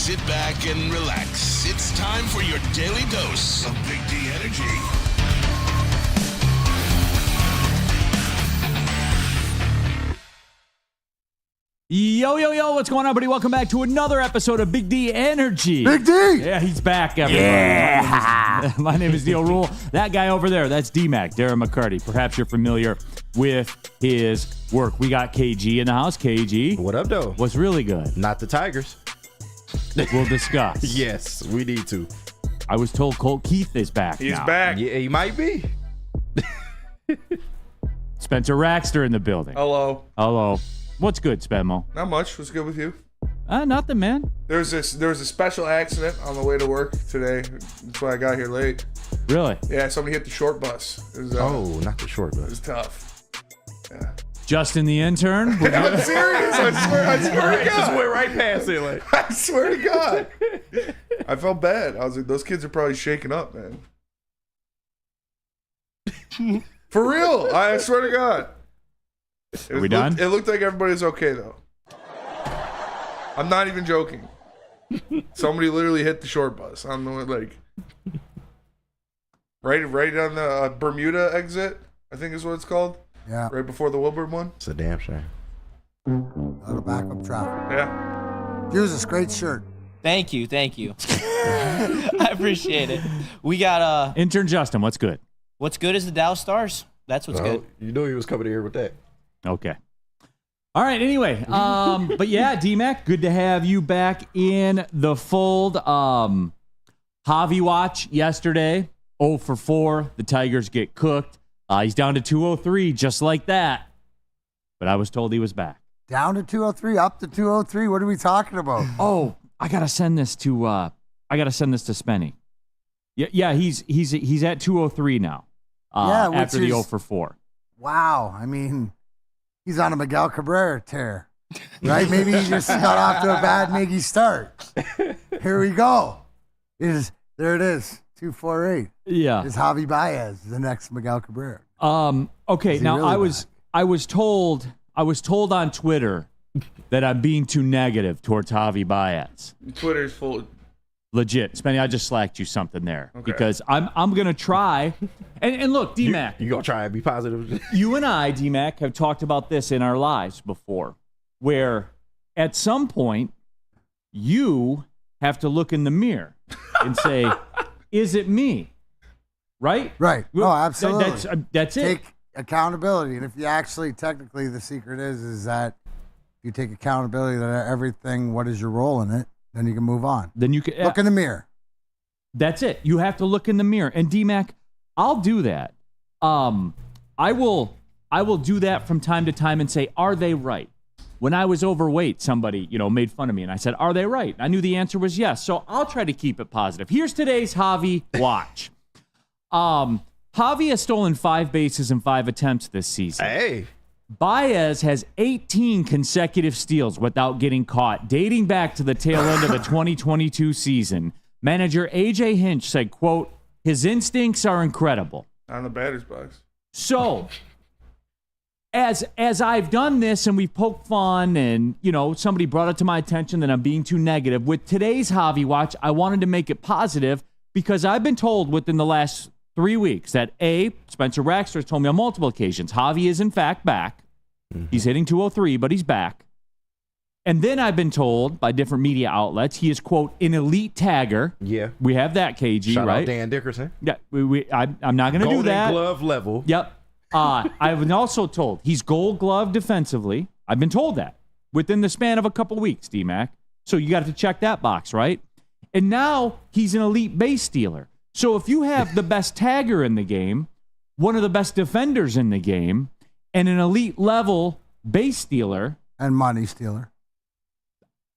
sit back and relax. It's time for your daily dose of Big D energy. Yo, what's going on, buddy? Welcome back to another episode of Big D Energy. Big D! Yeah, he's back, everybody. Yeah! My name is Neal Ruhl. That guy over there, that's D-Mac, Darren McCarty. Perhaps you're familiar with his work. We got KG in the house. KG. What up, though? What's really good? Not the Tigers. We'll discuss. Yes, we need to. I was told Colt Keith is back He's now. back. Yeah, he might be. Spencer Raxter in the building. Hello. What's good, Spenmo? Not much. What's good with you? Nothing, man. There was a special accident on the way to work today. That's why I got here late. Really? Yeah, somebody hit the short bus. It was, Not the short it bus. was tough. Yeah. Justin the intern? I'm serious. I swear to Just God. went right past it. Like. I swear to God. I felt bad. I was like, those kids are probably shaking up, man. For real. I swear to God. Are we done? It looked like everybody was okay, though. I'm not even joking. Somebody literally hit the short bus. I don't know what, like, right on the Bermuda exit, I think is what it's called. Yeah. Right before the Woodward one. It's a damn shame. That'll back up traffic. Yeah. Jesus, great shirt. Thank you. I appreciate it. We got Intern Justin, what's good? what's good is the Dallas Stars. That's what's good. You knew he was coming here with that. Okay. All right, anyway. But yeah, D-Mac, good to have you back in the fold. Javi watch yesterday, 0 for 4. The Tigers get cooked. He's down to 203, just like that. But I was told he was back. Down to 203, up to 203. What are we talking about? Oh, I gotta send this to Spenny. Yeah, he's at 203 now. Yeah, which after the is- 0 for 4. Wow. I mean, he's on a Miguel Cabrera tear, right? Maybe he just got off to a bad Miggy start. Here we go. There it is, 248. Yeah. Is Javi Baez the next Miguel Cabrera? Okay. Is he Now really I was told on Twitter that I'm being too negative towards Javi Baez. Twitter's full. Legit, Spenny, I just slacked you something there Okay. because I'm gonna try. And look, D-Mac, You gonna try and be positive? you and I, D-Mac, have talked about this in our lives before, where at some point you have to look in the mirror and say, "Is it me?" Right? Right. Oh, absolutely. That's it. Take accountability. And if you actually, technically, the secret is that you take accountability that everything, what is your role in it, then you can move on. Then you can Look in the mirror. That's it. You have to look in the mirror. And D-Mac, I'll do that. I will do that from time to time and say, are they right? When I was overweight, somebody, made fun of me and I said, are they right? I knew the answer was yes. So I'll try to keep it positive. Here's today's Javi watch. Javi has stolen 5 bases in 5 attempts this season. Hey. Baez has 18 consecutive steals without getting caught, dating back to the tail end of the 2022 season. Manager A.J. Hinch said, quote, his instincts are incredible. On the batter's box. So, as I've done this and we've poked fun and, somebody brought it to my attention that I'm being too negative, with today's Javi Watch, I wanted to make it positive because I've been told within the last 3 weeks that Spencer Raxter has told me on multiple occasions, Javi is in fact back. He's hitting 203, but he's back. And then I've been told by different media outlets he is, quote, an elite tagger. Yeah. We have that, KG, Shout right? out Dan Dickerson. Yeah, I'm not going to do that. Golden Glove level. Yep. I've been also told he's Gold Glove defensively. I've been told that within the span of a couple weeks, D-Mac. So you got to check that box, right? And now he's an elite base stealer. So if you have the best tagger in the game, one of the best defenders in the game, and an elite level base stealer. And money stealer.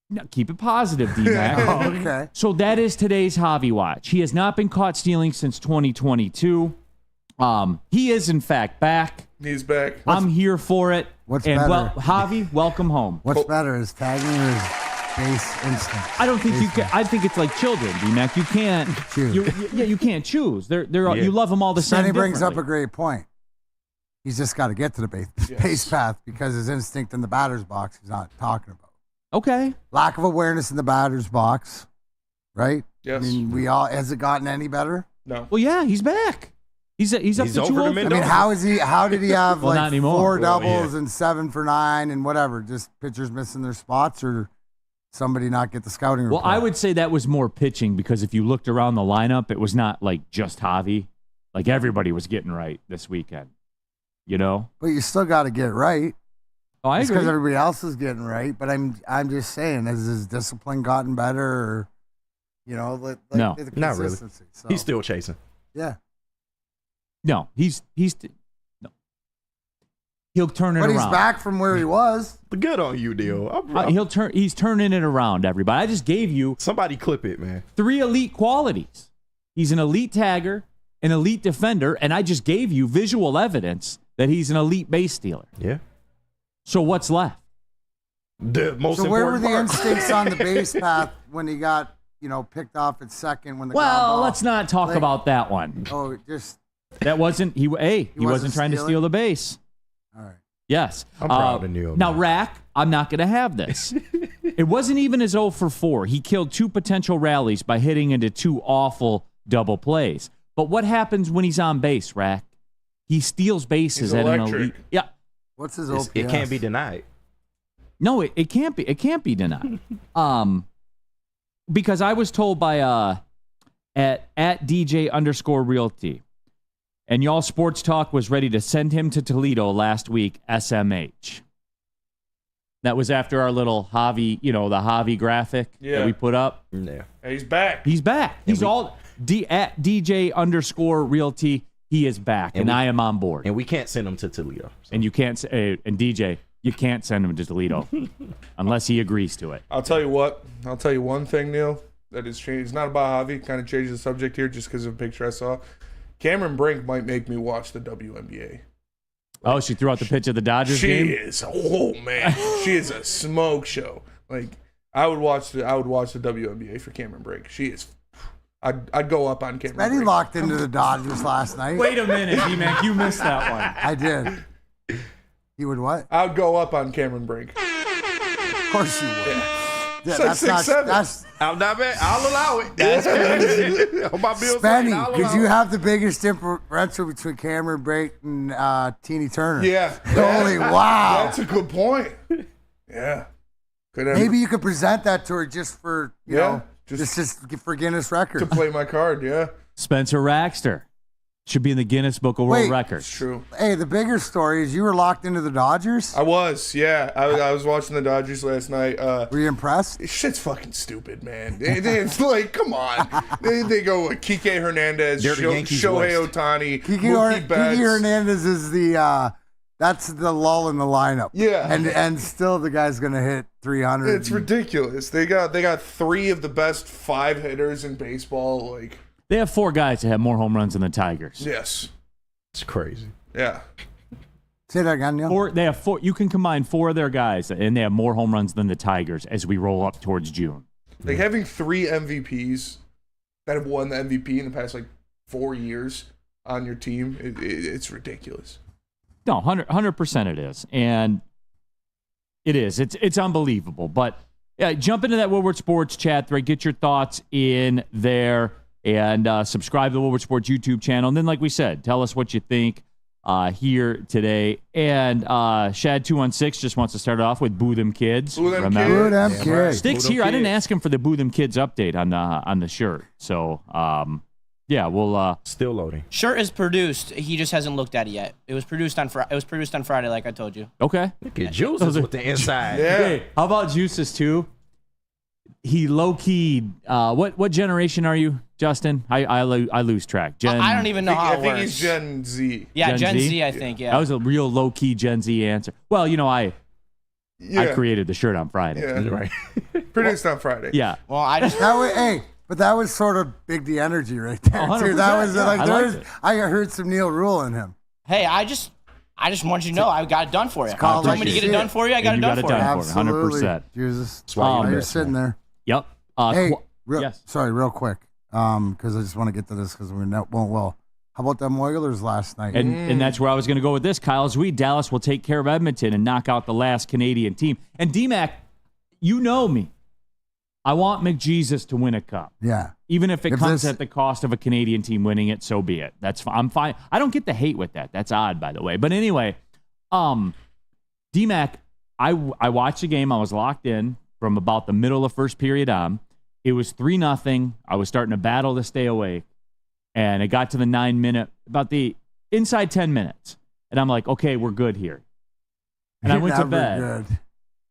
No, keep it positive, D-Mac. Okay. So that is today's Javi Watch. He has not been caught stealing since 2022. He is, in fact, back. He's back. I'm here for it. What's and better? Javi, welcome home. What's better, is tagging or is base instinct? I don't think you can. I think it's like children, D-Mac. You can't Choose. You can't choose. You love them all the same. Sonny brings up a differently. great point. He's just got to get to the base path because his instinct in the batter's box he's not talking about. Okay. Lack of awareness in the batter's box, right? Yes. I mean, has it gotten any better? No. Well, yeah, he's back. He's up He's to over 2 the over. mid- I mean, how did he have Well, not like anymore. 4 Well, doubles yeah. and 7 for 9 and whatever? Just pitchers missing their spots or somebody not get the scouting report? Well, I would say that was more pitching because if you looked around the lineup, it was not like just Javi. Like everybody was getting right this weekend. You know? But you still got to get it right. Oh, I It's agree. because everybody else is getting right. But I'm just saying, has his discipline gotten better? Or, like No, the not really. consistency? So, He's still chasing. yeah. No, he's no. He'll turn it But around. he's back from where he was. Good on you, Neal. He's turning it around, everybody. I just gave you Somebody clip it, man. 3 elite qualities. He's an elite tagger, an elite defender, and I just gave you visual evidence that he's an elite base stealer. Yeah. So what's left? The most So where were important the part. instincts on the base path when he got, picked off at second when the ground Well, ball- let's not talk Like- about that one. Oh, just That wasn't he wasn't wasn't trying to stealing? steal the base. all right. Yes. I'm proud of Neal, Now, man. Rack, I'm not going to have this. It wasn't even his 0 for 4. He killed 2 potential rallies by hitting into 2 awful double plays. But what happens when he's on base, Rack? He steals bases He's at an electric. elite. Yeah. What's his OPS? It can't be denied. No, it can't be. It can't be denied. Because I was told by at DJ_Realty, and y'all Sports Talk was ready to send him to Toledo last week. SMH. That was after our little Javi, the Javi graphic Yeah. that we put up. Yeah. Hey, he's back. He's back. He's at DJ_Realty. He is back, and we- I am on board. And we can't send him to Toledo. So. And you can't say, and DJ, you can't send him to Toledo unless he agrees to it. I'll tell you what. I'll tell you one thing, Neal, that has changed. It's not about Javi. Kind of changes the subject here just because of a picture I saw. Cameron Brink might make me watch the WNBA. Oh, she threw out the pitch of the Dodgers She game? is. Oh man, she is a smoke show. Like I would watch the WNBA for Cameron Brink. She is. I'd go up on Cameron. Betty Brink. locked into the Dodgers last night. Wait a minute, D-Mac, you missed that one. I did. He would what? I would go up on Cameron Brink. Of course you would. Yeah, It's like 6'7". That's I'm not bad. I'll allow it. That's crazy. On my bills, Spenny, I'll because allow you it. have the biggest differential between Cameron Brink and Teeny Turner. Yeah. Holy wow. That's a good point. Yeah. Could have Maybe you could present that to her just for, you Yeah, know, just- just for Guinness record. to play my card. Yeah, Spencer Raxter should be in the Guinness Book of World Wait. Records. it's true. Hey, the bigger story is you were locked into the Dodgers. I was. Yeah, I was watching the Dodgers last night. Were you impressed? Shit's fucking stupid, man. It's like, come on. They go with Kike Hernandez, They're the Yankees Shohei West. Ohtani, Kiki Mookie Betts. Hernandez is the that's the lull in the lineup. Yeah. and still the guy's gonna hit 300. It's ridiculous. They got 3 of the best 5 hitters in baseball. Like, They have 4 guys that have more home runs than the Tigers. yes, It's crazy. yeah. Say that again, Neil. They have 4. You can combine 4 of their guys, and they have more home runs than the Tigers as we roll up towards June. Like having 3 MVPs that have won the MVP in the past 4 years on your team, it's ridiculous. No, 100% it is. And it is. It's unbelievable. But yeah, jump into that Woodward Sports chat thread. Get your thoughts in there and subscribe to the Woodward Sports YouTube channel. And then, like we said, tell us what you think here today. And Shad216 just wants to start off with Boo Them Kids. Boo Them Remember? Good Kids. MK. Sticks Boo Them here. I didn't Kids. ask him for the Boo Them Kids update on the shirt. So, yeah, we'll... Still loading. Shirt is produced. He just hasn't looked at it yet. It was produced on Friday, like I told you. okay. Look at Juices with the inside. Yeah. Hey, how about Juices too? He low key. What generation are you, Justin? I lose track. I don't even know how I it think works. he's Gen Z. Yeah, Gen Z, I think. Yeah. That was a real low key Gen Z answer. Well, I Yeah. created the shirt on Friday. Yeah. Right. Produced on Friday. Yeah. well, I just That was, hey, but that was sort of Big D energy right there, too. 100%, That was yeah. like, I there liked was, it. I heard some Neal Ruhl in him. hey, I just want you to know I got it done for you. called Told me to like get it shit. done for you. I got And it you done got for it you. done. Absolutely. 100%. Jesus. why you While you're mess, sitting man. there. Yep. Hey, yes. sorry, real quick, because I just want to get to this because we're not well. How about them Oilers last night? And that's where I was going to go with this. Kyle Zweed, Dallas will take care of Edmonton and knock out the last Canadian team. And D-Mac, you know me. I want McJesus to win a cup. Yeah. Even if it comes at the cost of a Canadian team winning it, so be it. That's fine. I'm fine. I don't get the hate with that. That's odd, by the way. But anyway, D-Mac, I watched the game. I was locked in from about the middle of first period on. It was 3-0. I was starting to battle to stay awake. And it got to the 9-minute, about the inside 10 minutes. And I'm like, okay, we're good here. And I went to bed. Good.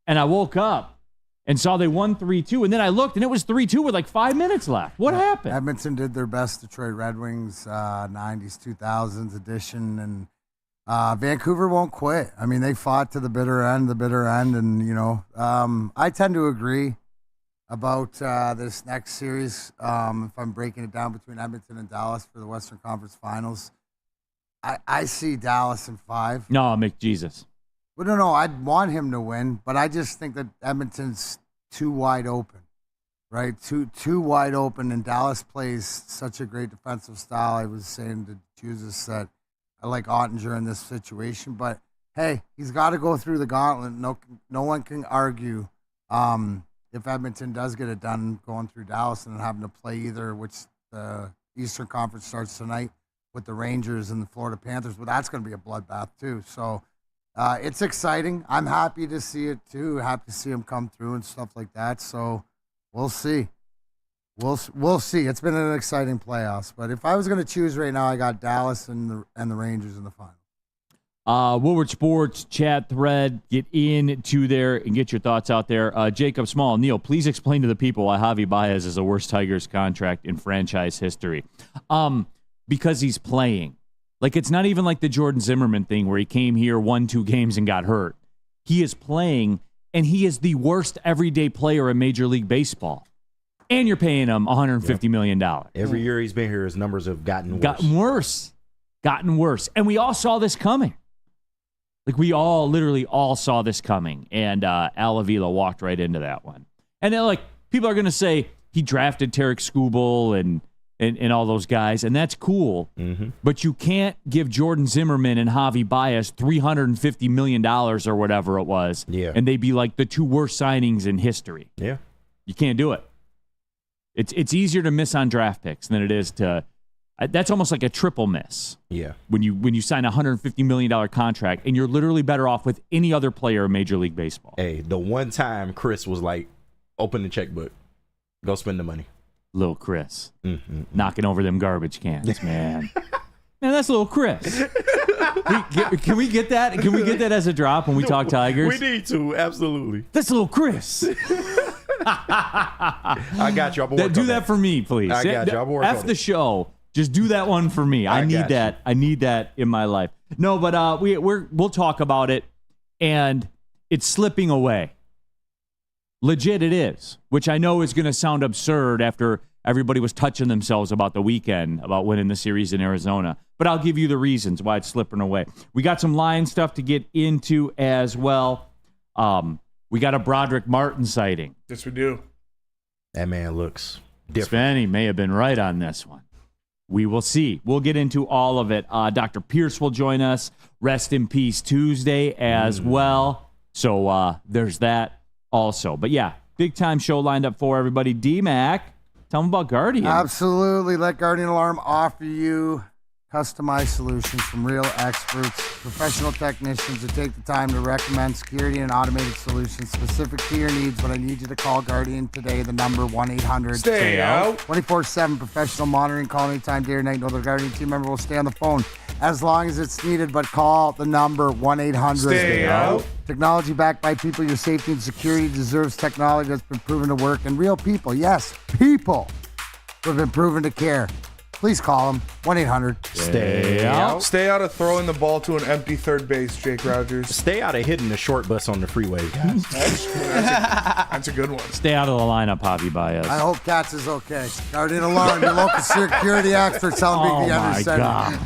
And I woke up and saw they won 3-2. And then I looked, and it was 3-2 with like 5 minutes left. What happened? Edmonton did their best Detroit Red Wings 90s, 2000s edition. And Vancouver won't quit. I mean, they fought to the bitter end. And, you know, I tend to agree about this next series. If I'm breaking it down between Edmonton and Dallas for the Western Conference Finals, I see Dallas in 5. No, McJesus. Well, no, I'd want him to win, but I just think that Edmonton's too wide open, right? Too wide open, and Dallas plays such a great defensive style. I was saying to Jesus that I like Ottinger in this situation, but hey, he's got to go through the gauntlet. No one can argue if Edmonton does get it done going through Dallas and having to play either, which the Eastern Conference starts tonight with the Rangers and the Florida Panthers, but that's going to be a bloodbath too. So it's exciting. I'm happy to see it too. Happy to see him come through and stuff like that. So we'll see. We'll see. It's been an exciting playoffs, but if I was going to choose right now, I got Dallas and the Rangers in the final. Woodward Sports chat thread. Get into there and get your thoughts out there. Jacob Small, Neal, please explain to the people why Javi Baez is the worst Tigers contract in franchise history. Because he's playing. Like, it's not even like the Jordan Zimmerman thing where he came here, won 2 games, and got hurt. He is playing, and he is the worst everyday player in Major League Baseball. And you're paying him $150 million. Every year he's been here, his numbers have gotten worse. Gotten worse. And we all saw this coming. Like, we all literally all saw this coming. And Al Avila walked right into that one. And then, like, people are going to say he drafted Tarek Skubal and all those guys, and that's cool. Mm-hmm. But you can't give Jordan Zimmerman and Javi Baez $350 million or whatever it was, and they'd be like the 2 worst signings in history. Yeah. You can't do it. It's easier to miss on draft picks than it is to that's almost like a triple miss. Yeah. When you sign a $150 million contract, and you're literally better off with any other player in Major League Baseball. Hey, the one time Chris was like, open the checkbook, go spend the money. Little Chris. Knocking over them garbage cans, man. Man, that's little Chris. Can we get that? Can we get that as a drop when we talk Tigers? We need to, absolutely. That's little Chris. I got you. Do that for me, please. I got you. F the show. Just do that one for me. I need that. I need that in my life. No, but we'll talk about it, and it's slipping away. Legit it is, which I know is going to sound absurd after everybody was touching themselves about the weekend, about winning the series in Arizona. But I'll give you the reasons why it's slipping away. We got some Lion stuff to get into as well. We got a Broderick Martin sighting. Yes, we do. That man looks different. Spenny may have been right on this one. We will see. We'll get into all of it. Dr. Pierce will join us. Rest in Peace Tuesday as well. So there's that. Also, but yeah, big time show lined up for everybody. D-Mac, tell them about Guardian. Absolutely. Let Guardian Alarm offer you customized solutions from real experts, professional technicians who take the time to recommend security and automated solutions specific to your needs. But I need you to call Guardian today. The number 1-800 Stay out. 24/7 professional monitoring. Call anytime, day or night. Know the Guardian team member will stay on the phone as long as it's needed. But call the number 1-800 Stay out. Technology backed by people. Your safety and security deserves technology that's been proven to work. And real people, yes, people who have been proven to care. Please call them. 1-800 Stay out. Stay out of throwing the ball to an empty third base, Jake Rogers. Stay out of hitting the short bus on the freeway. That's a good one. Stay out of the lineup, Javi Baez. I hope Katz is okay. Guardian Alarm, your local security experts. Tell them Big D my understand. God.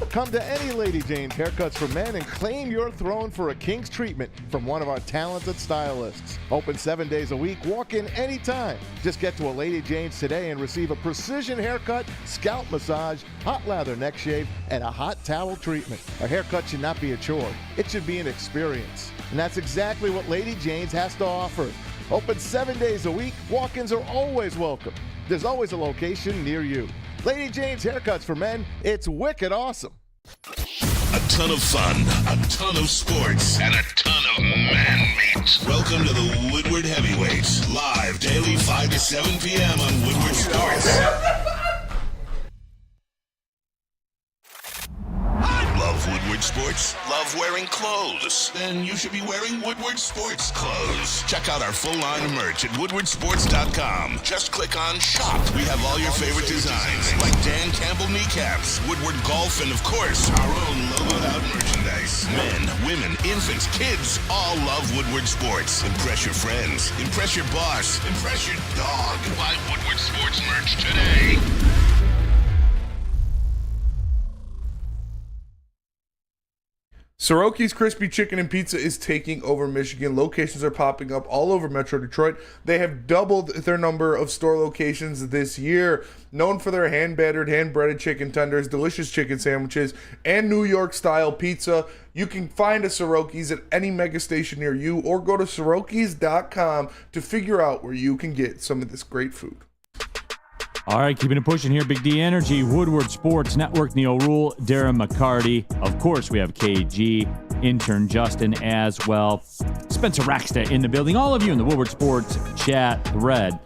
Come to any Lady Jane's Haircuts for Men and claim your throne for a king's treatment from one of our talented stylists. Open 7 days a week. Walk in anytime. Just get to a Lady Jane's today and receive a precision haircut, scalp massage, hot lather neck shave, and a hot towel treatment. A haircut should not be a chore. It should be an experience. And that's exactly what Lady Jane's has to offer. Open 7 days a week, walk-ins are always welcome. There's always a location near you. Lady Jane's Haircuts for Men, it's wicked awesome. A ton of fun, a ton of sports, and a ton of man meat. Welcome to the Woodward Heavyweights, live daily 5 to 7 p.m. on Woodward Sports. Love Woodward Sports? Love wearing clothes? Then you should be wearing Woodward Sports clothes. Check out our full line of merch at woodwardsports.com. Just click on shop. We have all your favorite designs, like Dan Campbell kneecaps, Woodward golf, and of course, our own logoed out merchandise. Men, women, infants, kids all love Woodward Sports. Impress your friends. Impress your boss. Impress your dog. Buy Woodward Sports merch today. Soroki's Crispy Chicken and Pizza is taking over Michigan. Locations are popping up all over Metro Detroit. They have doubled their number of store locations this year. Known for their hand-battered, hand-breaded chicken tenders, delicious chicken sandwiches, and New York-style pizza. You can find a Soroki's at any mega station near you, or go to Sorokis.com to figure out where you can get some of this great food. All right, keeping it pushing here. Big D Energy, Woodward Sports Network, Neal, Ruhl, Darren, McCarty. Of course, we have KG, intern Justin as well. Spencer Rackstead in the building. All of you in the Woodward Sports chat thread.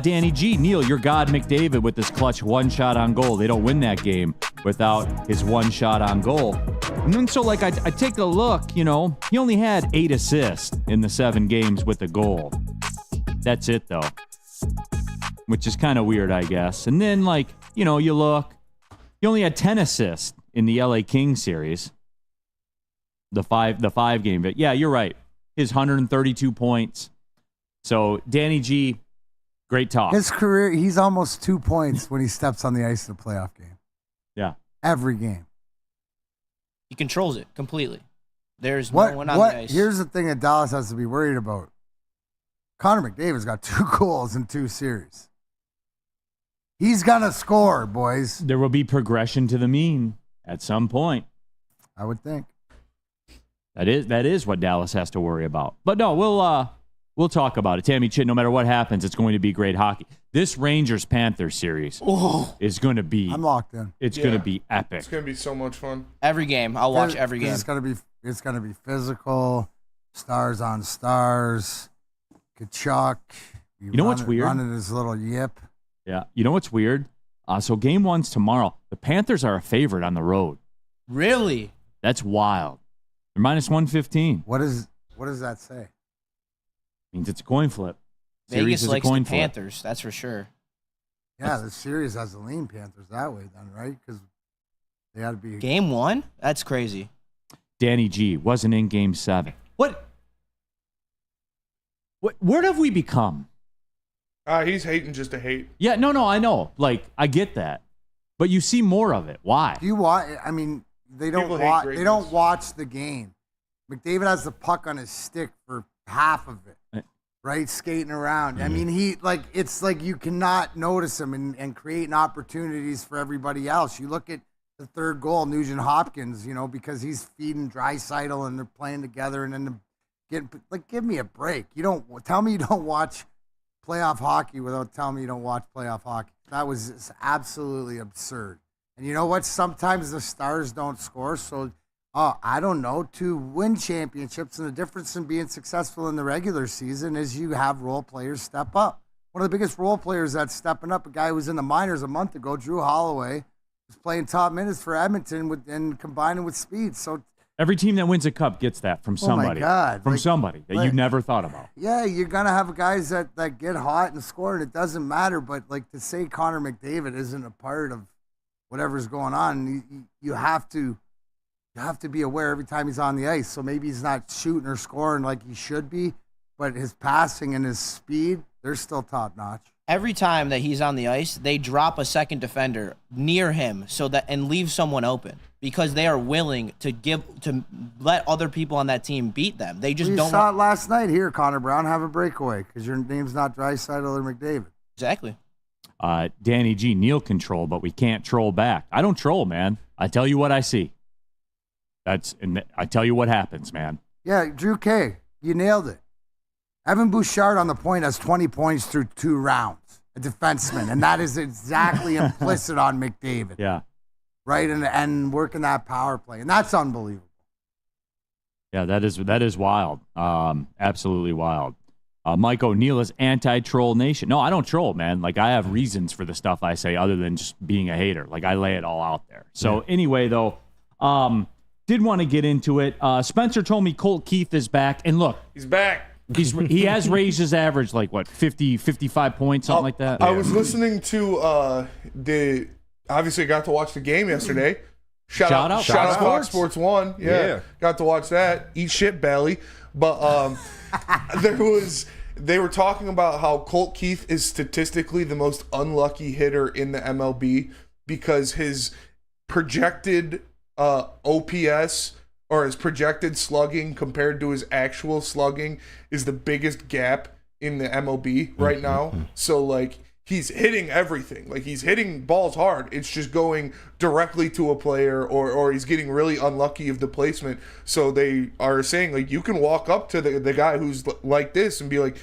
Danny G, Neal, your God McDavid with this clutch one shot on goal. They don't win that game without his one shot on goal. And then so I take a look, he only had 8 assists in the 7 games with a goal. That's it, though. Which is kind of weird, I guess. And then, you look, he only had 10 assists in the LA Kings series, the five game. But yeah, you're right. His 132 points. So Danny G, great talk. His career, he's almost 2 points when he steps on the ice in a playoff game. Yeah, every game. He controls it completely. There's no one on the ice. Here's the thing that Dallas has to be worried about. Connor McDavid's got 2 goals in 2 series. He's going to score, boys. There will be progression to the mean at some point. I would think. That is what Dallas has to worry about. But no, we'll talk about it. Tammy Chit, no matter what happens, it's going to be great hockey. This Rangers-Panthers series is going to be... I'm locked in. It's going to be epic. It's going to be so much fun. Every game. I'll watch every game. It's going to be physical, stars on stars, Kachuk. You know what's weird? Running his little yip. Yeah. You know what's weird? So game 1's tomorrow. The Panthers are a favorite on the road. Really? That's wild. They're minus 115. What does that say? Means it's a coin flip. Vegas likes the Panthers, that's for sure. Yeah, the series has the lean Panthers that way then, right? Because they had to be... Game 1? That's crazy. Danny G wasn't in game 7. What where have we become? He's hating just to hate. Yeah, no, I know. I get that. But you see more of it. Why? Do you watch? I mean, they don't watch the game. McDavid has the puck on his stick for half of it, right? Skating around. Mm-hmm. I mean, it's like you cannot notice him and creating opportunities for everybody else. You look at the third goal, Nugent Hopkins, because he's feeding Draisaitl and they're playing together and then give me a break. You don't tell me you don't watch playoff hockey without telling me you don't watch playoff hockey. That was absolutely absurd. And you know what? Sometimes the stars don't score. So, I don't know, to win championships, and the difference in being successful in the regular season is you have role players step up. One of the biggest role players that's stepping up, a guy who was in the minors a month ago, Drew Holloway, was playing top minutes for Edmonton and combining with speed. So every team that wins a cup gets that from somebody. Oh, my God. From somebody that you never thought about. Yeah, you're going to have guys that get hot and score, and it doesn't matter. But, to say Connor McDavid isn't a part of whatever's going on, you have to be aware every time he's on the ice. So maybe he's not shooting or scoring like he should be, but his passing and his speed, they're still top-notch. Every time that he's on the ice, they drop a second defender near him and leave someone open because they are willing to let other people on that team beat them. They just don't. You saw it last night here, Connor Brown, have a breakaway because your name's not Draisaitl or McDavid. Exactly. Danny G, Neal control, but we can't troll back. I don't troll, man. I tell you what I see. And I tell you what happens, man. Yeah, Drew K., you nailed it. Evan Bouchard on the point has 20 points through 2 rounds, a defenseman, and that is exactly implicit on McDavid. Yeah. Right, and working that power play, and that's unbelievable. Yeah, that is wild. Absolutely wild. Mike O'Neill is anti-troll nation. No, I don't troll, man. Like, I have reasons for the stuff I say other than just being a hater. Like, I lay it all out there. So anyway, though, did want to get into it. Spencer told me Colt Keith is back, and look, He's back. he has raised his average like what 50, 55 points, something like that. I was listening to obviously I got to watch the game yesterday. Shout out Fox Sports 1. Yeah. Got to watch that. Eat shit, belly. But they were talking about how Colt Keith is statistically the most unlucky hitter in the MLB because his projected OPS or his projected slugging compared to his actual slugging is the biggest gap in the MLB right now. So, like, he's hitting everything. Like, he's hitting balls hard. It's just going directly to a player or he's getting really unlucky of the placement. So they are saying, like, you can walk up to the guy who's like this and be like,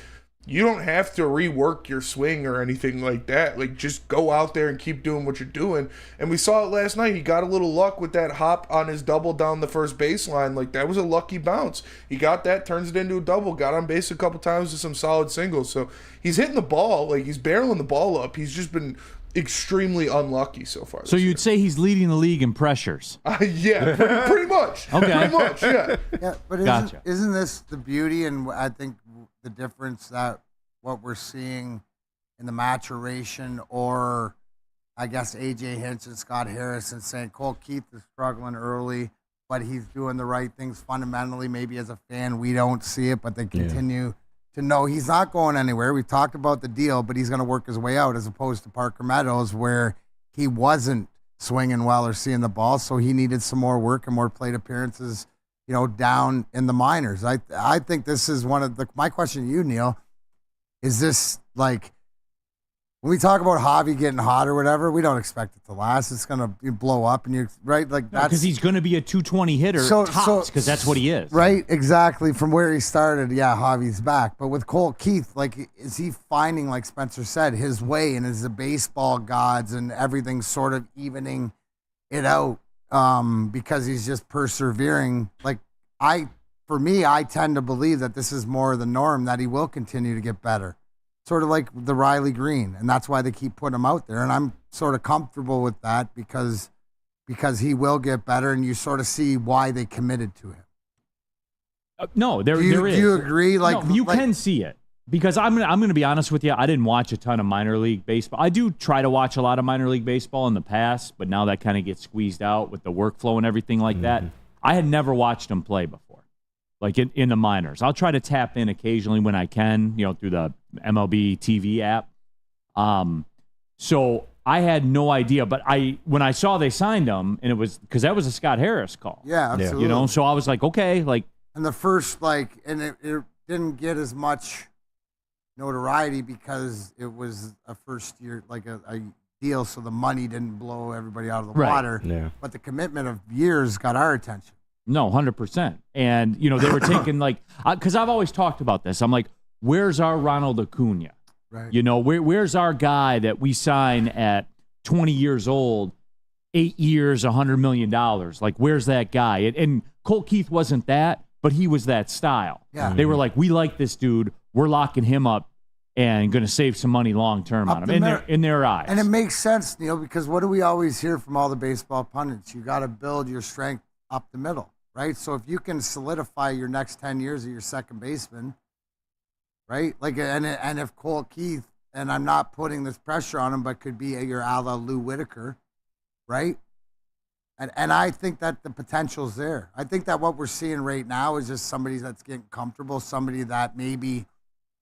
you don't have to rework your swing or anything like that. Like, just go out there and keep doing what you're doing. And we saw it last night. He got a little luck with that hop on his double down the first baseline. Like, that was a lucky bounce. He got that, turns it into a double, got on base a couple times with some solid singles. So he's hitting the ball. Like, he's barreling the ball up. He's just been extremely unlucky so far. So you'd say he's leading the league in pressures? Yeah, pretty much. Okay. Pretty much, yeah. Yeah, but isn't this the beauty and I think the difference that what we're seeing in the maturation, or I guess A.J. Hinch and Scott Harrison saying Colt Keith is struggling early, but he's doing the right things fundamentally. Maybe as a fan we don't see it, but they continue to know he's not going anywhere. We've talked about the deal, but he's going to work his way out, as opposed to Parker Meadows where he wasn't swinging well or seeing the ball, so he needed some more work and more plate appearances, down in the minors. I think this is one of my question to you, Neal, is this like when we talk about Javi getting hot or whatever, we don't expect it to last. It's going to blow up, and you're right. Like that's because he's going to be a 220 hitter tops, because that's what he is. Right, exactly. From where he started, yeah, Javi's back. But with Colt Keith, like, is he finding, like Spencer said, his way, and is the baseball gods and everything sort of evening it out because he's just persevering? Like, for me, I tend to believe that this is more the norm, that he will continue to get better. Sort of like the Riley Green, and that's why they keep putting him out there. And I'm sort of comfortable with that because he will get better, and you sort of see why they committed to him. No, there is. Do you agree? Like, no, you can see it. Because I'm gonna be honest with you, I didn't watch a ton of minor league baseball. I do try to watch a lot of minor league baseball in the past, but now that kind of gets squeezed out with the workflow and everything like that. I had never watched him play before. Like in the minors. I'll try to tap in occasionally when I can, through the MLB TV app. So I had no idea, but when I saw they signed him, and it was because that was a Scott Harris call. Yeah, absolutely. So I was like, okay, like. And the first, and it didn't get as much notoriety because it was a first year, like a deal, so the money didn't blow everybody out of the water. Yeah. But the commitment of years got our attention. No, 100%. And, they were taking, because I've always talked about this. I'm like, where's our Ronald Acuna? Right. Where's our guy that we sign at 20 years old, 8 years, $100 million? Like, where's that guy? And Colt Keith wasn't that, but he was that style. Yeah. They were like, we like this dude. We're locking him up and going to save some money long term on him in their eyes. And it makes sense, Neal, because what do we always hear from all the baseball pundits? You got to build your strength up the middle. Right, so if you can solidify your next 10 years of your second baseman, right? Like, and if Colt Keith, and I'm not putting this pressure on him, but could be your a la Lou Whitaker, right? And I think that the potential's there. I think that what we're seeing right now is just somebody that's getting comfortable, somebody that maybe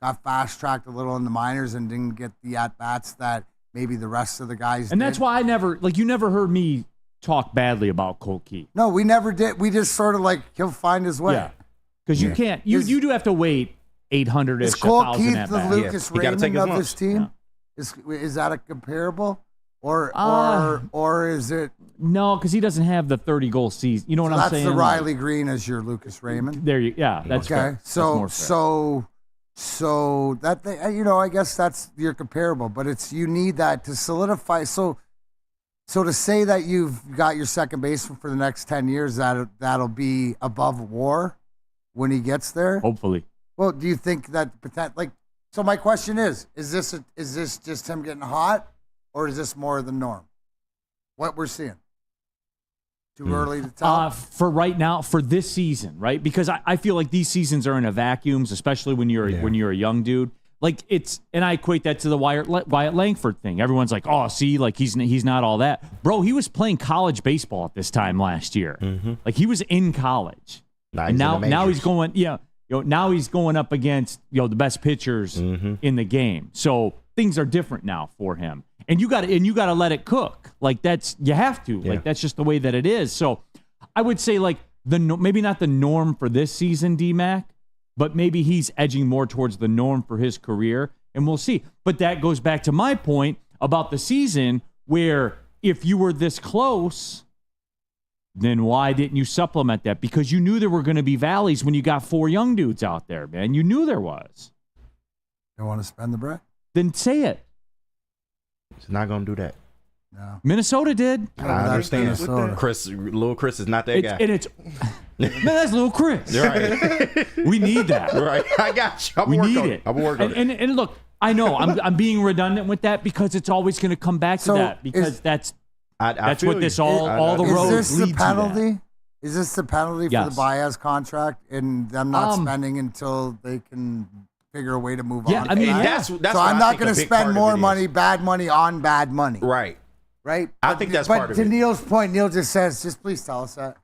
got fast tracked a little in the minors and didn't get the at bats that maybe the rest of the guys. And did. that's why you never heard me talk badly about Colt Keith. No, we never did. We just sort of he'll find his way. Yeah, because you can't. You do have to wait 800-ish. Is Colt Keith at the bat. Lucas Raymond of this team? Yeah. Is that a comparable, Or is it? No, because he doesn't have the 30-goal season. You know what I'm saying? That's the Riley Green as your Lucas Raymond. There you, yeah, that's okay. fair. That's more fair. So that I guess that's you're comparable, but you need that to solidify. So to say that you've got your second baseman for the next 10 years, that'll be above WAR when he gets there. Hopefully. Well, do you think that So my question is this just him getting hot, or is this more the norm? What we're seeing? Too early to tell? For right now, for this season, right? Because I feel like these seasons are in a vacuum, especially when you're a young dude. Like and I equate that to the Wyatt Langford thing. Everyone's like, oh, see, like he's not all that. Bro, he was playing college baseball at this time last year. Mm-hmm. Like he was in college. And now he's going, now he's going up against, the best pitchers in the game. So things are different now for him. And you got to let it cook. Like you have to. Like that's just the way that it is. So I would say like maybe not the norm for this season, D-Mac, but maybe he's edging more towards the norm for his career, and we'll see. But that goes back to my point about the season, where if you were this close, then why didn't you supplement that? Because you knew there were going to be valleys when you got 4 young dudes out there, man. You knew there was. You want to spend the bread? Then say it. He's not going to do that. No. Minnesota did. I understand. Little Chris is not that guy. And it's man, that's little Chris. Right. We need that. Right. I got you. We need it. I'm working on it. And look, I know I'm being redundant with that because it's always going to come back to that because that's what this all the roads lead to. That. Is this the penalty for the Baez contract and them not spending until they can figure a way to move on? Yeah, I mean, that's so I'm not going to spend more money, bad money on bad money. Right. Right? I think that's part of it. But to Neal's point, Neal just says, just please tell us that.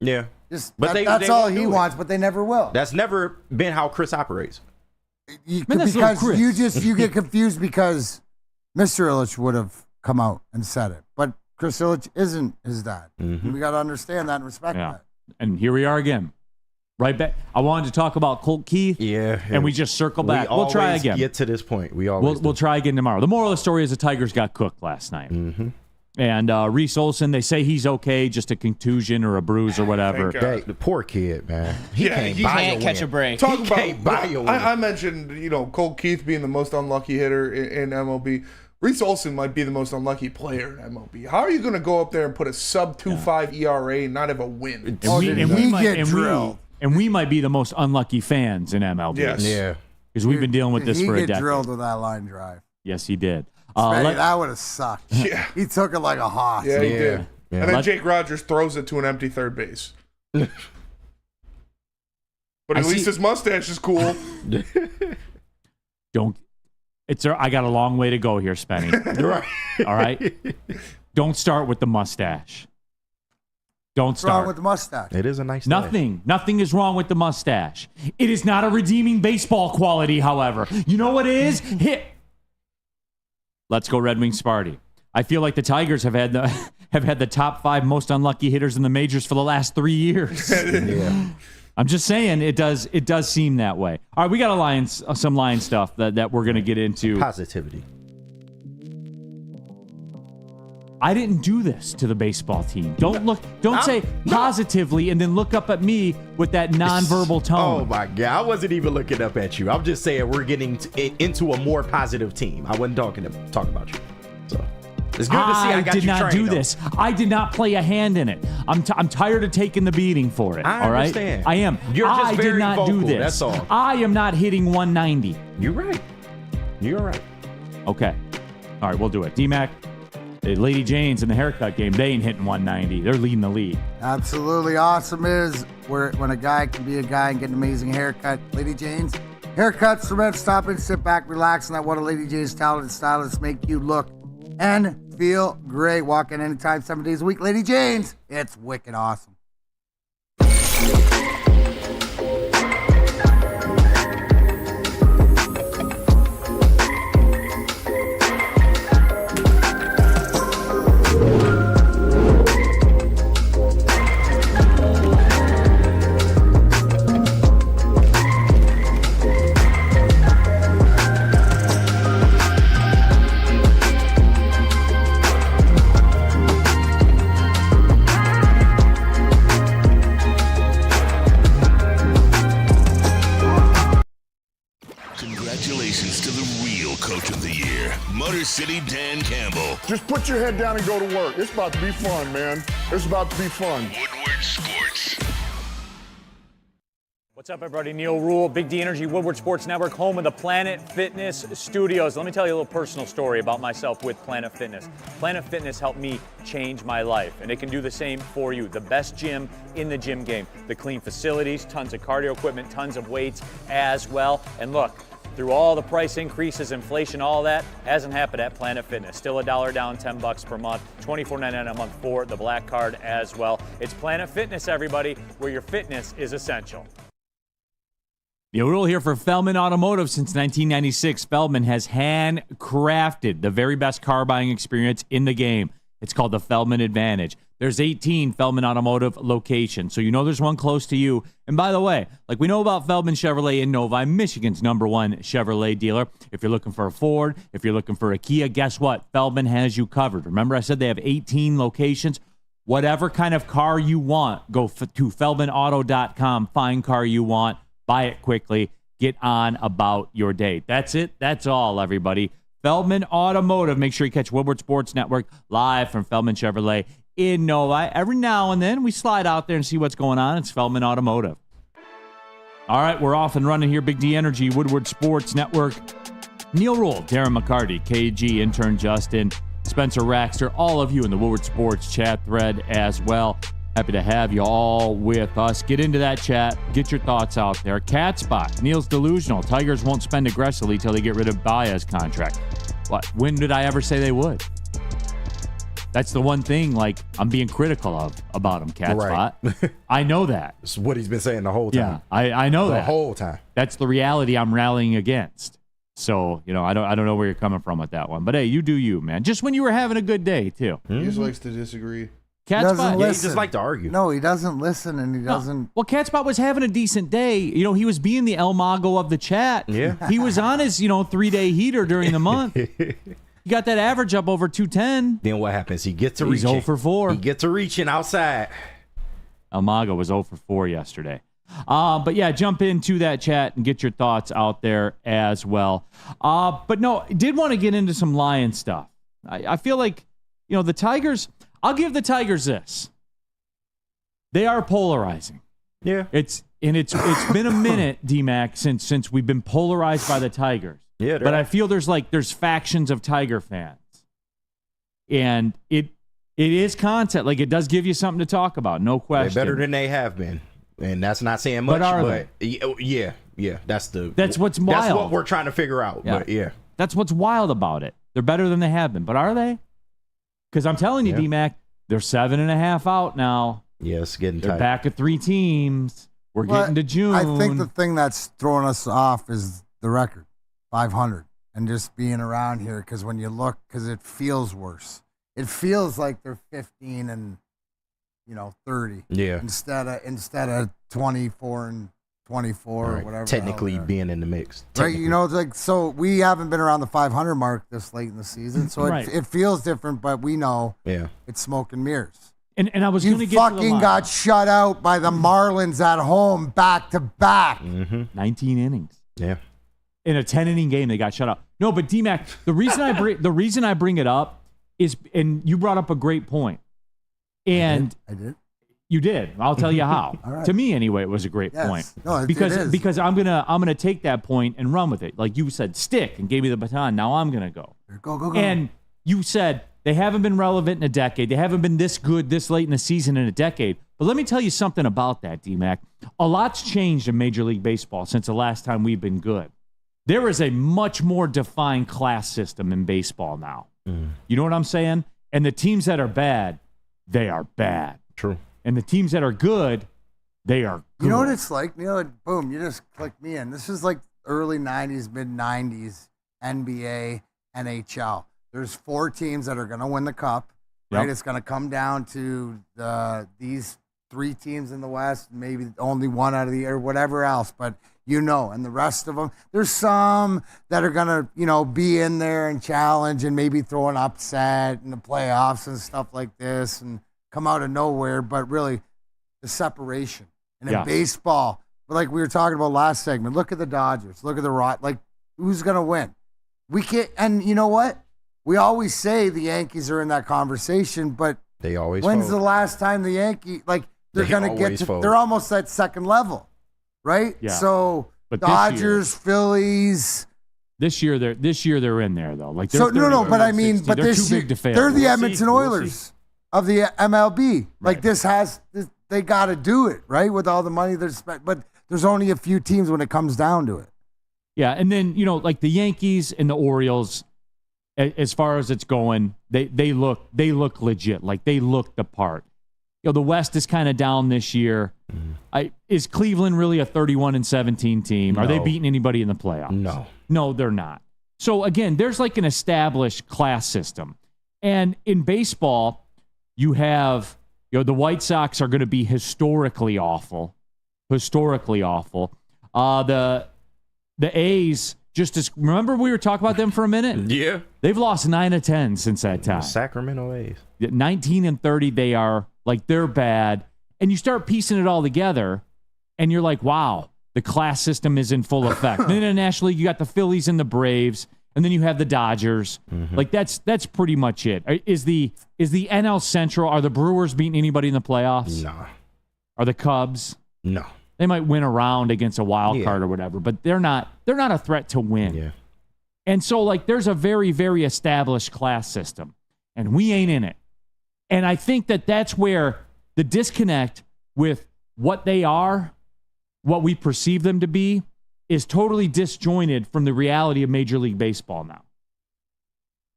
Yeah. That's all he wants, but they never will. That's never been how Chris operates. Because you get confused because Mr. Ilitch would have come out and said it. But Chris Ilitch isn't his dad. Mm-hmm. We got to understand that and respect that. And here we are again. Right back. I wanted to talk about Colt Keith. Yeah. And we just circle back. We'll try again. Get to this point. We'll try again tomorrow. The moral of the story is the Tigers got cooked last night. Mm-hmm. And Reese Olson, they say he's okay, just a contusion or a bruise or whatever. The poor kid, man. He can't catch a break. Talk about. I mentioned, Colt Keith being the most unlucky hitter in MLB. Reese Olson might be the most unlucky player in MLB. How are you going to go up there and put a sub 2.5 ERA and not have a win? And we might be the most unlucky fans in MLB. Yes. Yeah. Because we've been dealing with this for a decade. He get drilled with that line drive. Yes, he did. That would have sucked. Yeah. He took it like a hoss. Yeah, he did. Yeah. And then Jake Rogers throws it to an empty third base. But at least his mustache is cool. I got a long way to go here, Spenny. Right. All right? Don't start with the mustache. Don't start. What's wrong with the mustache? It is a nice Nothing is wrong with the mustache. It is not a redeeming baseball quality, however. You know what it is? Let's go Red Wings Sparty. I feel like the Tigers have had the top 5 most unlucky hitters in the majors for the last 3 years. Yeah. I'm just saying it does seem that way. All right, we got some Lion stuff that we're going to get into. Positivity. I didn't do this to the baseball team. Don't say positively and then look up at me with that nonverbal tone. Oh my God, I wasn't even looking up at you. I'm just saying we're getting into a more positive team. I wasn't talking about you. So it's good to see I got you did not trained, do this. I did not play a hand in it. I'm tired of taking the beating for it. I understand. I am. You're just I very did not vocal, do this. that's all. I am not hitting 190. You're right. Okay. All right, we'll do it. D-Mac. Lady Jane's in the haircut game, they ain't hitting 190. They're leading the league. Absolutely awesome is when a guy can be a guy and get an amazing haircut. Lady Jane's haircuts for men. Stop and sit back, relax, and let one of Lady Jane's talented stylists make you look and feel great. Walk in anytime, 7 days a week. Lady Jane's, it's wicked awesome. Motor City Dan Campbell. Just put your head down and go to work. It's about to be fun, man. It's about to be fun. Woodward Sports. What's up, everybody? Neal, Ruhl, Big D Energy, Woodward Sports Network, home of the Planet Fitness Studios. Let me tell you a little personal story about myself with Planet Fitness. Planet Fitness helped me change my life, and it can do the same for you. The best gym in the gym game. The clean facilities, tons of cardio equipment, tons of weights as well. And look, through all the price increases, inflation, all that, hasn't happened at Planet Fitness. Still $1 down, $10 per month, $24.99 a month for the Black Card as well. It's Planet Fitness, everybody, where your fitness is essential. Neal Ruhl here for Feldman Automotive. Since 1996, Feldman has handcrafted the very best car buying experience in the game. It's called the Feldman Advantage. There's 18 Feldman Automotive locations, so you know there's one close to you. And by the way, like we know about Feldman Chevrolet in Novi, Michigan's #1 Chevrolet dealer. If you're looking for a Ford, if you're looking for a Kia, guess what? Feldman has you covered. Remember I said they have 18 locations? Whatever kind of car you want, go to feldmanauto.com, find car you want, buy it quickly, get on about your day. That's it. That's all, everybody. Feldman Automotive. Make sure you catch Woodward Sports Network live from Feldman Chevrolet in Novi. Every now and then we slide out there and see what's going on. It's Feldman Automotive. All right, we're off and running here. Big D Energy, Woodward Sports Network. Neal Ruhl, Darren McCarty, KG, intern Justin, Spencer Raxter, all of you in the Woodward Sports chat thread as well. Happy to have you all with us. Get into that chat. Get your thoughts out there. Cat Spot. Neal's delusional. Tigers won't spend aggressively till they get rid of Baez's contract. What? When did I ever say they would? That's the one thing, like, I'm being critical of about him, Cat Spot. I know that. It's what he's been saying the whole time. Yeah, I know that. The whole time. That's the reality I'm rallying against. So, you know, I don't know where you're coming from with that one. But, hey, you do you, man. Just when you were having a good day, too. He just likes to disagree. Cat Doesn't Spot. Yeah, he listen. just like to argue. No, he doesn't listen, and he doesn't. Well, Cat Spot was having a decent day. You know, he was being the El Mago of the chat. Yeah. He was on his, 3-day heater during the month. He got that average up over 210. Then what happens? He gets to He's reaching. 0 for 4. He gets to reaching outside. El Mago was 0 for 4 yesterday. But yeah, jump into that chat and get your thoughts out there as well. But no, did want to get into some Lion stuff. I feel like, the Tigers, I'll give the Tigers this. They are polarizing. Yeah. It's been a minute, D-Mac, since we've been polarized by the Tigers. Yeah. But I feel there's factions of Tiger fans. And it is content. Like, it does give you something to talk about, no question. They're better than they have been. And that's not saying much. But are but yeah. That's what's wild. That's what we're trying to figure out. Yeah. But yeah. That's what's wild about it. They're better than they have been. But are they? Because I'm telling you, Yeah. D-Mac, they're 7.5 out now. Yeah, it's getting They're tight. back at 3 teams. We're But getting to June. I think the thing that's throwing us off is the record, 500, and just being around here. Because when you look, because it feels worse. It feels like they're 15 and 30. Yeah. Instead of 24 and 24 Right. or whatever. Technically the hell being in the mix. they are. Right, it's like, so we haven't been around the 500 mark this late in the season, so Right. it feels different, but we know Yeah. it's smoke and mirrors. And I was going You to get to the fucking line. got shut out by the Marlins at home back to back. 19 innings. Yeah. In a 10-inning game, they got shut out. No, but D-Mac, the reason I bring it up is, and you brought up a great point. And I did. you did. I'll tell you how. All right. To me, anyway, it was a great Yes. point. No, it because is. because I'm gonna take that point and run with it. Like you said, stick and gave me the baton. Now I'm gonna go. Go. And you said they haven't been relevant in a decade. They haven't been this good this late in the season in a decade. But let me tell you something about that, D-Mac. A lot's changed in Major League Baseball since the last time we've been good. There is a much more defined class system in baseball now. You know what I'm saying? And the teams that are bad, they are bad. True. And the teams that are good, they are good. You know what it's like, Neal? Boom, you just clicked me in. This is like early 90s, mid 90s, NBA, NHL. There's 4 teams that are going to win the cup, right? Yep. It's going to come down to these 3 teams in the West, maybe only one out of the or whatever else, but and the rest of them, there's some that are going to, be in there and challenge and maybe throw an upset in the playoffs and stuff like this and come out of nowhere, but really the separation. And in Yes. baseball, like we were talking about last segment, look at the Dodgers, look at the Rot, like who's going to win? We can't, and you know what? we always say the Yankees are in that conversation, but They always when's fold. the last time the Yankees, like, they're They going to get always to, fold. they're almost at second level, right? Yeah. So But this Dodgers, Phillies. This year they're in there though. Like So they're but I mean, 60. but they're this too year, big to fail. they're the We'll Edmonton see. We'll Oilers see. of the MLB. Like Right. they got to do it, right? With all the money they're spent. But there's only a few teams when it comes down to it. Yeah, and then like the Yankees and the Orioles, as far as it's going, they look legit. Like they look the part. The West is kind of down this year. Is Cleveland really a 31-17 team? Are they No. beating anybody in the playoffs? No, they're not. So again, there's like an established class system, and in baseball, you have the White Sox are going to be historically awful. The A's, remember we were talking about them for a minute? Yeah. They've lost 9 of 10 since that time. Sacramento A's. 19-30, they are like they're bad. And you start piecing it all together, and you're like, wow, the class system is in full effect. Then in the National League, you got the Phillies and the Braves, and then you have the Dodgers. Like that's pretty much it. Is the NL Central, are the Brewers beating anybody in the playoffs? No. Are the Cubs? No. They might win a round against a wild card or whatever, but they're not a threat to win. Yeah. And so like there's a very, very established class system, and we ain't in it. And I think that's where the disconnect with what they are, what we perceive them to be, is totally disjointed from the reality of Major League Baseball now.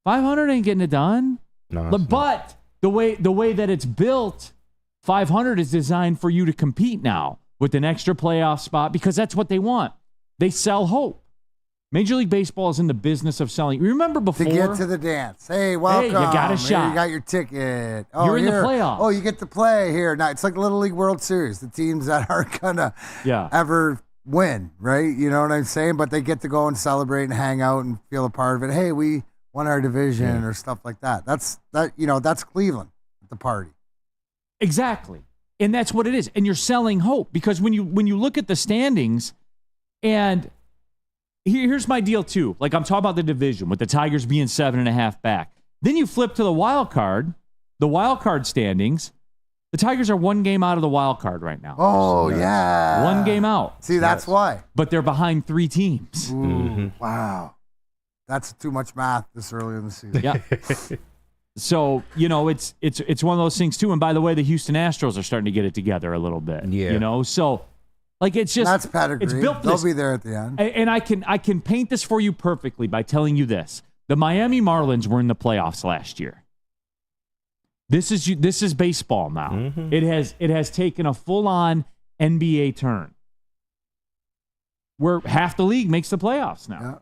500 ain't getting it done. No. But the way that it's built, 500 is designed for you to compete now with an extra playoff spot because that's what they want. They sell hope. Major League Baseball is in the business of selling. Remember before? To get to the dance. Hey, welcome. you got a shot. Here, you got your ticket. Oh, You're in the here. playoffs. Oh, you get to play here. Now, it's like Little League World Series. The teams that aren't going to ever win, right? You know what I'm saying? But they get to go and celebrate and hang out and feel a part of it. Hey, we won our division or stuff like that. That's Cleveland at the party. Exactly. And that's what it is. And you're selling hope because when you look at the standings, and here's my deal too. Like I'm talking about the division with the Tigers being 7.5 back. Then you flip to the wild card standings. The Tigers are 1 game out of the wild card right now. Oh, yeah. 1 game out. See, that's why. But they're behind 3 teams. Ooh, wow. That's too much math this early in the season. Yeah. So, it's one of those things too. And by the way, the Houston Astros are starting to get it together a little bit. Yeah. So like it's just That's pedigree. It's built They'll this, be there at the end. and I can paint this for you perfectly by telling you this. The Miami Marlins were in the playoffs last year. This is baseball now. Mm-hmm. It has taken a full-on NBA turn. Where half the league makes the playoffs now. Yeah.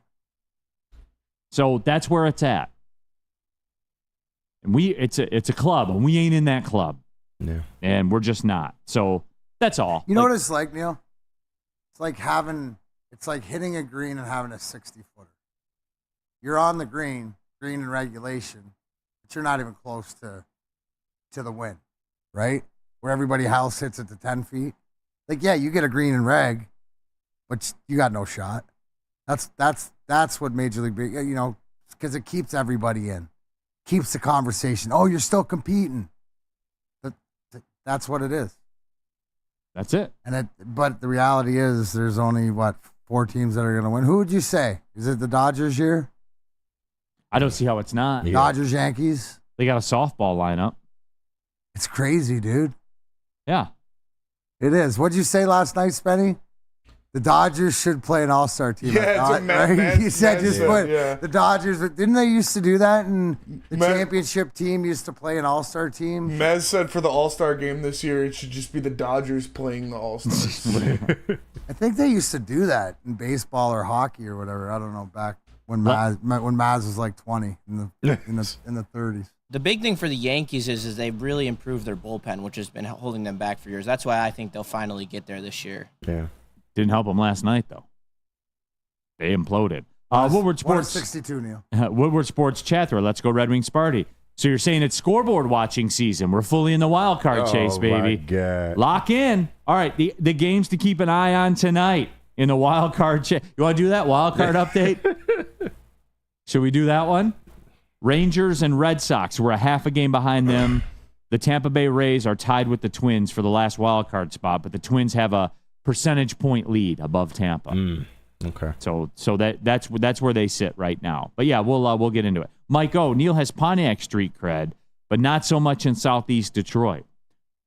So that's where it's at. And it's a club, and we ain't in that club. Yeah. And we're just not. So that's all. You know what it's like, Neal? It's like hitting a green and having a 60-footer. You're on the green in regulation, but you're not even close to the win, right? Where everybody else hits it to 10 feet. Like, yeah, you get a green in reg, but you got no shot. That's what Major League, because it keeps everybody in. Keeps the conversation. Oh, you're still competing. That's what it is. That's it. But the reality is there's only, 4 teams that are going to win. Who would you say? Is it the Dodgers year? I don't see how it's not. Yeah. Dodgers, Yankees? They got a softball lineup. It's crazy, dude. Yeah. It is. What'd you say last night, Spenny? The Dodgers should play an all-star team. Yeah, I it's thought, what Matt right? You said just said, put yeah. the Dodgers. Didn't they used to do that? And the Matt- championship team used to play an all-star team. Mez said for the All-Star game this year, it should just be the Dodgers playing the All-Stars. I think they used to do that in baseball or hockey or whatever. I don't know, back when Maz was like 20 in the 30s. The big thing for the Yankees is they've really improved their bullpen, which has been holding them back for years. That's why I think they'll finally get there this year. Yeah. Didn't help them last night, though. They imploded. Woodward Sports 62, Neal. Woodward Sports chat thread. Let's go Red Wings party. So you're saying it's scoreboard watching season. We're fully in the wild card chase, baby. My God. Lock in. All right, the games to keep an eye on tonight in the wild card chase. You want to do that wild card update? Should we do that one? Rangers and Red Sox, we're a half a game behind them. The Tampa Bay Rays are tied with the Twins for the last wild card spot, but the Twins have a percentage point lead above Tampa. Okay. So that's where they sit right now. But yeah, we'll get into it. Mike O, Neal has Pontiac street cred, but not so much in Southeast Detroit.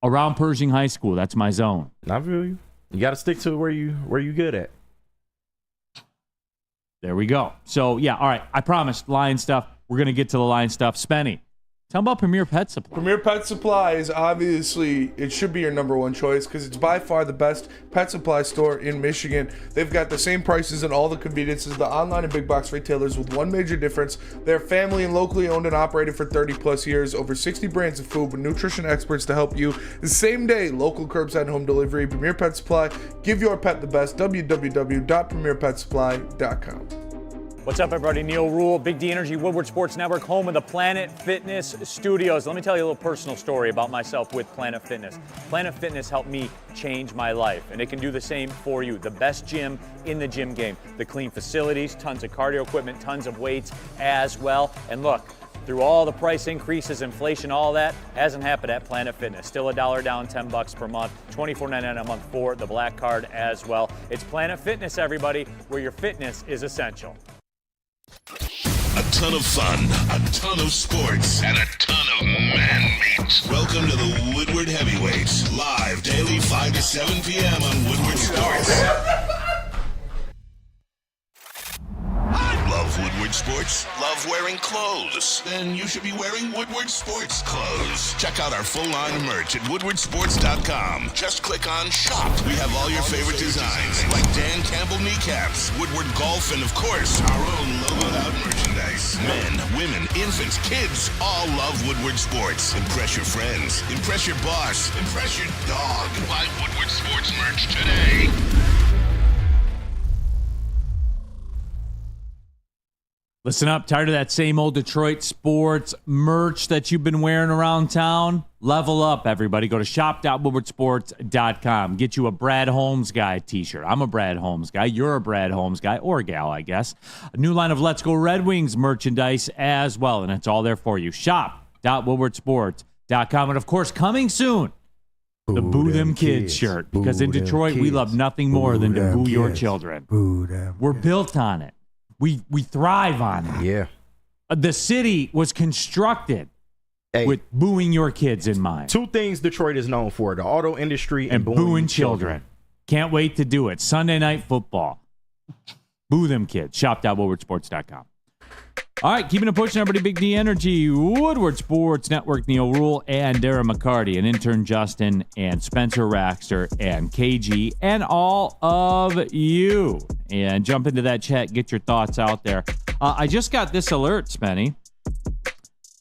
Around Pershing High School, that's my zone. I feel you. You got to stick to where you good at. There we go. So yeah, all right. I promised Lion stuff. We're gonna get to the Lion stuff. Spenny, tell them about Premier Pet Supply. Premier Pet Supply is obviously, it should be your number one choice because it's by far the best pet supply store in Michigan. They've got the same prices and all the conveniences, the online and big box retailers, with one major difference. They're family and locally owned and operated for 30 plus years. Over 60 brands of food with nutrition experts to help you. The same day, local curbside and home delivery. Premier Pet Supply. Give your pet the best. www.premierpetsupply.com. What's up, everybody? Neal Ruhl, Big D Energy, Woodward Sports Network, home of the Planet Fitness Studios. Let me tell you a little personal story about myself with Planet Fitness. Planet Fitness helped me change my life, and it can do the same for you. The best gym in the gym game. The clean facilities, tons of cardio equipment, tons of weights as well. And look, through all the price increases, inflation, all that hasn't happened at Planet Fitness. Still $1 down, $10 per month, $24.99 a month for the Black Card as well. It's Planet Fitness, everybody, where your fitness is essential. A ton of fun, a ton of sports, and a ton of man meat. Welcome to the Woodward Heavyweights, live daily 5 to 7 p.m. on Woodward Sports. Love Woodward Sports? Love wearing clothes? Then you should be wearing Woodward Sports clothes. Check out our full line of merch at woodwardsports.com. Just click on shop. We have all your favorite designs, like Dan Campbell kneecaps, Woodward golf, and of course, our own logoed out merchandise. Men, women, infants, kids all love Woodward Sports. Impress your friends. Impress your boss. Impress your dog. Buy Woodward Sports merch today. Listen up, tired of that same old Detroit sports merch that you've been wearing around town? Level up, everybody. Go to shop.woodwardsports.com. Get you a Brad Holmes Guy t-shirt. I'm a Brad Holmes guy. You're a Brad Holmes guy, or gal, I guess. A new line of Let's Go Red Wings merchandise as well, and it's all there for you. Shop.woodwardsports.com. And, of course, coming soon, the Boo Them Kids shirt. Because in Detroit, we love nothing more than to boo your children. We're built on it. We thrive on it. Yeah. The city was constructed with booing your kids in mind. Two things Detroit is known for: the auto industry and booing children. Can't wait to do it. Sunday Night Football. Boo them kids. Shop.woodwardsports.com. All right, keeping it pushing, everybody. Big D Energy, Woodward Sports Network, Neal Ruhl, and Darren McCarty, and intern Justin, and Spencer Raxter, and KG, and all of you. And jump into that chat, get your thoughts out there. I just got this alert, Spenny.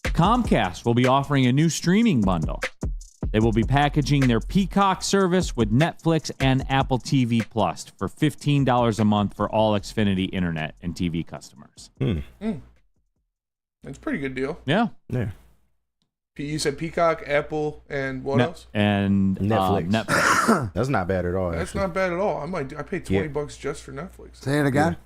Comcast will be offering a new streaming bundle. They will be packaging their Peacock service with Netflix and Apple TV Plus for $15 a month for all Xfinity internet and TV customers. That's a pretty good deal. Yeah. You said Peacock, Apple, and what else? And Netflix. That's not bad at all. That's not bad at all. I paid $20 just for Netflix. Say it again.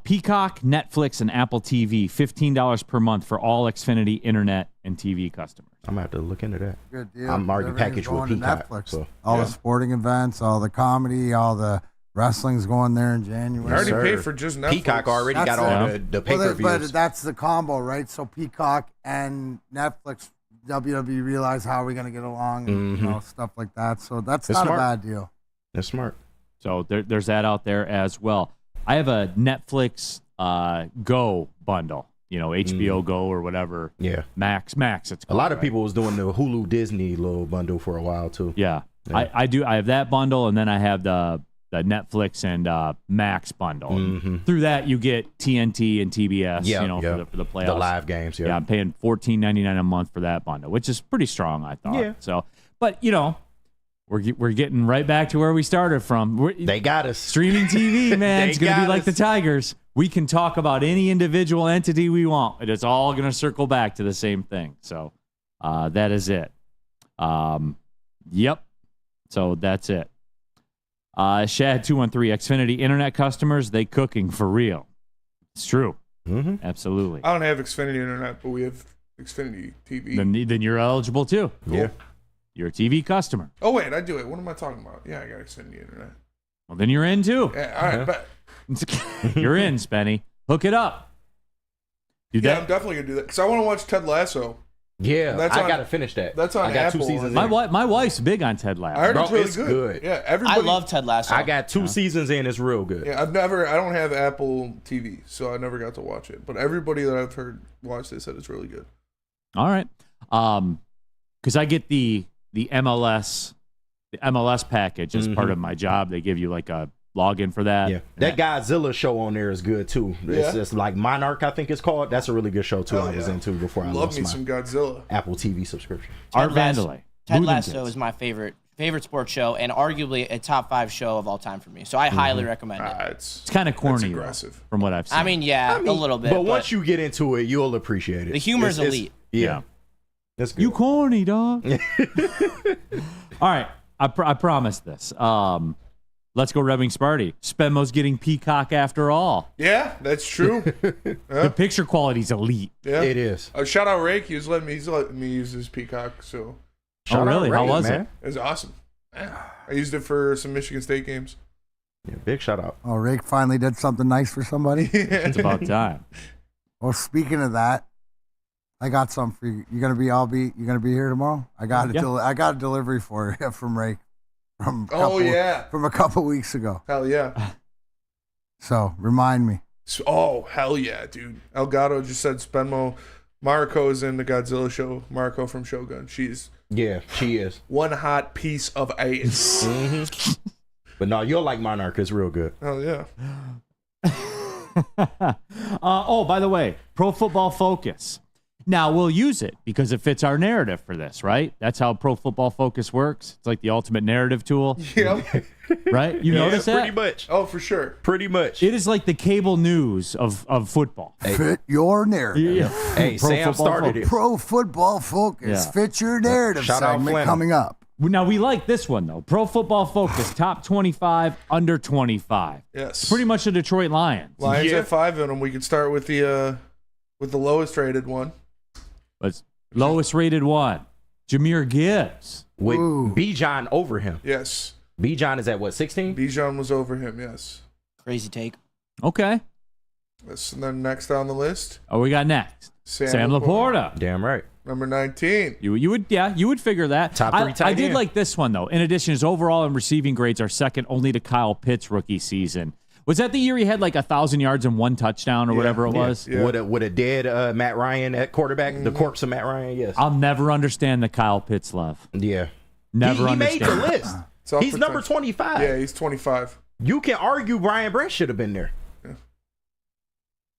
Peacock, Netflix, and Apple TV, $15 per month for all Xfinity internet and TV customers. I'm going to have to look into that. Good deal. I'm already packaged with Peacock. Netflix. So. All the sporting events, all the comedy, all the wrestling's going there in January. I already paid for just Netflix. Peacock already got all the pay-per-views. But that's the combo, right? So Peacock and Netflix, WWE realize how are we going to get along and stuff like that. So that's not a bad deal. That's smart. So there's that out there as well. I have a Netflix Go bundle. HBO Go or whatever. Yeah. Max, it's called. A lot of people was doing the Hulu Disney little bundle for a while, too. Yeah. I do. I have that bundle, and then I have the Netflix and Max bundle. And through that, you get TNT and TBS, for the playoffs. The live games, Yeah, I'm paying $14.99 a month for that bundle, which is pretty strong, I thought. Yeah. So, but, we're getting right back to where we started from. They got us. Streaming TV, man. It's going to be like the Tigers. We can talk about any individual entity we want. It's all going to circle back to the same thing. So that is it. Yep. So that's it. Shad213, Xfinity Internet customers, they cooking for real. It's true. Absolutely. I don't have Xfinity Internet, but we have Xfinity TV. Then you're eligible too. Cool. Yeah. You're a TV customer. Oh, wait, I do it. What am I talking about? Yeah, I got Xfinity Internet. Well, then you're in too. Yeah, all right, but You're in, Spenny. Hook it up. Do yeah, that. I'm definitely going to do that because I want to watch Ted Lasso. Yeah, That's I on- got to finish that. that's on I got Apple. 2 seasons My in. my wife's big on Ted Lasso. I heard Bro, it's really it's good. good. Yeah, I everybody. love Ted Lasso. I got 2 seasons in. It's real good. Yeah, I don't have Apple TV, so I never got to watch it. But everybody that I've heard watch this said it's really good. All right. Because I get the MLS package as part of my job. They give you like a login for that. Yeah, that Godzilla show on there is good too. It's Yeah. just like Monarch, I think it's called. That's a really good show too. Hell I was yeah. into before I Love lost me my some Godzilla. Apple TV subscription. Art Lasso- Vandelay. Ted Bootham Lasso Kids. is my favorite sports show and arguably a top 5 show of all time for me. So I highly recommend it. It's It's kind of corny, though, aggressive. from what I've seen. I mean, yeah, a little bit. But once you get into it, you'll appreciate it. The humor's It's- elite. Yeah, that's good. you corny, dog. All right. I promise this. Let's go Revving Sparty. Spenmo's getting Peacock after all. Yeah, that's true. The picture quality's elite. Yeah, It is. Shout out Rake. He's letting me use his Peacock, so Oh, Shout out really? How Ray, was man. it? it was awesome. Yeah. I used it for some Michigan State games. Yeah, big shout out. Oh, Rick finally did something nice for somebody. It's about time. Well, speaking of that, I got something for you. You gonna be here tomorrow? I got a Yeah. I got a delivery for you from Ray from a couple weeks ago. Hell yeah. So remind me. Oh, hell yeah, dude. Elgato just said Spenmo. Mariko's in the Godzilla show. Mariko from Shogun. She's Yeah, she is. one hot piece of ice. But no, you'll like Monarch. It's real good. Hell yeah. Oh, by the way, Pro Football Focus. Now, we'll use it because it fits our narrative for this, right? That's how Pro Football Focus works. It's like the ultimate narrative tool, Yep. right? You notice that? Pretty much. Oh, for sure. Pretty much. It is like the cable news of football. Fit your narrative. Hey, Pro Sam Football started Focus. it. Pro Football Focus. Yeah. Fit your narrative Shout out segment Flannel. coming up. Now, we like this one, though. Pro Football Focus, top 25, under 25. Yes. Pretty much the Detroit Lions. Lions Yeah. have 5 in them. We could start with the lowest rated one. Let's lowest rated one, Jahmyr Gibbs. With Ooh. Bijan over him. Yes. Bijan is at what, 16? Bijan was over him. Yes. Crazy take. Okay. And then next on the list, Oh, we got next. Sam Laporta. Damn right. number 19. You would figure that. Top 3 tight I did end. like this one though. In addition, his overall and receiving grades are second only to Kyle Pitts' rookie season. Was that the year he had like 1,000 yards and 1 touchdown or whatever it was? Yeah. With a dead Matt Ryan at quarterback, the corpse of Matt Ryan, yes. I'll never understand the Kyle Pitts love. Yeah. Never he made understand. the list. It's all He's number potential. 25. Yeah, he's 25. You can argue Brian Brett should have been there.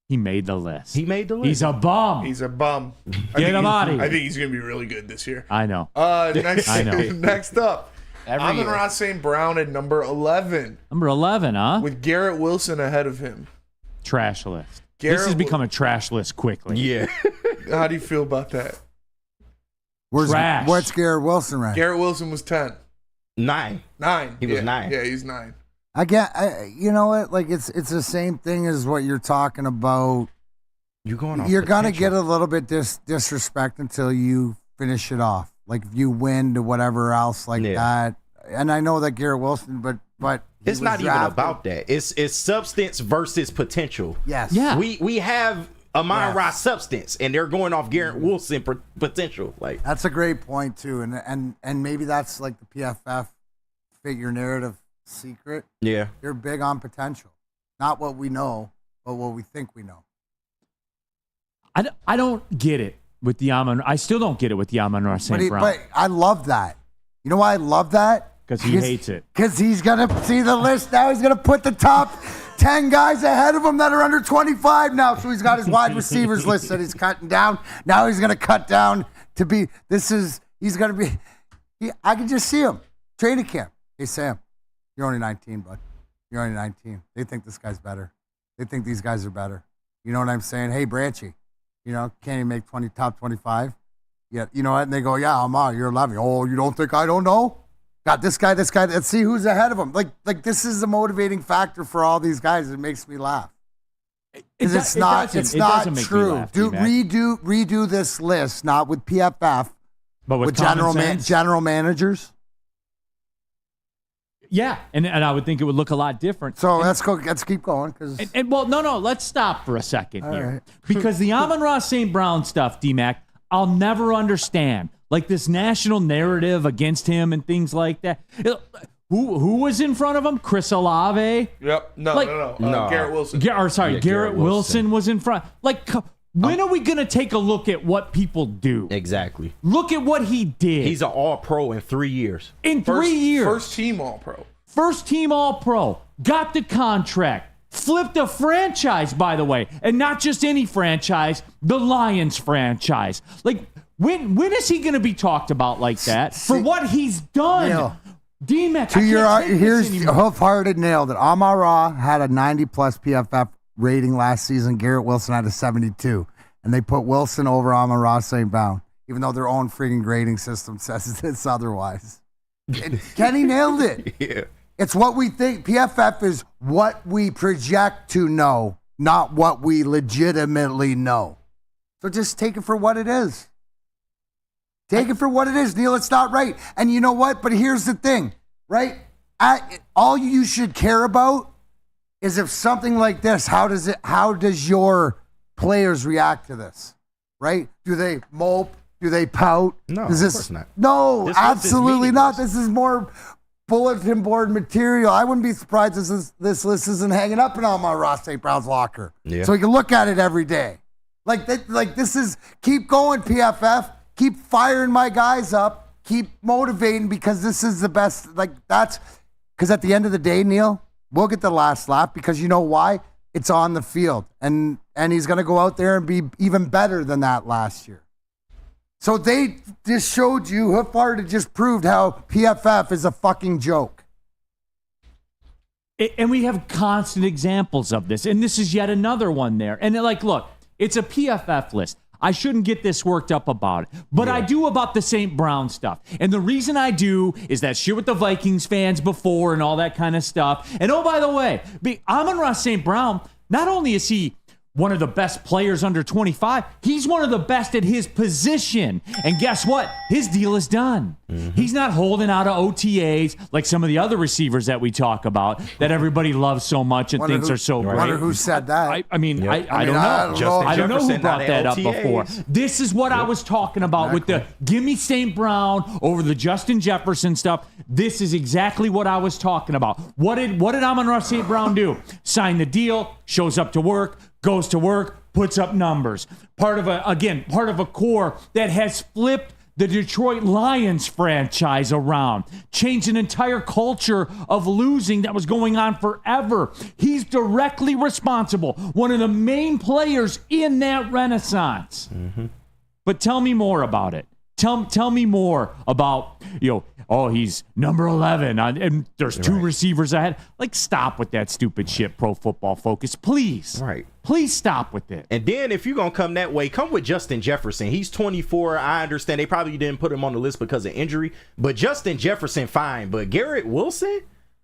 He made the list. He made the list. He's a bum. He's a bum. Get him outta here. I think he's going to be really good this year. I know. Next, I know. next up, Every Amon-Ra year. St. Brown at number 11 Number 11, huh? with Garrett Wilson ahead of him. Trash list. Garrett This has Wi- become a trash list quickly. Yeah. How do you feel about that? Trash. What's Garrett Wilson rank? Garrett Wilson was 10. 9. 9. He was Yeah. 9. Yeah, he's 9. You know what? Like it's the same thing as what you're talking about. You're going off You're gonna potential. get a little bit disrespect until you finish it off. Like if you win to whatever else like Yeah. that. And I know that Garrett Wilson, but he It's was not even drafted- about that. It's substance versus potential. Yes. Yeah. We have Amon-Ra Yes. substance, and they're going off Garrett Wilson potential. Like, That's a great point too, and maybe that's like the PFF figure narrative secret. yeah. They're big on potential, not what we know, but what we think we know. I don't get it with the Amon. I still don't get it with the Amon-Ra St. Brown. But I love that. You know why I love that? 'Cause he hates it. Because he's gonna see the list now. He's gonna put the top 10 guys ahead of him that are under 25 now. So he's got his wide receivers list that he's cutting down. Now he's gonna cut down to be. He's gonna be. I can just see him training camp. Hey Sam, you're only 19, bud. You're only 19. They think this guy's better. They think these guys are better. You know what I'm saying? Hey Branchy, can't even make top 25. Yeah, you know what? And they go, yeah, you're 11. Oh, you don't think I don't know? Got this guy. Let's see who's ahead of him. Like this is a motivating factor for all these guys. It makes me laugh. Because it's not doesn't make me true. laugh, Dude, D-Mac. redo this list, not with PFF, But with general common sense? general managers. Yeah, and I would think it would look a lot different. So let's keep going. Because Well, no, let's stop for a second here. right. Because the Amon-Ra St. Brown stuff, D-Mac, I'll never understand. Like this national narrative against him and things like that. Who was in front of him? Chris Olave? Yep. No. Garrett Wilson. Garrett Wilson was in front. Like, when are we going to take a look at what people do? Exactly. Look at what he did. He's an All-Pro in 3 years. In 3 years. First team All-Pro. First team All-Pro. Got the contract. Flipped a franchise, by the way. And not just any franchise, the Lions franchise. Like, when is he going to be talked about like that? For what he's done. Neal, D-Mac, here's hoof-hearted nailed it. Amon-Ra had a 90-plus PFF rating last season. Garrett Wilson had a 72. And they put Wilson over Amon-Ra St. Brown, even though their own freaking grading system says it's otherwise. Kenny nailed it. Yeah. It's what we think. PFF is what we project to know, not what we legitimately know. So just take it for what it is. Take it for what it is, Neal. It's not right. And you know what? But here's the thing, right? All you should care about is if something like this, how does your players react to this, right? Do they mope? Do they pout? No, of course not. No, This absolutely list is not. meaningless. This is more bulletin board material. I wouldn't be surprised if this list isn't hanging up in Amon-Ra St. Brown's locker. Yeah. So we can look at it every day. Like this is, keep going, PFF. Keep firing my guys up. Keep motivating, because this is the best. Like, that's because at the end of the day, Neal, we'll get the last laugh, because you know why? It's on the field. And he's going to go out there and be even better than that last year. So they just showed you, Hoofard just proved how PFF is a fucking joke. And we have constant examples of this. And this is yet another one there. And look, it's a PFF list. I shouldn't get this worked up about it, but I do about the St. Brown stuff. And the reason I do is that shit with the Vikings fans before and all that kind of stuff. And oh, by the way, Amon-Ra St. Brown, not only is he one of the best players under 25, he's one of the best at his position. And guess what? His deal is done. He's not holding out of OTAs like some of the other receivers that we talk about that everybody loves so much and thinks are so great. I wonder who said that. I don't know. I don't know Who brought that up before. This is what I was talking about with the gimme St. Brown over the Justin Jefferson stuff. This is exactly what I was talking about. What did Amon-Ra St. Brown do? Sign the deal, shows up to work, goes to work, puts up numbers. Part of a core that has flipped the Detroit Lions franchise around, changed an entire culture of losing that was going on forever. He's directly responsible, one of the main players in that renaissance. But tell me more about it. Tell me more about, he's number 11 and there's two receivers ahead. Like, stop with that stupid shit, Pro Football Focus. Please. Right. Please stop with it. And then if you're going to come that way, come with Justin Jefferson. He's 24. I understand they probably didn't put him on the list because of injury. But Justin Jefferson, fine. But Garrett Wilson?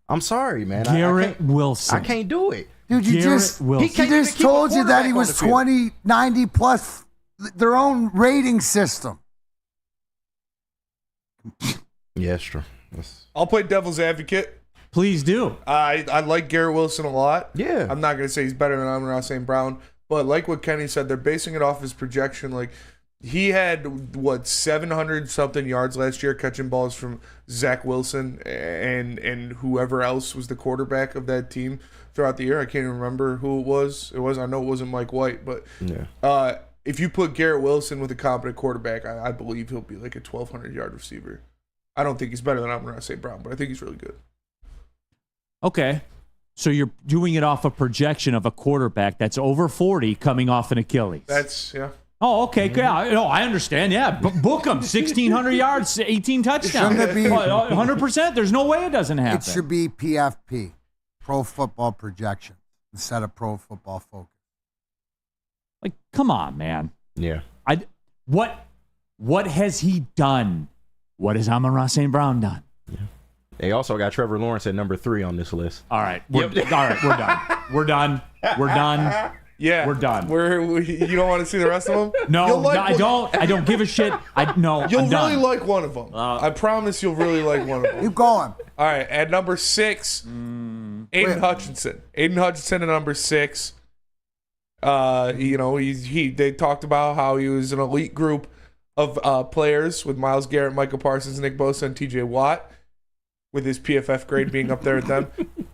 I'm sorry, man. Garrett Wilson. I can't do it. Dude, he just told you that he was 20, 90 plus their own rating system. Yeah, it's true. I'll play devil's advocate. Please do. I like Garrett Wilson a lot. Yeah. I'm not going to say he's better than Amon-Ra St. Brown, but like what Kenny said, they're basing it off his projection. Like, he had, 700-something yards last year catching balls from Zach Wilson and whoever else was the quarterback of that team throughout the year. I can't even remember who it was. I know it wasn't Mike White, but if you put Garrett Wilson with a competent quarterback, I believe he'll be like a 1,200-yard receiver. I don't think he's better than Amon-Ra St. Brown, but I think he's really good. Okay. So you're doing it off a projection of a quarterback that's over 40 coming off an Achilles. Yeah. Oh, okay. Yeah, no, I understand. Yeah, book him. 1,600 yards, 18 touchdowns. Shouldn't it be 100%? There's no way it doesn't happen. It should be PFP, Pro Football Projection, instead of Pro Football Focus. Like, come on, man. Yeah. What has he done? What has Amon-Ra St. Brown done? Yeah. They also got Trevor Lawrence at number 3 on this list. All right. We're done. We're done. Yeah, We're done. You don't want to see the rest of them? No, I don't. I don't give a shit. You'll I'm really done. like one of them. I promise you'll really like one of them. Keep going. All right, at number 6, Aiden Hutchinson. Aiden Hutchinson at number 6. They talked about how he was an elite group of players with Myles Garrett, Michael Parsons, Nick Bosa, and T.J. Watt, with his PFF grade being up there at them.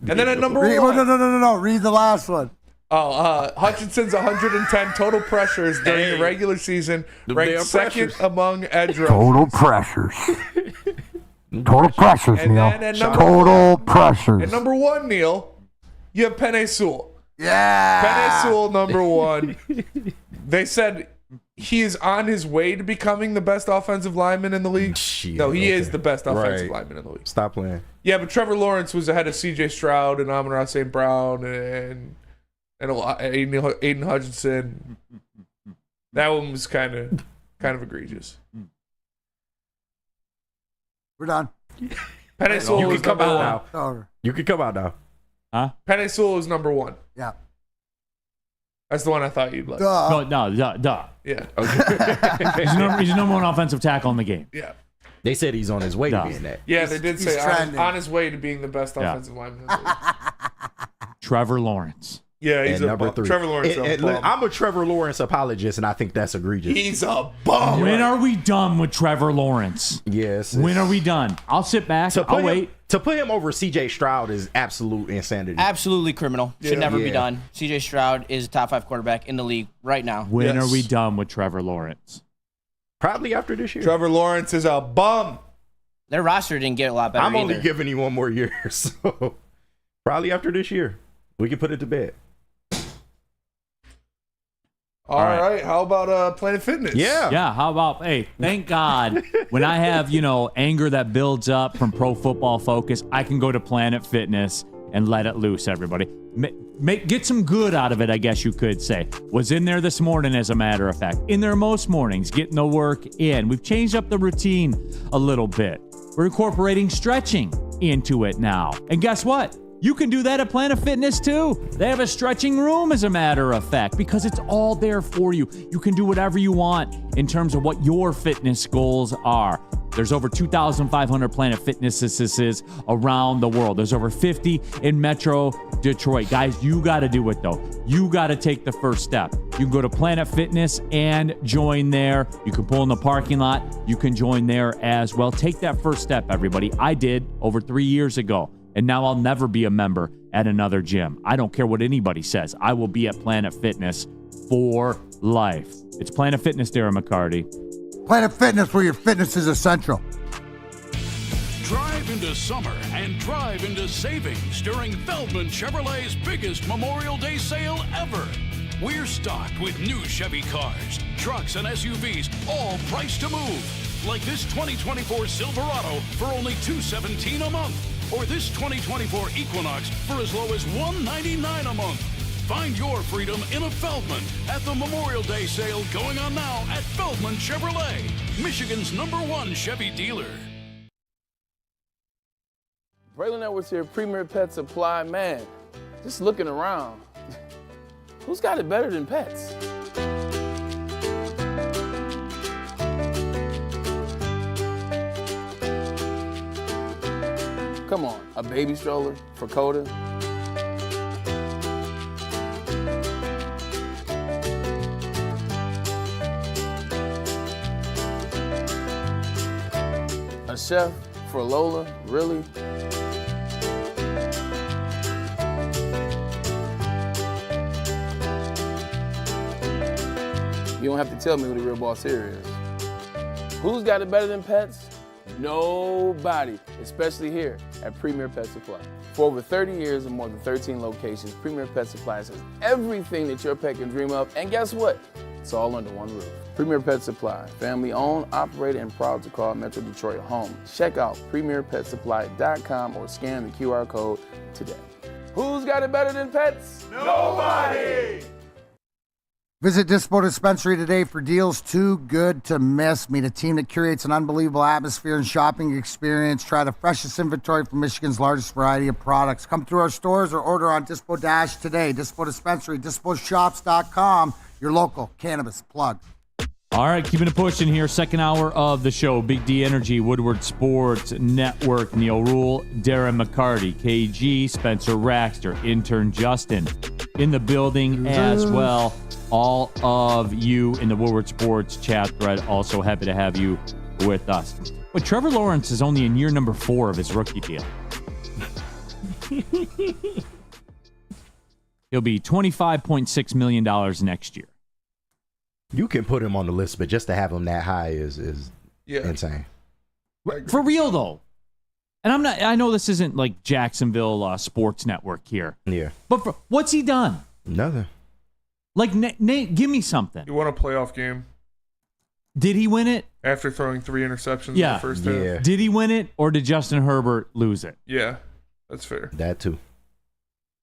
And then at number 1. No. Read the last one. Hutchinson's 110 total pressures during the regular season, ranked second among edge rushers. Total pressures. Total pressures, And Neal. then at number Total pressures. At number 1, Neal, you have Penei Sewell. Yeah. Penei Sewell, number 1. They said he is on his way to becoming the best offensive lineman in the league. He is the best offensive lineman in the league. Stop playing. Yeah, but Trevor Lawrence was ahead of C.J. Stroud and Amon-Ra St. Brown and Aiden Hutchinson. That one was kind of egregious. We're done. Penei Sewell You was can come number out 1. now. Over. You can come out now. Huh? Penei Sewell was number 1. Yeah. That's the one I thought you'd like. No. Yeah. He's the number 1 offensive tackle in the game. Yeah. They said he's on his way to No. being that. Yeah, they did say he's trending. on his way to being the best offensive lineman in the league. Trevor Lawrence. Yeah, he's And a number bum. 3. Trevor Lawrence. I'm a Trevor Lawrence apologist, and I think that's egregious. He's a bum. When are we done with Trevor Lawrence? Yes. When are we done? I'll sit back. I'll wait. To put him over C.J. Stroud is absolute insanity. Absolutely criminal. Should never be Yeah. done. CJ Stroud is a top 5 quarterback in the league right now. When are we done with Trevor Lawrence? Probably after this year. Trevor Lawrence is a bum. Their roster didn't get a lot better I'm only either. giving you one more year, so probably after this year, we can put it to bed. All right. How about Planet Fitness? Yeah, how about, hey, thank God when I have, anger that builds up from Pro Football Focus, I can go to Planet Fitness and let it loose, everybody. Get some good out of it, I guess you could say. Was in there this morning, as a matter of fact. In there most mornings, getting the work in. We've changed up the routine a little bit. We're incorporating stretching into it now. And guess what? You can do that at Planet Fitness too. They have a stretching room, as a matter of fact, because it's all there for you. You can do whatever you want in terms of what your fitness goals are. There's over 2,500 Planet Fitnesses around the world. There's over 50 in Metro Detroit. Guys, you got to do it, though. You got to take the first step. You can go to Planet Fitness and join there. You can pull in the parking lot. You can join there as well. Take that first step, everybody. I did over 3 years ago. And now I'll never be a member at another gym. I don't care what anybody says. I will be at Planet Fitness for life. It's Planet Fitness, Darren McCarty. Planet Fitness, where your fitness is essential. Drive into summer and drive into savings during Feldman Chevrolet's biggest Memorial Day sale ever. We're stocked with new Chevy cars, trucks, and SUVs, all priced to move. Like this 2024 Silverado for only $217 a month. Or this 2024 Equinox for as low as $199 a month. Find your freedom in a Feldman at the Memorial Day sale going on now at Feldman Chevrolet, Michigan's #1 Chevy dealer. Braylon Edwards here, Premier Pet Supply. Man, just looking around, who's got it better than pets? Come on, a baby stroller for Coda? A chef for Lola? Really? You don't have to tell me who the real boss here is. Who's got it better than pets? Nobody, especially here at Premier Pet Supply. For over 30 years and more than 13 locations, Premier Pet Supply has everything that your pet can dream of, and guess what? It's all under one roof. Premier Pet Supply, family owned, operated, and proud to call Metro Detroit home. Check out premierpetsupply.com or scan the QR code today. Who's got it better than pets? Nobody! Visit Dispo Dispensary today for deals too good to miss. Meet a team that curates an unbelievable atmosphere and shopping experience. Try the freshest inventory from Michigan's largest variety of products. Come through our stores or order on Dispo Dash today. Dispo Dispensary, disposhops.com, your local cannabis plug. All right, keeping it pushing here. Second hour of the show. Big D Energy, Woodward Sports Network, Neal Ruhl, Darren McCarty, KG, Spencer Raxter, intern Justin in the building as well. All of you in the Woodward Sports chat thread, also happy to have you with us. But Trevor Lawrence is only in year number 4 of his rookie deal. He'll be $25.6 million next year. You can put him on the list, but just to have him that high is insane. For real, though. And I know this isn't like Jacksonville Sports Network here. Yeah. But what's he done? Nothing. Like, Nate, give me something. You won a playoff game. Did he win it? After throwing 3 interceptions in the first half. Did he win it, or did Justin Herbert lose it? Yeah, that's fair. That too.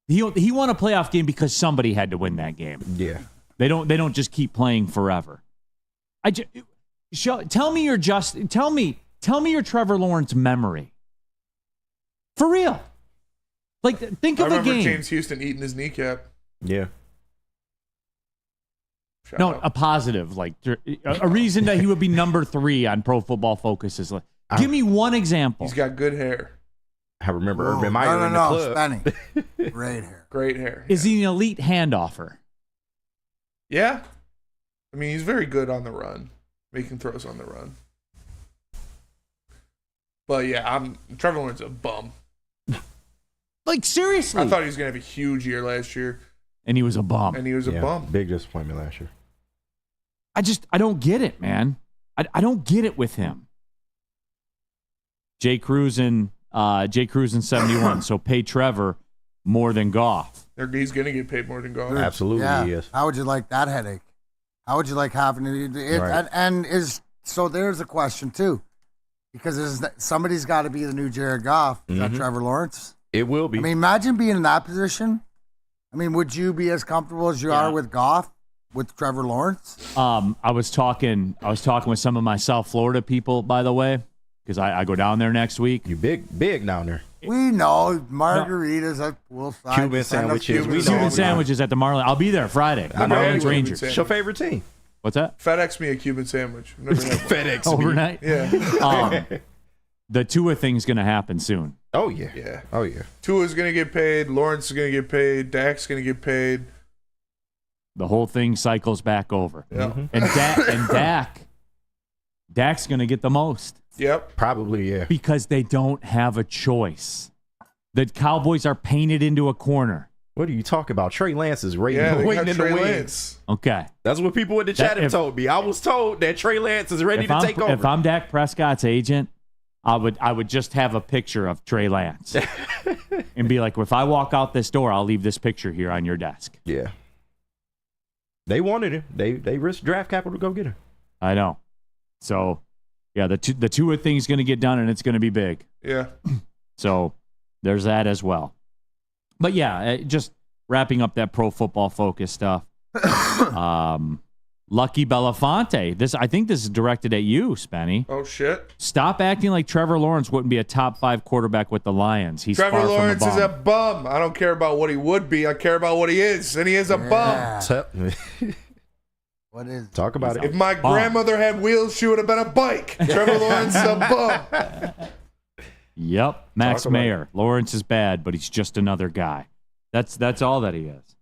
He won a playoff game because somebody had to win that game. Yeah. They don't just keep playing forever. Tell me your Trevor Lawrence memory. For real. Like, think of a game. I remember James Houston eating his kneecap. Yeah. A positive, like a reason that he would be number 3 on Pro Football Focus is like. Give me one example. He's got good hair. I remember Urban Meyer in the club. Spenny. Great hair. Great hair. Is he an elite handoffer? Yeah. I mean, he's very good on the run, making throws on the run. But yeah, Trevor Lawrence is a bum. Like, seriously. I thought he was going to have a huge year last year. And he was a bum. Big disappointment last year. I don't get it, man. I don't get it with him. Jay Cruz in 71. So pay Trevor more than Goff. He's going to get paid more than Goff. Absolutely, yeah. he is. How would you like that headache? How would you like having it? Right. So there's a question too, because somebody's got to be the new Jared Goff. Is that Trevor Lawrence? It will be. I mean, imagine being in that position. I mean, would you be as comfortable as you are with Goff, with Trevor Lawrence? I was talking with some of my South Florida people, by the way, because I go down there next week. You big down there. We know margaritas at poolside. Cuban sandwiches. Cuban sandwiches at the Marlin. I'll be there Friday. Marlins Rangers. What's your favorite team? What's that? FedEx me a Cuban sandwich. Never had one. FedEx overnight. Yeah. The Tua thing's gonna happen soon. Oh yeah. Yeah. Oh yeah. Tua's gonna get paid. Lawrence is gonna get paid. Dak's gonna get paid. The whole thing cycles back over. Yeah. And Dak's gonna get the most. Yep. Probably, yeah. Because they don't have a choice. The Cowboys are painted into a corner. What are you talking about? Trey Lance is waiting in the wings. Okay. That's what people in the chat have told me. I was told that Trey Lance is ready to take over. If I'm Dak Prescott's agent, I would just have a picture of Trey Lance and be like, if I walk out this door, I'll leave this picture here on your desk. Yeah. They wanted him. They risked draft capital to go get him. I know. So, yeah, the Tua thing's going to get done, and it's going to be big. Yeah. So there's that as well. But yeah, just wrapping up that Pro Football Focus stuff. Lucky Belafonte. I think this is directed at you, Spenny. Oh shit! Stop acting like Trevor Lawrence wouldn't be a top 5 quarterback with the Lions. He's Trevor far Lawrence from is a bum. I don't care about what he would be. I care about what he is, and he is a bum. What is? Talk about it. If my grandmother had wheels, she would have been a bike. Trevor Lawrence is a bum. Yep, Max Mayer. Lawrence is bad, but he's just another guy. That's all that he is.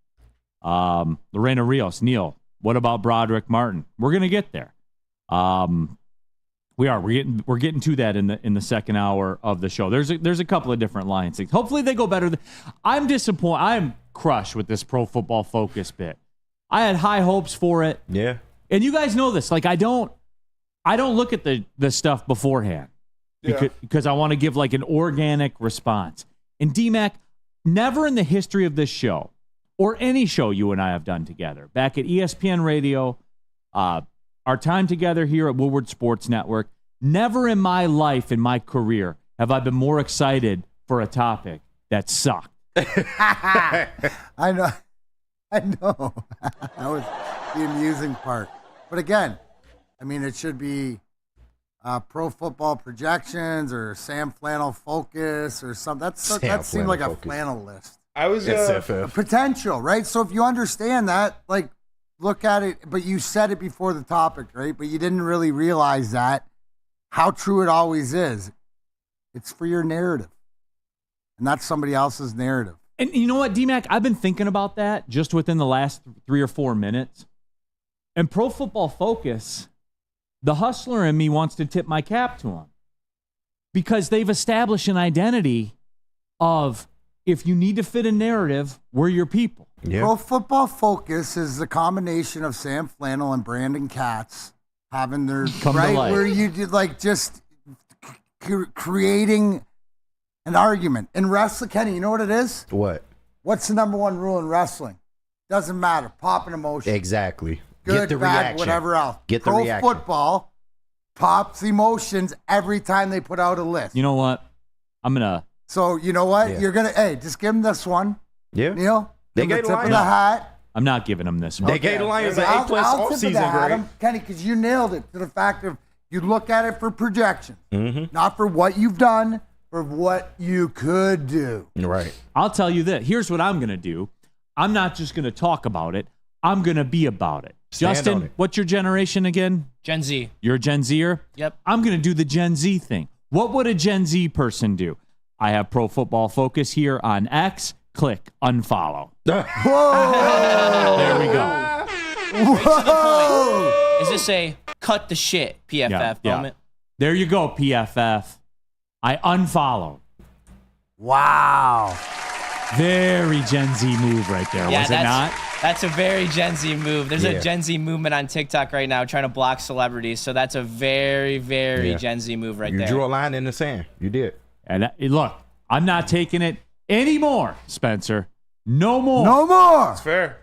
Lorena Rios, Neal. What about Broderick Martin? We're gonna get there. We're getting to that in the second hour of the show. There's a couple of different Lions things. Hopefully they go better. I'm disappointed. I'm crushed with this Pro Football Focus bit. I had high hopes for it. Yeah. And you guys know this. Like I don't look at the stuff beforehand. Because I want to give like an organic response. And D-Mac, never in the history of this show or any show you and I have done together, back at ESPN Radio, our time together here at Woodward Sports Network, never in my life, in my career, have I been more excited for a topic that sucked. I know. I was the amusing part. But again, I mean, it should be Pro Football Projections or Sam Flannel Focus or something. That seemed like a flannel list. I was potential, right? So if you understand that, like, look at it. But you said it before the topic, right? But you didn't really realize that how true it always is. It's for your narrative, and that's somebody else's narrative. And you know what, D-Mac? I've been thinking about that just within the last 3 or 4 minutes. And Pro Football Focus, the hustler in me wants to tip my cap to them because they've established an identity of, if you need to fit a narrative, we're your people. Yeah. Pro Football Focus is the combination of Sam Flannel and Brandon Katz having their right where you did like just creating an argument in wrestling. Kenny, you know what it is? What? What's the number one rule in wrestling? Doesn't matter. Pop an emotion. Exactly. Good, Get the bad, reaction. whatever else. Get the Pro reaction. football pops emotions every time they put out a list. You know what? So you know what? Yeah. You're gonna just give them this one. Yeah. Neal. They give gave the tip of the hat. I'm not giving them this one. They gave the Lions an A+ I'll all tip season of the hat grade. Kenny, because you nailed it to the fact of you look at it for projection, Mm-hmm. not for what you've done, for what you could do. Right. I'll tell you this. Here's what I'm going to do. I'm not just going to talk about it. I'm going to be about it. Stand Justin, on it. what's your generation again? Gen Z. You're a Gen Zer? Yep. I'm going to do the Gen Z thing. What would a Gen Z person do? I have Pro Football Focus here on X. Click unfollow. Whoa! There we go. Whoa! Is this a cut the shit PFF moment? There you go, PFF. I unfollowed. Wow. Very Gen Z move right there, was it not? That's a very Gen Z move. There's Yeah. a Gen Z movement on TikTok right now trying to block celebrities. So that's a very, very Gen Z move right You there. drew a line in the sand. You did. And look, I'm not taking it anymore, Spencer. No more. No more. That's fair.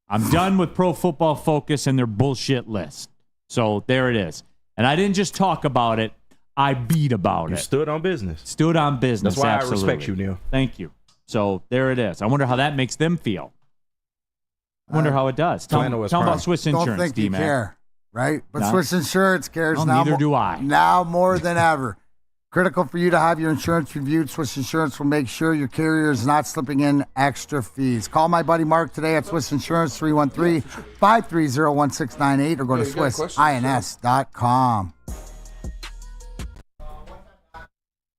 I'm done with Pro Football Focus and their bullshit list. So there it is. And I didn't just talk about it. I beat about You it. stood on business. Stood on business. That's why absolutely. I respect you, Neal. Thank you. So there it is. I wonder how that makes them feel. I wonder how it does. Tell Flannel me was prime. about Swiss Insurance, Don't think you D-Mac. care, right? But No. Swiss Insurance cares Well, now. neither do I. Now more than ever. Critical for you to have your insurance reviewed. Swiss Insurance will make sure your carrier is not slipping in extra fees. Call my buddy Mark today at Swiss Insurance 313-530-1698 or go to SwissINS.com.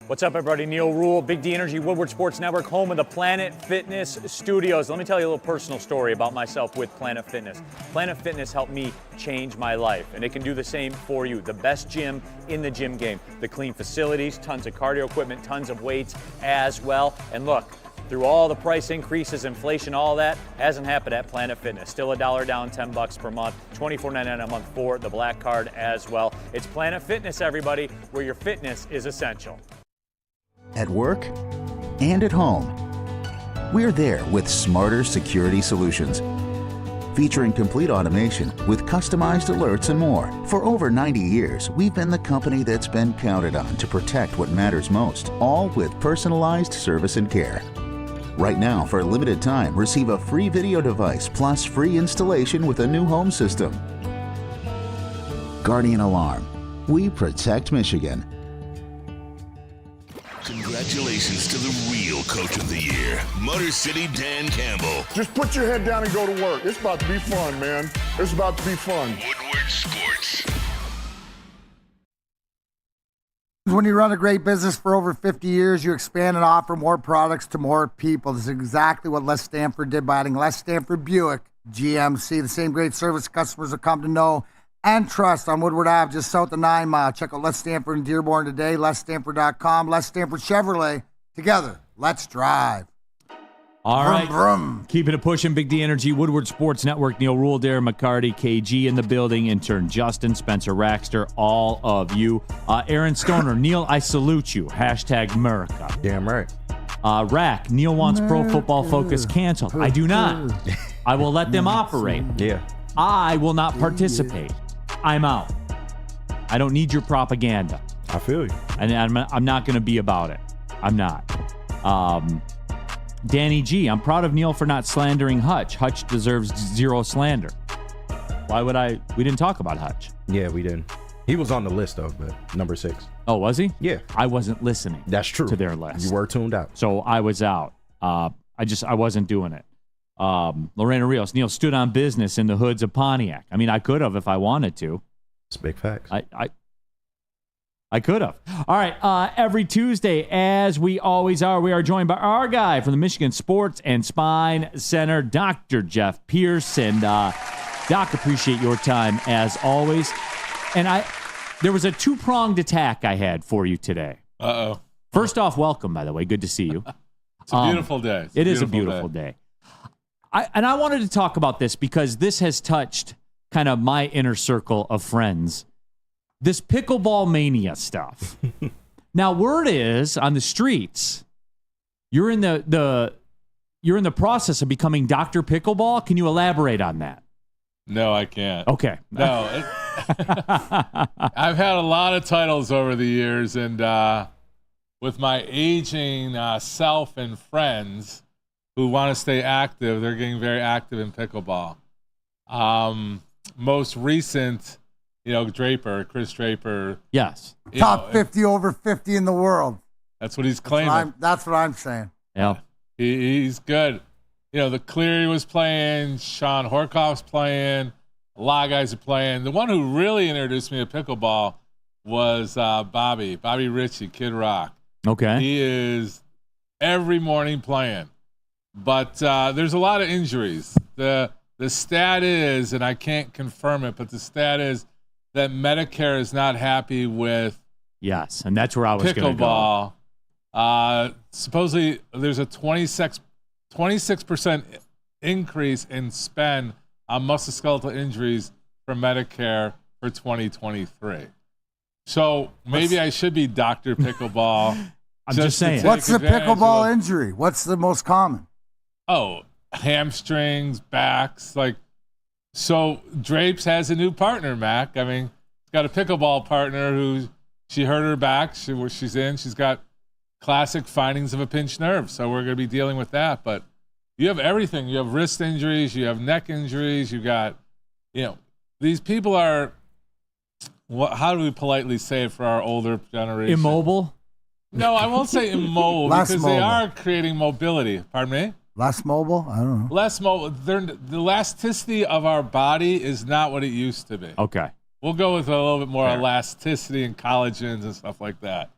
What's up, everybody? Neal Ruhl, Big D Energy, Woodward Sports Network, home of the Planet Fitness Studios. Let me tell you a little personal story about myself with Planet Fitness. Planet Fitness helped me change my life, and it can do the same for you. The best gym in the gym game. The clean facilities, tons of cardio equipment, tons of weights as well. And look, through all the price increases, inflation, all that, hasn't happened at Planet Fitness. Still $1 down, $10 per month, $24.99 a month for the Black Card as well. It's Planet Fitness, everybody, where your fitness is essential. At work and at home, we're there with smarter security solutions. Featuring complete automation with customized alerts and more. For over 90 years, we've been the company that's been counted on to protect what matters most, all with personalized service and care. Right now, for a limited time, receive a free video device plus free installation with a new home system. Guardian Alarm. We protect Michigan. Congratulations to the real Coach of the Year, Motor City Dan Campbell. Just put your head down and go to work. It's about to be fun, man. It's about to be fun. Woodward Sports. When you run a great business for over 50 years, you expand and offer more products to more people. This is exactly what Les Stanford did by adding Les Stanford Buick GMC. The same great service customers have come to know and trust on Woodward Ave, just south of 9 Mile. Check out Les Stanford in Dearborn today, LesStanford.com, Les Stanford Chevrolet. Together, let's drive. All right. Vroom. Keeping it pushing, Big D Energy, Woodward Sports Network, Neal Ruhl, Darren McCarty, KG in the building, intern Justin, Spencer Raxter, all of you. Aaron Stoner, Neal, I salute you. Hashtag America. Damn right. Rack, Neal wants Pro Football Focus canceled. I do not. I will let them operate. Yeah. I will not participate. I'm out. I don't need your propaganda. I feel you. And I'm not going to be about it. I'm not. Danny G, I'm proud of Neal for not slandering Hutch. Hutch deserves zero slander. Why would I? We didn't talk about Hutch. Yeah, we didn't. He was on the list, though, but number 6. Oh, was he? Yeah. I wasn't listening. That's true. To their list. You were tuned out. So I was out. I wasn't doing it. Lorena Rios, Neal stood on business in the hoods of Pontiac. I mean, I could have if I wanted to. It's big facts. I could have. All right. Every Tuesday, as we always are, we are joined by our guy from the Michigan Sports and Spine Center, Dr. Jeff Pierce. And Doc, appreciate your time as always. And there was a 2-pronged attack I had for you today. Uh-oh. First off, welcome, by the way. Good to see you. It's a beautiful day. It is a beautiful day. I wanted to talk about this because this has touched kind of my inner circle of friends. This pickleball mania stuff. Now, word is on the streets, you're in the process of becoming Dr. Pickleball. Can you elaborate on that? No, I can't. Okay. No. I've had a lot of titles over the years, and with my aging self and friends who want to stay active, they're getting very active in pickleball. Most recent, Chris Draper. Yes. Top 50 over 50 in the world. That's what he's claiming. That's what I'm saying. Yeah. He's good. The Cleary was playing, Sean Horkoff's playing, a lot of guys are playing. The one who really introduced me to pickleball was Bobby Ritchie, Kid Rock. Okay. He is every morning playing. But there's a lot of injuries. The stat is, and I can't confirm it, but the stat is that Medicare is not happy with Yes, and that's where I was going to go. Pickleball. Supposedly, there's a 26% increase in spend on musculoskeletal injuries for Medicare for 2023. So maybe I should be Dr. Pickleball. I'm just saying. What's the pickleball injury? What's the most common? Oh, hamstrings, backs. So Drapes has a new partner, Mac. I mean, he's got a pickleball partner who she hurt her back. She's got classic findings of a pinched nerve. So we're going to be dealing with that. But you have everything. You have wrist injuries. You have neck injuries. You got, these people are, how do we politely say it for our older generation? Immobile? No, I won't say immobile because they are creating mobility. Pardon me? Less mobile? I don't know. Less mobile. The elasticity of our body is not what it used to be. Okay. We'll go with a little bit more elasticity and collagens and stuff like that.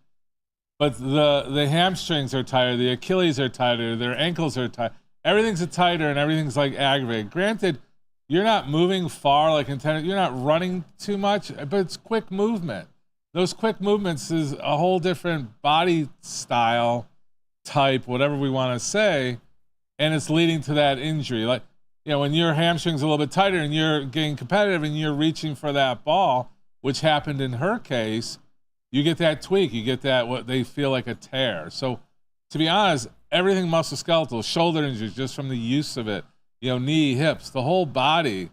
But the hamstrings are tighter, the Achilles are tighter, their ankles are tight. Everything's tighter and everything's aggravated. Granted, you're not moving far like intended. You're not running too much, but it's quick movement. Those quick movements is a whole different body style, type, whatever we want to say, and it's leading to that injury. When your hamstring's a little bit tighter and you're getting competitive and you're reaching for that ball, which happened in her case, you get that tweak. You get that what they feel like a tear. So, to be honest, everything musculoskeletal, shoulder injuries, just from the use of it, knee, hips, the whole body.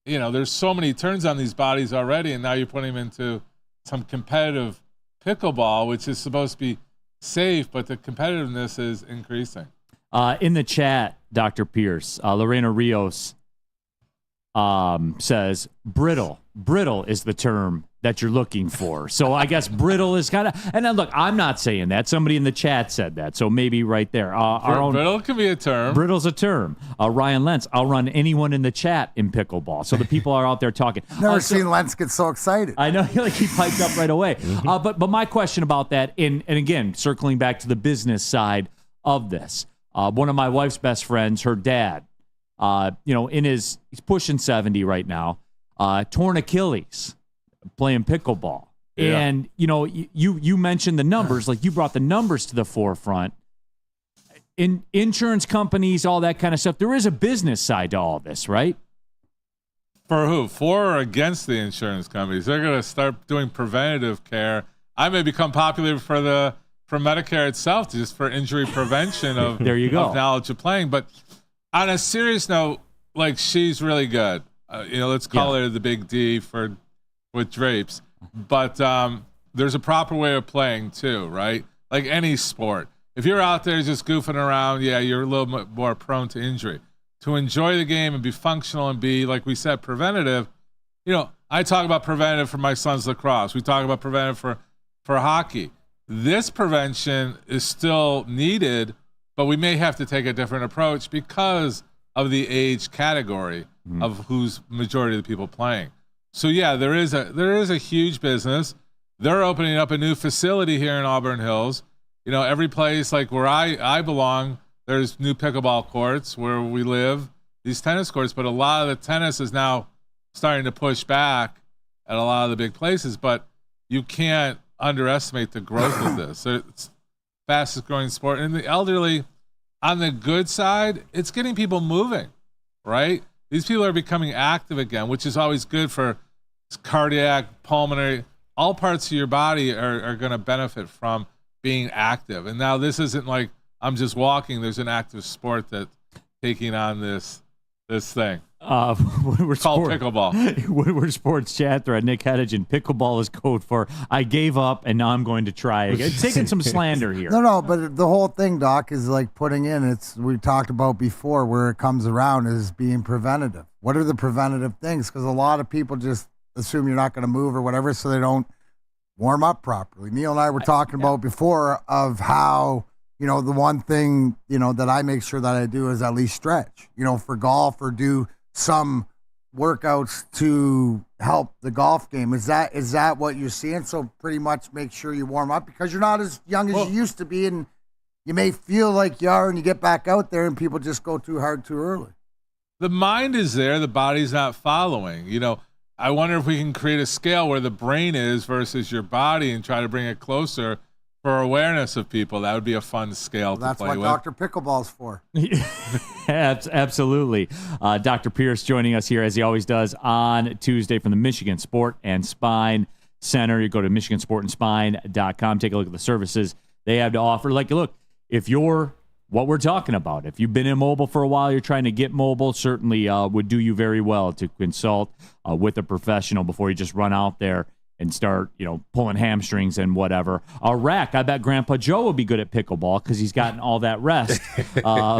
There's so many turns on these bodies already, and now you're putting them into some competitive pickleball, which is supposed to be safe, but the competitiveness is increasing. In the chat, Dr. Pierce, Lorena Rios says brittle. Brittle is the term that you're looking for. So I guess brittle is kind of, and then look, I'm not saying that. Somebody in the chat said that. So maybe right there. Brittle can be a term. Brittle's a term. Ryan Lentz, I'll run anyone in the chat in pickleball. So the people are out there talking. Never seen Lentz get so excited. I know, he piped up right away. But my question about that, and again, circling back to the business side of this, one of my wife's best friends, her dad, he's pushing 70 right now, torn Achilles playing pickleball. Yeah. And, you mentioned the numbers, you brought the numbers to the forefront. In insurance companies, all that kind of stuff, there is a business side to all this, right? For who? For or against the insurance companies? They're going to start doing preventative care. I may become popular for Medicare itself, just for injury prevention of, there you go. Of knowledge of playing. But on a serious note, she's really good. Let's call her the big D with Drapes. But there's a proper way of playing too, right? Like any sport. If you're out there just goofing around, you're a little bit more prone to injury. to enjoy the game and be functional and be, like we said, preventative. You know, I talk about preventative for my son's lacrosse. We talk about preventative for hockey. This prevention is still needed, but we may have to take a different approach because of the age category of who's majority of the people playing. So yeah, there is a huge business. They're opening up a new facility here in Auburn Hills. You know, every place like where I belong, there's new pickleball courts where we live, these tennis courts, but a lot of the tennis is now starting to push back at a lot of the big places, but you can't underestimate the growth of this. It's fastest growing sport. And the elderly, on the good side, it's getting people moving, right? These people are becoming active again, which is always good for cardiac, pulmonary, all parts of your body are going to benefit from being active. And now this isn't like I'm just walking. There's an active sport that's taking on this thing. Woodward called Sport, pickleball. Woodward Sports chat thread. Nick Hedgen, pickleball is code for I gave up and now I'm going to try again. Taking some slander here. No, but the whole thing, Doc, is like putting in. We talked about before where it comes around is being preventative. What are the preventative things? Because a lot of people just assume you're not going to move or whatever, so they don't warm up properly. Neal and I were talking about before of how, you know, the one thing, you know, that I make sure that I do is at least stretch, you know, for golf or do some workouts to help the golf game. Is that what you're seeing? So pretty much make sure you warm up because you're not as young as you used to be, and you may feel like you are and you get back out there and people just go too hard too early. The mind is there, the body's not following. You know, I wonder if we can create a scale where the brain is versus your body and try to bring it closer for awareness of people. That would be a fun scale to play with. That's what Dr. Pickleball's for. Absolutely. Dr. Pierce joining us here, as he always does, on Tuesday from the Michigan Sport and Spine Center. You go to michigansportandspine.com, take a look at the services they have to offer. Like, look, if you're what we're talking about, if you've been immobile for a while, you're trying to get mobile, certainly would do you very well to consult with a professional before you just run out there and start, you know, pulling hamstrings and whatever. Rack, I bet Grandpa Joe would be good at pickleball because he's gotten all that rest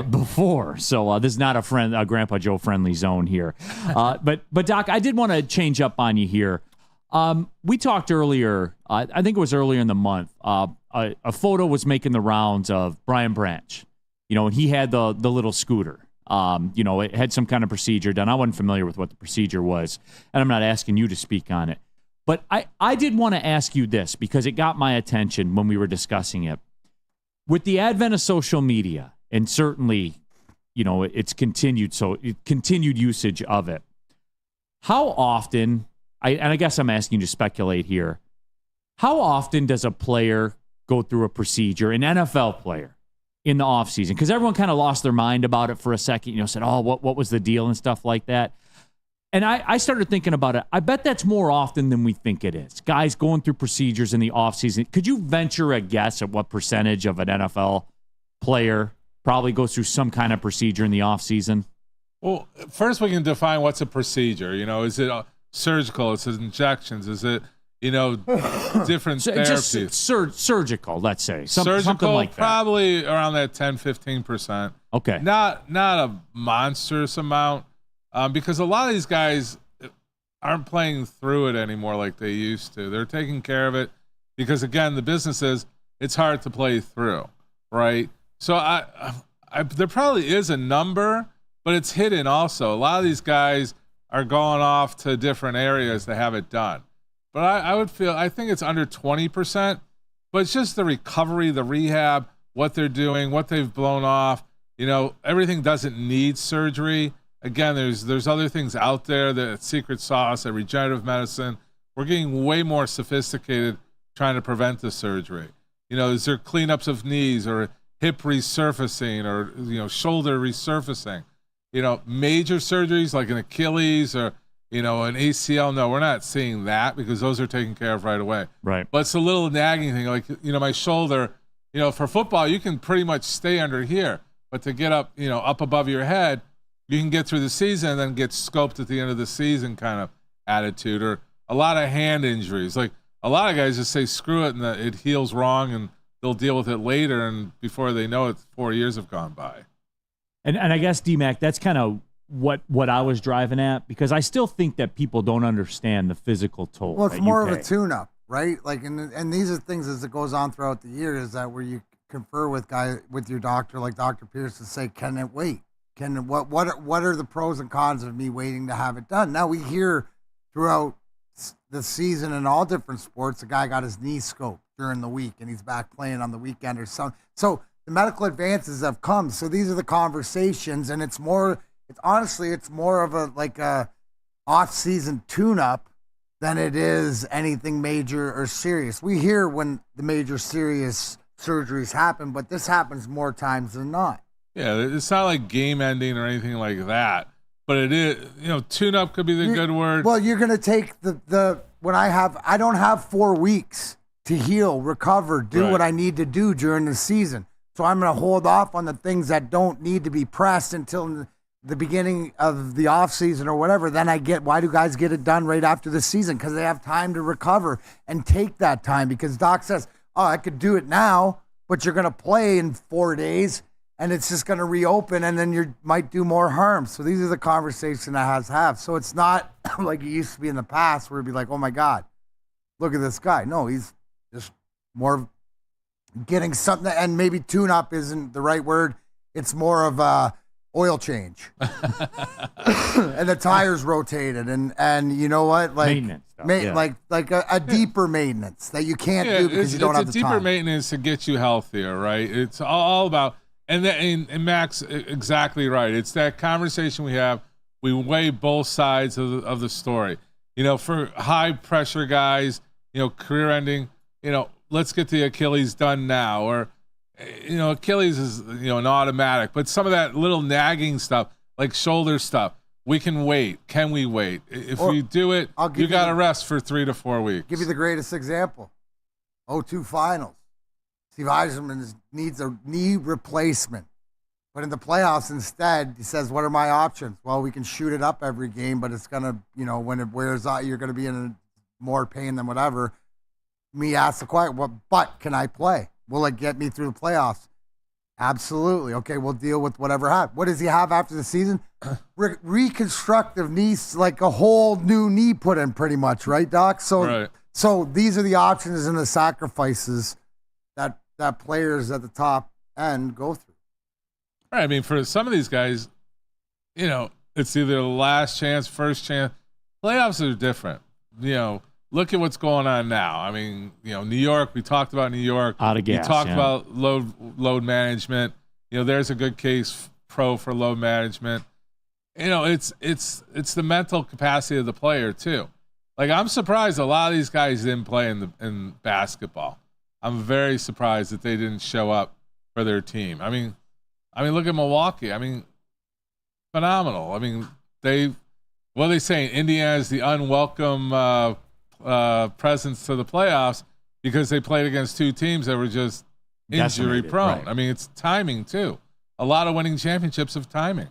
before. So this is not a Grandpa Joe friendly zone here. But Doc, I did want to change up on you here. We talked earlier, I think it was earlier in the month, a photo was making the rounds of Brian Branch. You know, and he had the little scooter. You know, it had some kind of procedure done. I wasn't familiar with what the procedure was, and I'm not asking you to speak on it. But I did want to ask you this because it got my attention when we were discussing it. With the advent of social media, and certainly, you know, it's continued usage of it, how often, and I guess I'm asking you to speculate here, how often does a player go through a procedure, an NFL player, in the offseason? Because everyone kind of lost their mind about it for a second, you know, said, oh, what was the deal and stuff like that. And I started thinking about it. I bet that's more often than we think it is. Guys going through procedures in the offseason. Could you venture a guess at what percentage of an NFL player probably goes through some kind of procedure in the offseason? Well, first we can define what's a procedure. You know, is it surgical? Is it injections? Is it, you know, different therapies? Just surgical, let's say. Surgical, something like that. Probably around that 10-15%. Okay. Not a monstrous amount, because a lot of these guys aren't playing through it anymore like they used to. They're taking care of it because, again, the business is it's hard to play through, right? So there probably is a number, but it's hidden also. A lot of these guys are going off to different areas to have it done. But I think it's under 20%, but it's just the recovery, the rehab, what they're doing, what they've blown off. You know, everything doesn't need surgery. Again, there's other things out there, the secret sauce, the regenerative medicine. We're getting way more sophisticated trying to prevent the surgery. You know, is there cleanups of knees or hip resurfacing or, you know, shoulder resurfacing? You know, major surgeries like an Achilles or, you know, an ACL, no, we're not seeing that because those are taken care of right away. Right. But it's a little nagging thing. Like, you know, my shoulder, you know, for football, you can pretty much stay under here. But to get up, you know, up above your head, you can get through the season and then get scoped at the end of the season kind of attitude. Or a lot of hand injuries. Like, a lot of guys just say, screw it, and it heals wrong, and they'll deal with it later. And before they know it, 4 years have gone by. And I guess, D-Mac, that's kind of what I was driving at, because I still think that people don't understand the physical toll. Well, it's more of a tune-up, right? Like, and these are things as it goes on throughout the year, is that where you confer with your doctor, like Dr. Pierce, to say, can it wait? What are the pros and cons of me waiting to have it done? Now we hear throughout the season in all different sports, a guy got his knee scoped during the week and he's back playing on the weekend or something. So the medical advances have come. So these are the conversations, and it's more of a off-season tune-up than it is anything major or serious. We hear when the major serious surgeries happen, but this happens more times than not. Yeah, it's not like game ending or anything like that, but it is, tune up could be the good word. Well, you're going to take I don't have 4 weeks to heal, recover, do what I need to do during the season. So I'm going to hold off on the things that don't need to be pressed until the beginning of the off season or whatever. Then why do guys get it done right after the season? Because they have time to recover and take that time, because Doc says, oh, I could do it now, but you're going to play in 4 days. And it's just going to reopen, and then you might do more harm. So these are the conversations that has to have. So it's not like it used to be in the past where it'd be like, oh, my God, look at this guy. No, he's just more getting something, and maybe tune-up isn't the right word. It's more of a oil change. And the tires rotated, and you know what? Like, maintenance stuff, like a deeper maintenance that you can't do because you don't have the time. It's a deeper maintenance to get you healthier, right? It's all about – and Mac's exactly right. It's that conversation we have. We weigh both sides of the story. For high pressure guys, career ending, let's get the Achilles done now. Or, Achilles is, an automatic. But some of that little nagging stuff, like shoulder stuff, we can wait. Can we wait? If we do it, you got to rest for 3 to 4 weeks. Give you the greatest example. 0-2 finals. Steve Yzerman needs a knee replacement. But in the playoffs instead, he says, what are my options? Well, we can shoot it up every game, but it's going to, when it wears out, you're going to be in more pain than whatever. Me ask the question, but can I play? Will it get me through the playoffs? Absolutely. Okay, we'll deal with whatever happens. What does he have after the season? Reconstructive knees, like a whole new knee put in pretty much, right, Doc? So these are the options and the sacrifices that players at the top end go through. Right. I mean, for some of these guys, it's either the last chance, first chance. Playoffs are different. Look at what's going on now. I mean, New York, we talked about New York. Out of gas, we talked about load management. There's a good case for load management. It's the mental capacity of the player too. Like, I'm surprised a lot of these guys didn't play in basketball. I'm very surprised that they didn't show up for their team. I mean, look at Milwaukee. I mean, phenomenal. I mean, what are they saying? Indiana's the unwelcome presence to the playoffs because they played against two teams that were just injury prone. Right. I mean, it's timing too. A lot of winning championships of timing.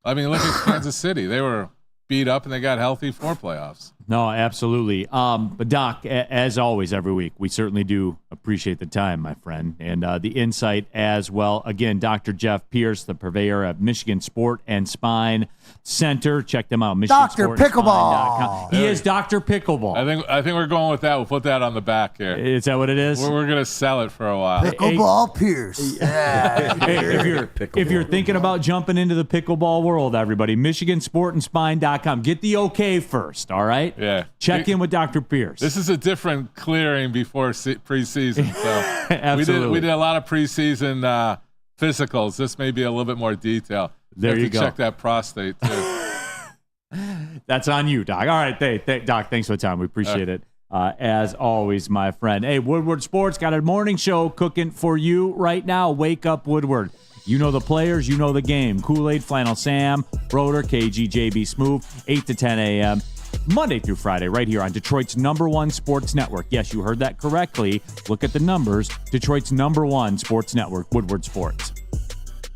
I mean, look at Kansas City. They were beat up and they got healthy for playoffs. No, absolutely. But Doc, as always, every week, we certainly do appreciate the time, my friend, and the insight as well. Again, Dr. Jeff Pierce, the purveyor of Michigan Sport and Spine Center. Check them out. Dr. Pickleball. He is Dr. Pickleball. I think we're going with that. We'll put that on the back here. Is that what it is? We're going to sell it for a while. Pickleball Pierce. Yeah. If you're thinking about jumping into the pickleball world, everybody, MichiganSportandSpine.com. Get the okay first, all right? Yeah. Check in with Dr. Pierce. This is a different clearing before preseason. So Absolutely. We did a lot of preseason physicals. This may be a little bit more detail. There you go. Check that prostate too. That's on you, Doc. All right, Doc, thanks for the time. We appreciate it. As always, my friend. Hey, Woodward Sports got a morning show cooking for you right now. Wake up, Woodward. You know the players, you know the game. Kool-Aid, Flannel Sam, Broder, KG, JB Smooth, 8 to 10 a.m. Monday through Friday, right here on Detroit's #1 sports network. Yes, you heard that correctly. Look at the numbers. Detroit's #1 sports network, Woodward Sports.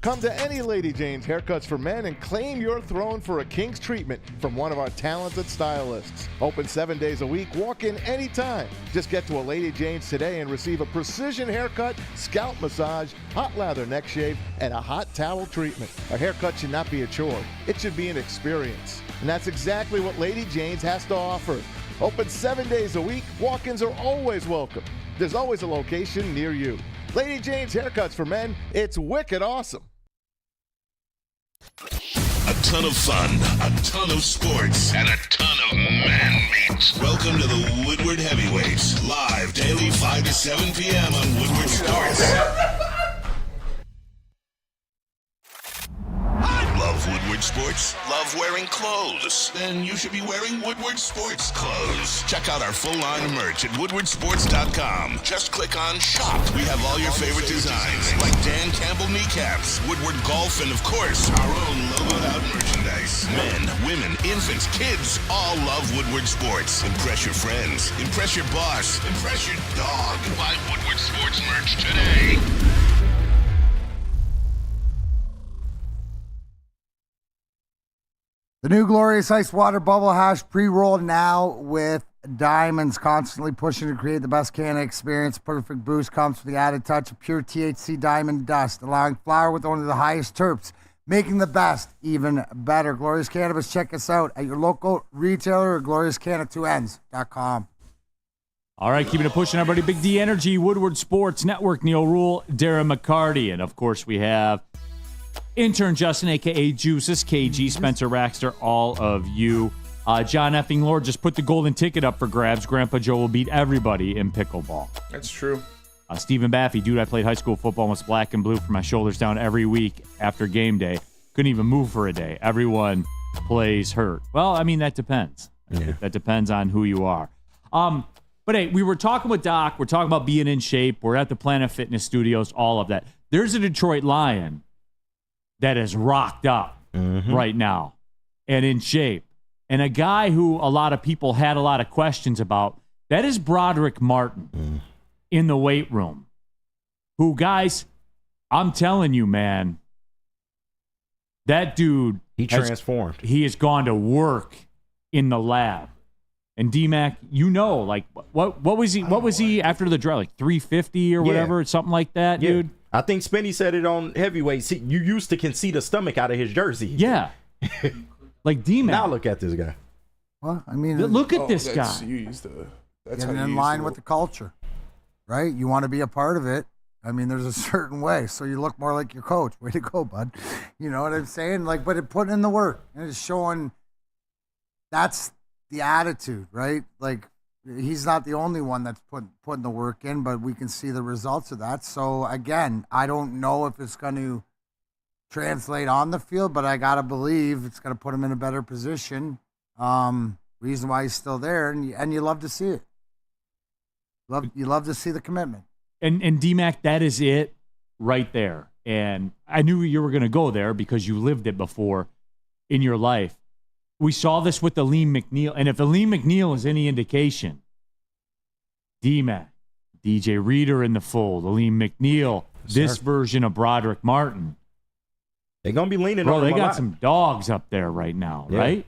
Come to any Lady Jane's Haircuts for Men and claim your throne for a king's treatment from one of our talented stylists. Open 7 days a week. Walk in anytime. Just get to a Lady Jane's today and receive a precision haircut, scalp massage, hot lather neck shave, and a hot towel treatment. A haircut should not be a chore. It should be an experience. And that's exactly what Lady Jane's has to offer. Open 7 days a week. Walk-ins are always welcome. There's always a location near you. Lady Jane's Haircuts for Men. It's wicked awesome. A ton of fun, a ton of sports, and a ton of man meat. Welcome to the Woodward Heavyweights, live daily 5 to 7 p.m. on Woodward Sports. Love Woodward Sports? Love wearing clothes? Then you should be wearing Woodward Sports clothes. Check out our full line of merch at woodwardsports.com. Just click on shop. We have all your favorite designs, like Dan Campbell kneecaps, Woodward golf, and of course, our own logoed out merchandise. Men, women, infants, kids, all love Woodward Sports. Impress your friends. Impress your boss. Impress your dog. Buy Woodward Sports merch today. The new Glorious Ice Water Bubble Hash pre-roll now with diamonds, constantly pushing to create the best can experience. Perfect boost comes with the added touch of pure THC diamond dust, allowing flower with only the highest terps, making the best even better. Glorious Cannabis, check us out at your local retailer or gloriouscanna2ends.com. All right, keeping it pushing, everybody. Big D Energy, Woodward Sports Network, Neal, Ruhl, Darren, McCarty, and of course we have intern Justin, a.k.a. Juices, KG, Spencer Raxter, all of you. John Effing Lord just put the golden ticket up for grabs. Grandpa Joe will beat everybody in pickleball. That's true. Stephen Baffy, dude, I played high school football and was black and blue from my shoulders down every week after game day. Couldn't even move for a day. Everyone plays hurt. Well, I mean, that depends. Yeah. That depends on who you are. But hey, we were talking with Doc. We're talking about being in shape. We're at the Planet Fitness Studios, all of that. There's a Detroit Lion that is rocked up right now and in shape. And a guy who a lot of people had a lot of questions about, that is Broderick Martin in the weight room. Who, guys, I'm telling you, man, that dude, he transformed. He has gone to work in the lab. And D-Mac, you know, like, what was he after the draft, like 350 or whatever, something like that, dude? I think Spenny said it on Heavyweight. You used to can see the stomach out of his jersey. Yeah. Like D-Mac. Now look at this guy. Well, I mean, look at this guy. That's getting in line with the culture, right? You want to be a part of it. I mean, there's a certain way, so you look more like your coach. Way to go, bud. You know what I'm saying? Like, but it putting in the work and it's showing. That's the attitude, right? Like, he's not the only one that's putting the work in, but we can see the results of that. So again, I don't know if it's going to translate on the field, but I gotta believe it's going to put him in a better position. Reason why he's still there, and you love to see it. You love to see the commitment. And D-Mac, that is it right there. And I knew you were going to go there because you lived it before in your life. We saw this with Aleem McNeil. And if Aleem McNeil is any indication, D-Mac, DJ Reader in the fold, Aleem McNeil, this version of Broderick Martin. They're going to be leaning on him. They got some dogs up there right now, right?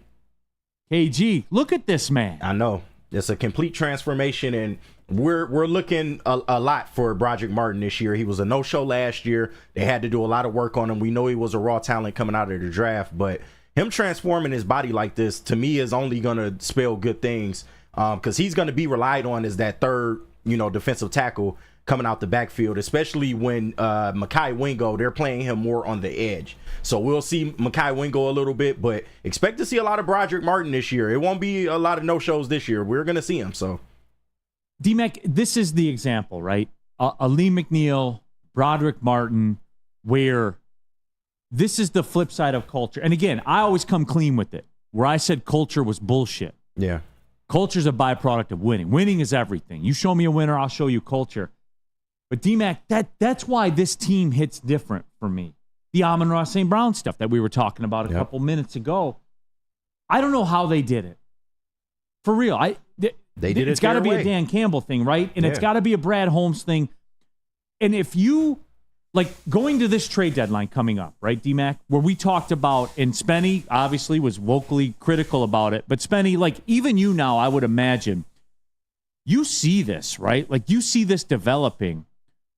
KG, look at this man. I know. It's a complete transformation, and we're looking a lot for Broderick Martin this year. He was a no-show last year. They had to do a lot of work on him. We know he was a raw talent coming out of the draft, but him transforming his body like this, to me, is only going to spell good things because he's going to be relied on as that third, defensive tackle coming out the backfield, especially when Mekhi Wingo, they're playing him more on the edge. So we'll see Mekhi Wingo a little bit, but expect to see a lot of Broderick Martin this year. It won't be a lot of no-shows this year. We're going to see him. So, D-Mac, this is the example, right? Aleem McNeil, Broderick Martin, where this is the flip side of culture. And again, I always come clean with it, where I said culture was bullshit. Yeah. Culture's a byproduct of winning. Winning is everything. You show me a winner, I'll show you culture. But D-Mac, that's why this team hits different for me. The Amon-Ra St. Brown stuff that we were talking about a couple minutes ago. I don't know how they did it. For real. They did it. It's got to be a Dan Campbell thing, right? And it's got to be a Brad Holmes thing. And if you like going to this trade deadline coming up, right, D-Mac, where we talked about, and Spenny obviously was vocally critical about it, but Spenny, like even you now, I would imagine, you see this, right? Like you see this developing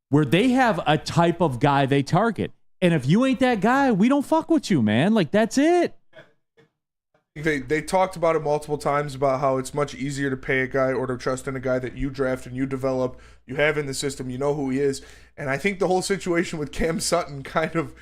where they have a type of guy they target. And if you ain't that guy, we don't fuck with you, man. Like that's it. They talked about it multiple times about how it's much easier to pay a guy or to trust in a guy that you draft and you develop, you have in the system, you know who he is. And I think the whole situation with Cam Sutton kind of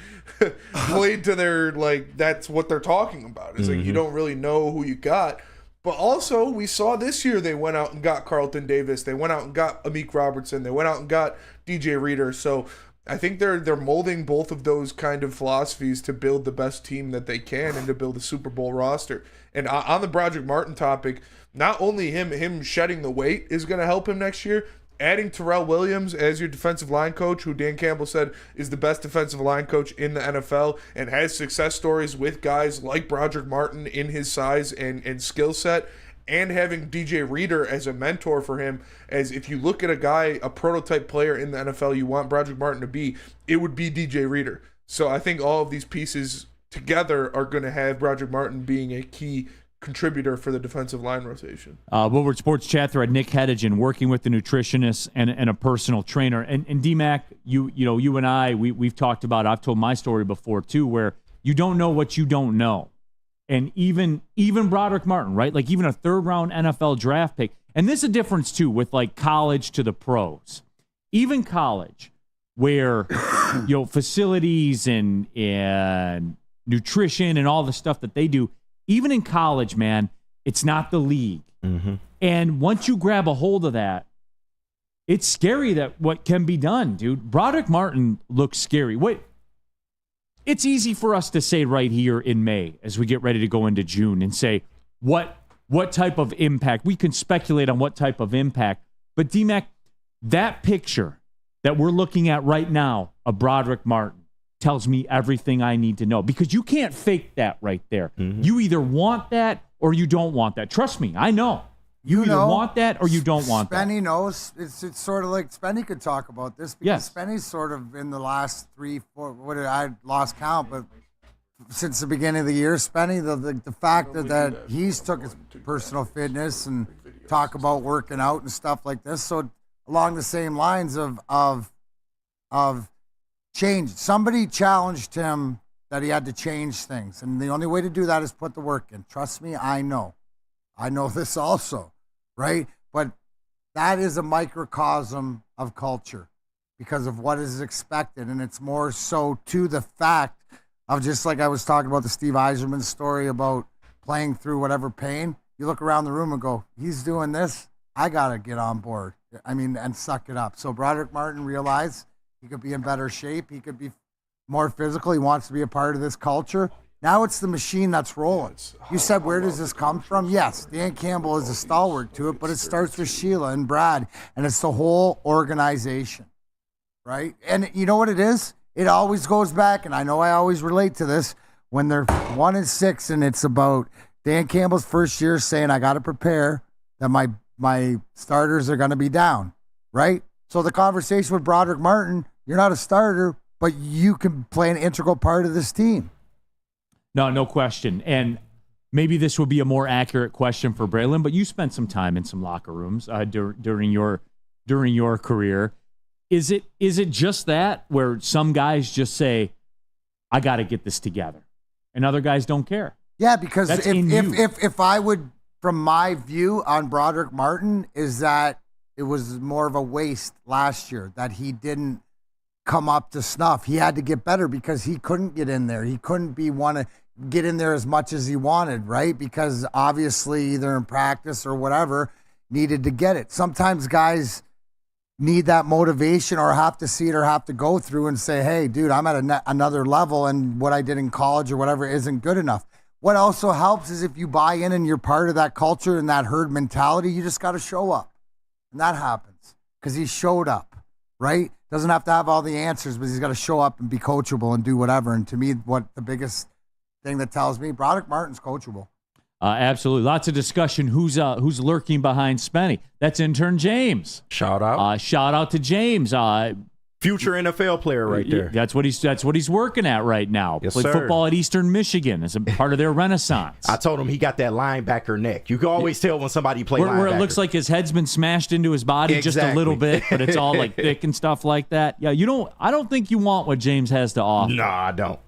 played to their, like, that's what they're talking about. It's like you don't really know who you got. But also, we saw this year they went out and got Carlton Davis. They went out and got Amik Robertson. They went out and got DJ Reader. So I think they're molding both of those kind of philosophies to build the best team that they can and to build a Super Bowl roster. And on the Broderick Martin topic, not only him shedding the weight is going to help him next year, adding Terrell Williams as your defensive line coach, who Dan Campbell said is the best defensive line coach in the NFL and has success stories with guys like Broderick Martin in his size and skill set, and having DJ Reader as a mentor for him, as if you look at a guy, a prototype player in the NFL you want Broderick Martin to be, it would be DJ Reader. So I think all of these pieces together are going to have Broderick Martin being a key contributor for the defensive line rotation. Woodward Sports Chat thread, Nick Hedigan, working with the nutritionist and a personal trainer. And D-Mac, you and I, we've talked about, I've told my story before too, where you don't know what you don't know. And even Broderick Martin, right? Like even a third-round NFL draft pick. And this is a difference too with like college to the pros. Even college, where facilities and nutrition and all the stuff that they do, even in college, man, it's not the league. And once you grab a hold of that, it's scary that what can be done, dude. Broderick Martin looks scary. Wait, it's easy for us to say right here in May as we get ready to go into June and say what type of impact. We can speculate on what type of impact. But D-Mac, that picture that we're looking at right now of Broderick Martin tells me everything I need to know, because you can't fake that right there. You either want that or you don't want that. Trust me, I know. You either want that or you don't want that. Spenny knows. It's sort of like Spenny could talk about this, because Spenny's sort of in the last 3-4, I lost count, but since the beginning of the year, Spenny, the fact that he's took his personal fitness and talk about working out and stuff like this. So along the same lines of change. Somebody challenged him that he had to change things. And the only way to do that is put the work in. Trust me, I know. I know this also, right? But that is a microcosm of culture because of what is expected. And it's more so to the fact of, just like I was talking about the Steve Eiserman story about playing through whatever pain. You look around the room and go, he's doing this. I got to get on board. And suck it up. So Broderick Martin realized he could be in better shape. He could be more physical. He wants to be a part of this culture. Now it's the machine that's rolling. You said, where does this come from? Yes, Dan Campbell is a stalwart to it, but it starts with Sheila and Brad, and it's the whole organization, right? And you know what it is? It always goes back, and I know I always relate to this, when they're 1-6, and it's about Dan Campbell's first year saying, I got to prepare that my starters are going to be down, right? So the conversation with Broderick Martin, you're not a starter, but you can play an integral part of this team. No question. And maybe this would be a more accurate question for Braylon, but you spent some time in some locker rooms during your career. Is it just that, where some guys just say, I got to get this together, and other guys don't care? Yeah, because if I would, from my view on Broderick Martin, is that it was more of a waste last year, that he didn't come up to snuff. He had to get better because he couldn't get in there. He couldn't want to get in there as much as he wanted, right? Because obviously either in practice or whatever, needed to get it. Sometimes guys need that motivation or have to see it or have to go through and say, hey, dude, I'm at another level and what I did in college or whatever isn't good enough. What also helps is if you buy in and you're part of that culture and that herd mentality, you just got to show up. And that happens because he showed up, right? Doesn't have to have all the answers, but he's got to show up and be coachable and do whatever. And to me, what the biggest thing that tells me, Broderick Martin's coachable. Absolutely. Lots of discussion. Who's lurking behind Spenny? That's intern James. Shout out. Shout out to James. Future NFL player right there. That's what he's working at right now. Yes, Played sir. football at Eastern Michigan as a part of their renaissance. I told him he got that linebacker neck. You can always tell when somebody plays linebacker. Where it looks like his head's been smashed into his body just a little bit, but it's all like thick and stuff like that. Yeah, I don't think you want what James has to offer. No, I don't.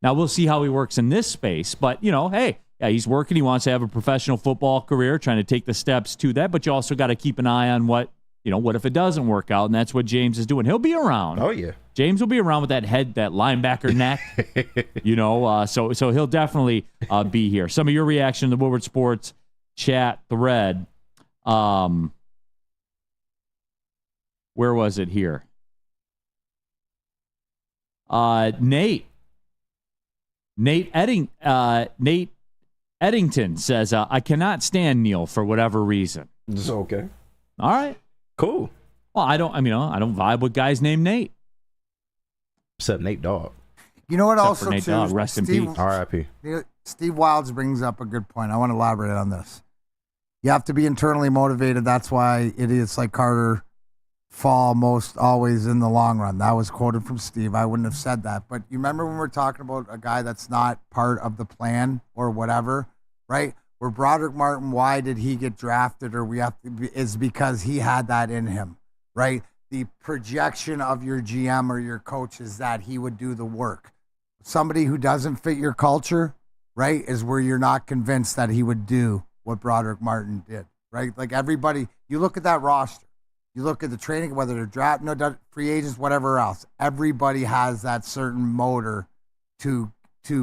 Now we'll see how he works in this space, but hey, yeah, he's working. He wants to have a professional football career, trying to take the steps to that, but you also got to keep an eye on what if it doesn't work out, and that's what James is doing. He'll be around. Oh, yeah. James will be around with that head, that linebacker neck, so he'll definitely be here. Some of your reaction to the Woodward Sports chat thread. Where was it here? Nate Eddington says, I cannot stand Neal for whatever reason. It's okay. All right. Cool. Well, I don't vibe with guys named Nate. Except Nate Dogg. You know what? Except Also, for Nate too, Dogg, rest in peace. R.I.P. Steve Wilds brings up a good point. I want to elaborate on this. You have to be internally motivated. That's why idiots like Carter fall most always in the long run. That was quoted from Steve. I wouldn't have said that. But you remember when we're talking about a guy that's not part of the plan or whatever, right? Where Broderick Martin, why did he get drafted, or is because he had that in him, right? The projection of your GM or your coach is that he would do the work. Somebody who doesn't fit your culture, right, is where you're not convinced that he would do what Broderick Martin did, right? Like everybody, you look at that roster, you look at the training, whether they're draft, free agents, whatever else, everybody has that certain motor to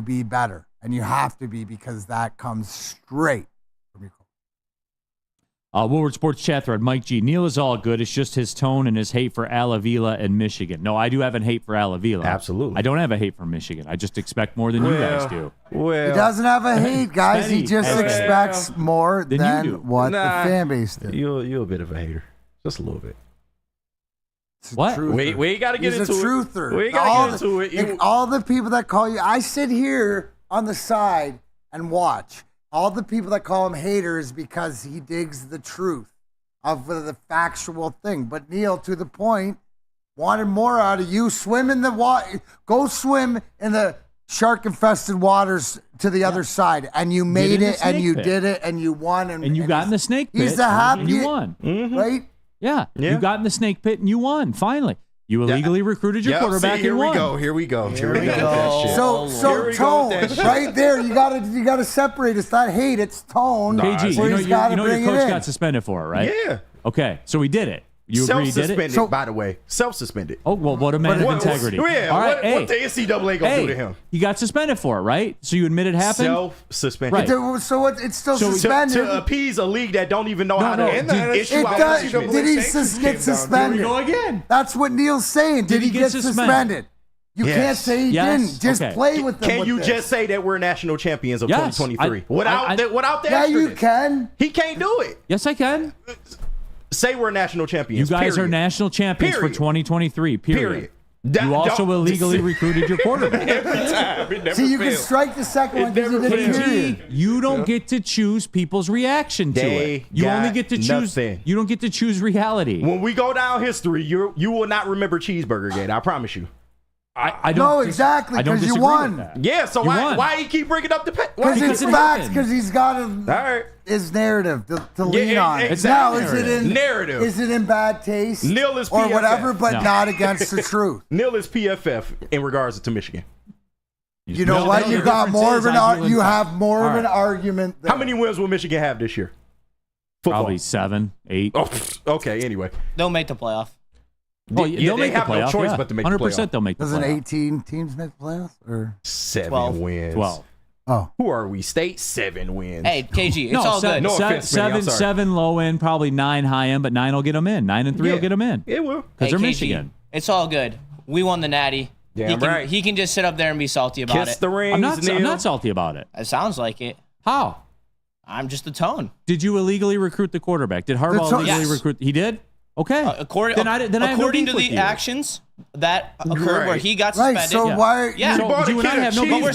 be better. And you have to be, because that comes straight from your coach. Woodward Sports chat thread, Mike G. Neal is all good. It's just his tone and his hate for Alavila and Michigan. No, I do have a hate for Alavila. Absolutely. I don't have a hate for Michigan. I just expect more than you guys do. He doesn't have a hate, guys. He just expects more than what the fan base did. You're a bit of a hater. Just a little bit. What? We ain't got to get into it. He's a truther. We ain't got to get into it. All the people that call you, I sit here on the side and watch. All the people that call him haters because he digs the truth of the factual thing. But Neal, to the point, wanted more out of you. Swim in the water. Go swim in the shark-infested waters to the other side. And you made it, and you did it, and you won. And you got in the snake pit. He's the happy. And you won. Right? Yeah. You got in the snake pit and you won, finally. You illegally recruited your quarterback and won. Here we go. So tone right there. You gotta separate. It's not hate. It's tone. KG, you know your coach got suspended for it, right? Yeah. Okay, so he did it. You agree he did it? By the way. Self-suspended. Oh, well, what a man of integrity. Yeah, all right, what the NCAA going to do to him? He got suspended for it, right? So you admit it happened? Self-suspended. Right. So it's still suspended. To appease a league that don't even know how to issue Did he get suspended? Here we go again. That's what Neal's saying. Did he get suspended? You can't say he didn't. Just play with them. Can you just say that we're national champions of 2023? Without the Yeah, you can. He can't do it. Yes, I can. Say we're national champions. You guys are national champions for 2023. Period. You also illegally recruited your quarterback. Every time. See, you can strike the second one because you did period. You don't get to choose people's reaction to it. You only get to choose. You don't get to choose reality. When we go down history, you will not remember Cheeseburger Gate. I promise you. I don't. No, exactly, because you won. Yeah, so why he keep bringing up the pet? Because it's facts. Because he's got his narrative to lean on. Exactly. Now, is it in narrative? Is it in bad taste? Neal is PFF. Or whatever, but not against the truth. Neal is PFF in regards to Michigan. You know what? You got more of an. You have more of an argument. How many wins will Michigan have this year? Football. Probably 7, 8. Oh, okay. Anyway, they'll make the playoff. Oh, they'll make have the playoff, no choice but to make 100% the playoff. They'll make the playoff. Doesn't 18 teams make the playoffs? Or 7 wins. 12. Oh. Who are we? State 7 wins. Hey, KG, it's all good. No offense, man. Seven low end, probably 9 high end, but 9 will get them in. 9 and 3 will get them in. It will. Because they're KG, Michigan. It's all good. We won the Natty. He can just sit up there and be salty about Kiss it. the rings, I'm not salty about it. It sounds like it. How? I'm just the tone. Did you illegally recruit the quarterback? Did Harbaugh illegally recruit? He did? Okay. According to the actions that occurred where he got suspended. Right, so why? Yeah. So you and I have no beef. We're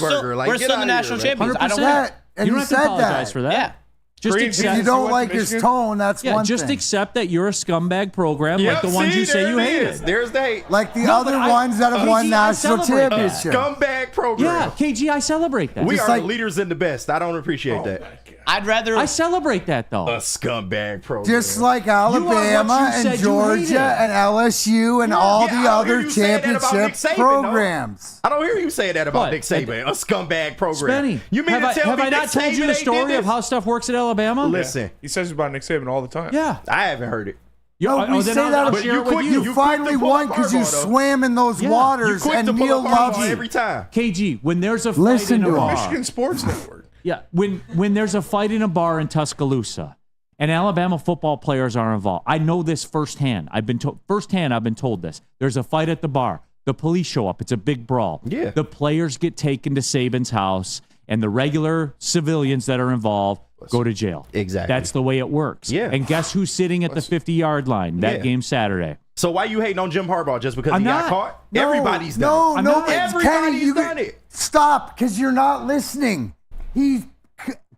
still the national champions. I don't And you he don't have to said apologize that. for that. Yeah. Just Green, accept, If you don't went to like his Michigan? tone, that's one just thing. accept that you're a scumbag program like the ones you say you hated. There's the Like the No, other but ones that have won KG, I national celebrate that. championship. scumbag program. Yeah, KG, I celebrate that. We Just are like- the leaders and the best. I don't appreciate that. I'd rather. I celebrate that though. A scumbag program. Just like You are what Alabama you said and you Georgia hated. and LSU and all Yeah, the I don't hear other you saying that about Nick championship Saban, though. programs. I don't hear you say that about What? Nick Saban. A scumbag program. Spenny, You mean have to tell have me I not Nick told you Saban the ain't story did of this? how stuff works at Alabama? Listen, He says about Nick Saban all the time. Yeah. I haven't heard it. No, we then say I'll that, share it with you you finally quick to pull won up because you Harbaugh, though. swam in those Yeah. waters, Quick and to pull Neal up loves Harbaugh you. every time. KG, when there's a fight Listen in a to him. bar, Michigan Sports Network. yeah, when there's a fight in a bar in Tuscaloosa, and Alabama football players are involved, I know this firsthand. I've been told this. There's a fight at the bar. The police show up. It's a big brawl. Yeah. The players get taken to Saban's house, and the regular civilians that are involved go to jail. Exactly. That's the way it works. Yeah. And guess who's sitting at the 50-yard line that Yeah. game Saturday? So why you hating on Jim Harbaugh just because I'm he got not. caught? No, Everybody's done it. No, not. it's Everybody's Kenny, you done it. Stop, because you're not listening. He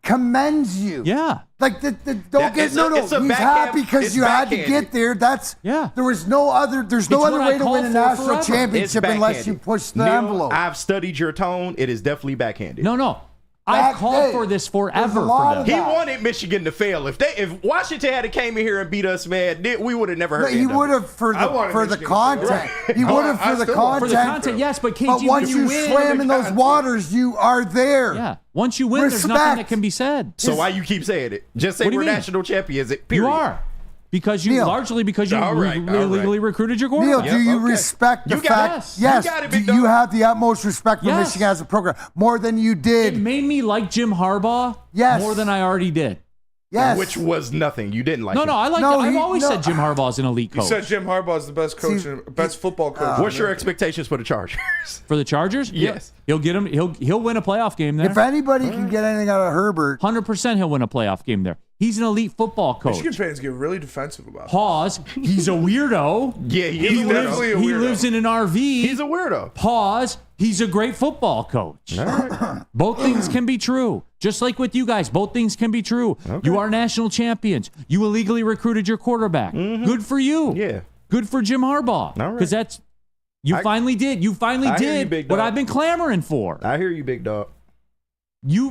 commends you. Yeah. Like don't That- get it's no. a He's backhand- happy because it's you had to backhanded. get there. That's Yeah. There was no other. There's no It's other what I way to called win a for national forever. It's championship unless you backhanded. push the Neal, envelope. I've studied your tone. It is definitely backhanded. No. I've Back called then, for this there's forever a lot for of them. He that. wanted Michigan to fail. If Washington had came in here and beat us, man, we would have never No, heard. he would have for I wanted the Michigan to content. fail. He would have I for the still want- content. For the content, yes, but KG, But once when you you win, swam in those waters, you are there. yeah. Once you win, there's nothing Respect. that can be said. So why you keep saying it? Just say What do you we're mean? national champions. Period. You are. Because you Neal. largely because you All right, all right. illegally recruited your Neal, quarterback. do you okay. respect the You got fact? it. Yes. You got it, do big you dog. have the utmost respect for Yes. Michigan as a program more than you did? It made me like Jim Harbaugh Yes. more than I already did. Yes. Which was nothing. You didn't like No, him. I like. No, I've he- always no. said Jim Harbaugh is an elite You coach. said Jim Harbaugh is the best coach, See, best football coach. What's your expectations for the Chargers? For the Chargers, Yes. he'll get him. He'll win a playoff game there. If anybody can get anything out of Herbert, 100% he'll win a playoff game there. He's an elite football coach. Michigan fans get really defensive about it. Pause. He's a weirdo. Yeah, He's he's definitely a He weirdo. lives in an RV. He's a weirdo. Pause. He's a great football coach. Both things can be true. Just like with you guys, both things can be true. You are national champions. You illegally recruited your quarterback. Good for you. Yeah. Good for Jim Harbaugh. All right. Because that's you finally did. You finally I hear you, did big what dog. I've been clamoring for. I hear you, big dog.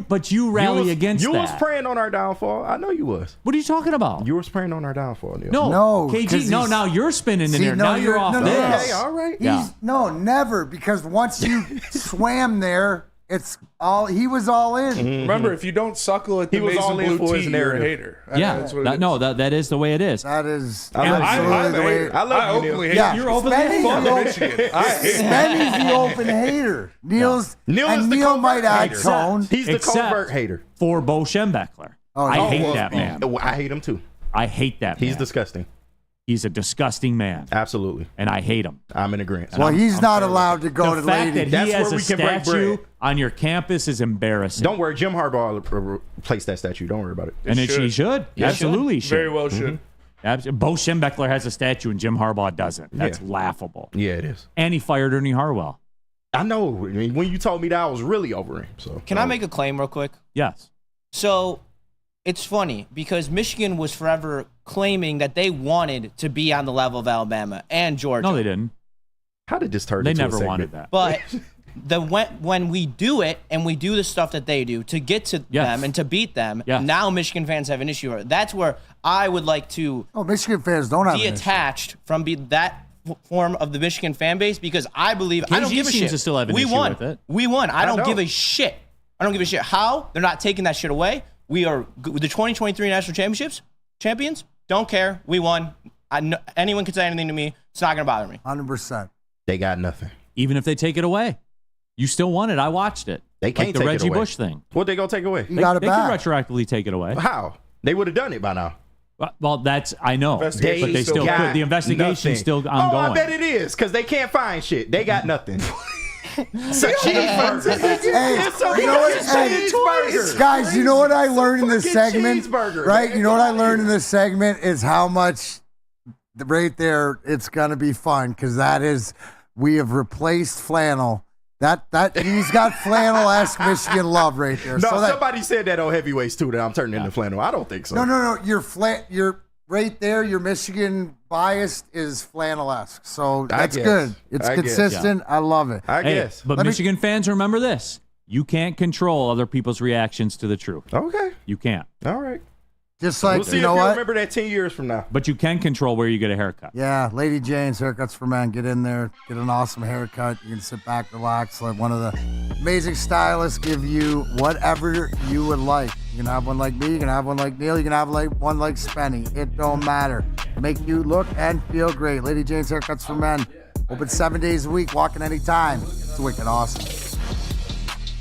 But you rally against you that. was praying on our downfall. I know you was. What are you talking about? You was praying on our downfall, Neal. No, KG. 'cause No, he's- now you're spinning in See, there. no, Now you're you're- off no, no, this. Okay, all right. Yeah. no, never, because once you swam there, it's all he was all in. Remember, if you don't suckle at the He was maize all and in blue for his tea, you're a narrative. hater. Yeah. That's what it is. No, that is the way it is. That is I love you, absolutely I'm the a way. hater. I love I you, Neal. openly hate Yeah, You're openly Spenny's hating. the Fuck open- Michigan. I hate it. Spenny's the open hater. Neal is And the Neal covert might add hater. tone. He's the Except covert hater. For Bo Schembechler. I Oh, hate well, that man. I hate him too. I hate that He's man. disgusting. He's a disgusting man, Absolutely. and I hate him. I'm in agreement. Well, he's not allowed to go The to fact ladies. that he That's has where a we can break statue bread. on your campus is embarrassing. Don't worry, Jim Harbaugh will replace that statue. Don't worry about it. and it, he should. Yeah, Absolutely he should. Very well should. Bo Schembechler has a statue and Jim Harbaugh doesn't. That's laughable. Yeah, it is. And he fired Ernie Harwell. I know. I mean, when you told me that, I was really over him. So Can I make a claim real quick? Yes. So it's funny because Michigan was forever claiming that they wanted to be on the level of Alabama and Georgia. No, they didn't. How did this turn? They into a never segment? wanted that. But when we do it and we do the stuff that they do to get to Yes. them and to beat them, Yes. now Michigan fans have an issue. That's where I would like to Oh, Michigan fans don't have an issue. detached from that form of the Michigan fan base because I believe I don't KG give a seems shit. to still have an we issue won. with it. We won. I don't know. give a shit. I don't give a shit. How? They're not taking that shit away. We are with the 2023 national champions. Don't care. We won. Anyone can say anything to me. It's not gonna bother me. 100%. They got nothing. Even if they take it away. You still won it. I watched it. They can't like the take Reggie it away. Bush thing. What they gonna take away? You got it They back. could retroactively take it away. How? They would have done it by now. Well, that's I know, but Investigation they still got could. The investigation's nothing. still Oh, ongoing. I bet it is because they can't find shit. They got nothing. It's a cheeseburger. Hey, It's a you know what? fucking Hey, cheeseburger. guys, you know what I learned in this fucking segment? cheeseburger, Right? man. You know what I learned in this segment is how much, right there, it's going to be fun because that is, we have replaced flannel He's got flannel-esque Michigan love right there. No, So that- somebody said that on heavyweights too. That I'm turning into flannel. I don't think so. No. You're right there. Your Michigan bias is flannel-esque. So that's good. It's consistent. I love it. I guess. But Michigan fans, remember this. You can't control other people's reactions to the truth. Okay. You can't. All right. Just like, We'll see you know if you what? remember that 10 years from now. But you can control where you get a haircut. Yeah, Lady Jane's Haircuts for Men. Get in there, get an awesome haircut. You can sit back, relax. Let one of the amazing stylists give you whatever you would like. You can have one like me. You can have one like Neal. You can have one like Spenny. It don't matter. Make you look and feel great. Lady Jane's Haircuts for Men. Open 7 days a week. Walking anytime. It's wicked awesome.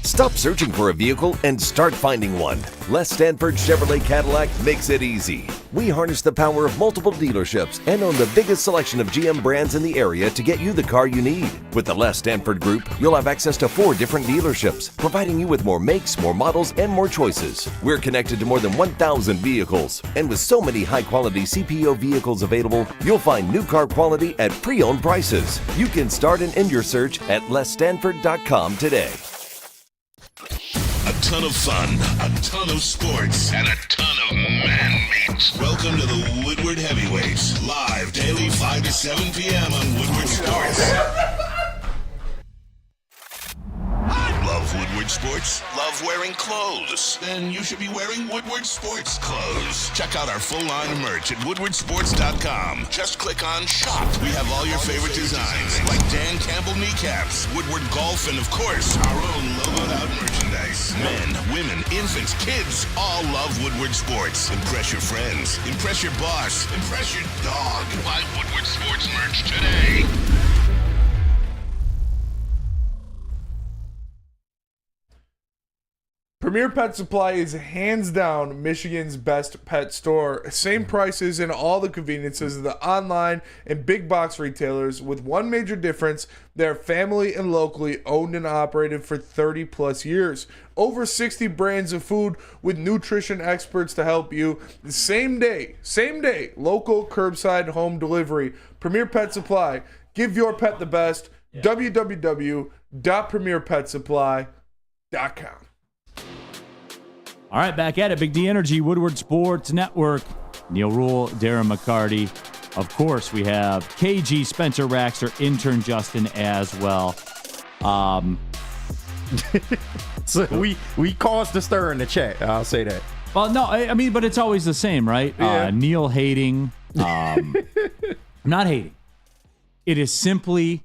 Stop searching for a vehicle and start finding one. Les Stanford Chevrolet Cadillac makes it easy. We harness the power of multiple dealerships and own the biggest selection of GM brands in the area to get you the car you need. With the Les Stanford Group, you'll have access to 4 different dealerships, providing you with more makes, more models, and more choices. We're connected to more than 1,000 vehicles. And with so many high-quality CPO vehicles available, you'll find new car quality at pre-owned prices. You can start and end your search at lesstanford.com today. A ton of fun, a ton of sports, and a ton of man meat. Welcome to the Woodward Heavyweights, live daily 5 to 7 p.m. on Woodward Sports. Love Woodward Sports? Love wearing clothes? Then you should be wearing Woodward Sports clothes. Check out our full line of merch at woodwardsports.com. Just click on shop. We have all your favorite designs, like Dan Campbell kneecaps, Woodward golf, and of course, our own logoed out merchandise. Men, women, infants, kids, all love Woodward Sports. Impress your friends. Impress your boss. Impress your dog. Buy Woodward Sports merch today. Premier Pet Supply is hands down Michigan's best pet store. Same prices and all the conveniences of the online and big box retailers, with one major difference: they're family and locally owned and operated for 30 plus years. Over 60 brands of food with nutrition experts to help you. The same day, local curbside home delivery. Premier Pet Supply. Give your pet the best. www.premierpetsupply.com. All right, back at it. Big D Energy, Woodward Sports Network. Neal Ruhl, Darren McCarty. Of course, we have KG, Spencer Raxter, intern Justin as well. So we caused a stir in the chat. I'll say that. Well, no, I mean, but it's always the same, right? Yeah. Neal hating. I'm not hating. It is simply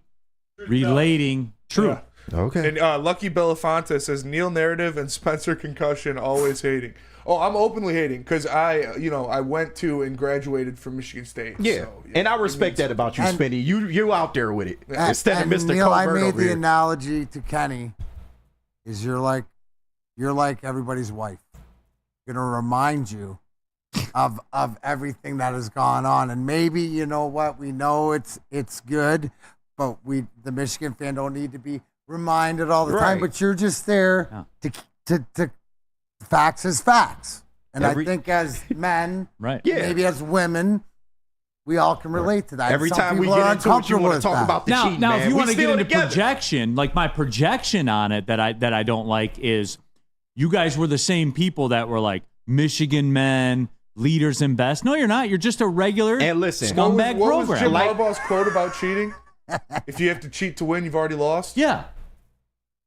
relating true. Yeah. Okay. And Lucky Belafonte says Neal narrative and Spencer concussion always hating. Oh, I'm openly hating because I went to and graduated from Michigan State. Yeah, so, and I respect that about you, Spenny. You out there with it instead of Mr. Neal, I Colbert made over the here. analogy to Kenny. Is you're like everybody's wife. Gonna remind you of everything that has gone on, and maybe you know what, we know it's good, but the Michigan fan don't need to be reminded all the time. But you're just there to facts is facts, and I think as men, maybe as women, we all can relate to that. Every Some time we people get are into it, you want to talk that. about the cheating. Now, man. if you We want to get still into together. projection, like my projection on it that I don't like is you guys were the same people that were like Michigan men, leaders and best. No, you're not. You're just a regular scumbag what program. was Jim Harbaugh's quote about cheating? If you have to cheat to win, you've already lost. Yeah.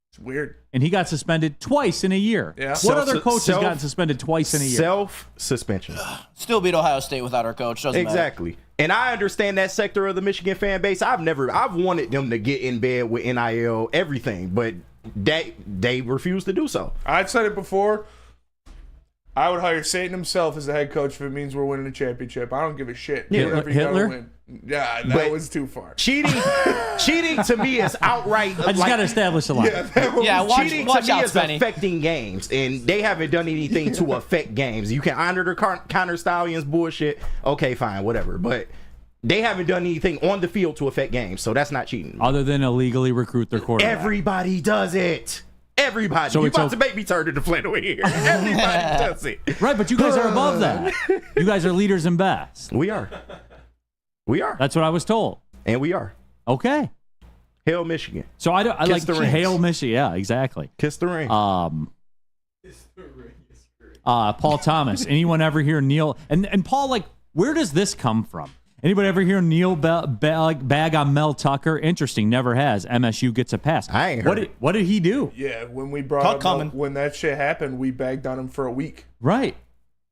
It's weird. And he got suspended twice in a year. Yeah. What other coach has gotten suspended twice in a year? Self-suspension. Still beat Ohio State without our coach. Doesn't Exactly. matter. And I understand that sector of the Michigan fan base. I've wanted them to get in bed with NIL, everything, but they refuse to do so. I've said it before. I would hire Satan himself as the head coach if it means we're winning a championship. I don't give a shit. Yeah, Whatever you gotta Hitler? win. Yeah, that But was too far. Cheating to me is outright. I just got to establish a line. Cheating to me is affecting games, and they haven't done anything to affect games. You can honor the counter stallions bullshit. Okay, fine, whatever. But they haven't done anything on the field to affect games, so that's not cheating. Other than illegally recruit their quarterback. Everybody does it. Everybody. So You're it's about to make me turn to the flannel here. Everybody does it. Right, but you guys are above that. You guys are leaders and best. We are. We are. That's what I was told. And we are. Okay. Hail Michigan. So I Kiss like the rings. Hail Michigan. Yeah, exactly. Kiss the ring. Paul Thomas. Anyone ever hear Neal? And Paul, like, where does this come from? Anybody ever hear Neal bag on Mel Tucker? Interesting. Never has. MSU gets a pass. I ain't heard What did he do? Yeah, when we brought up when that shit happened, we bagged on him for a week. Right.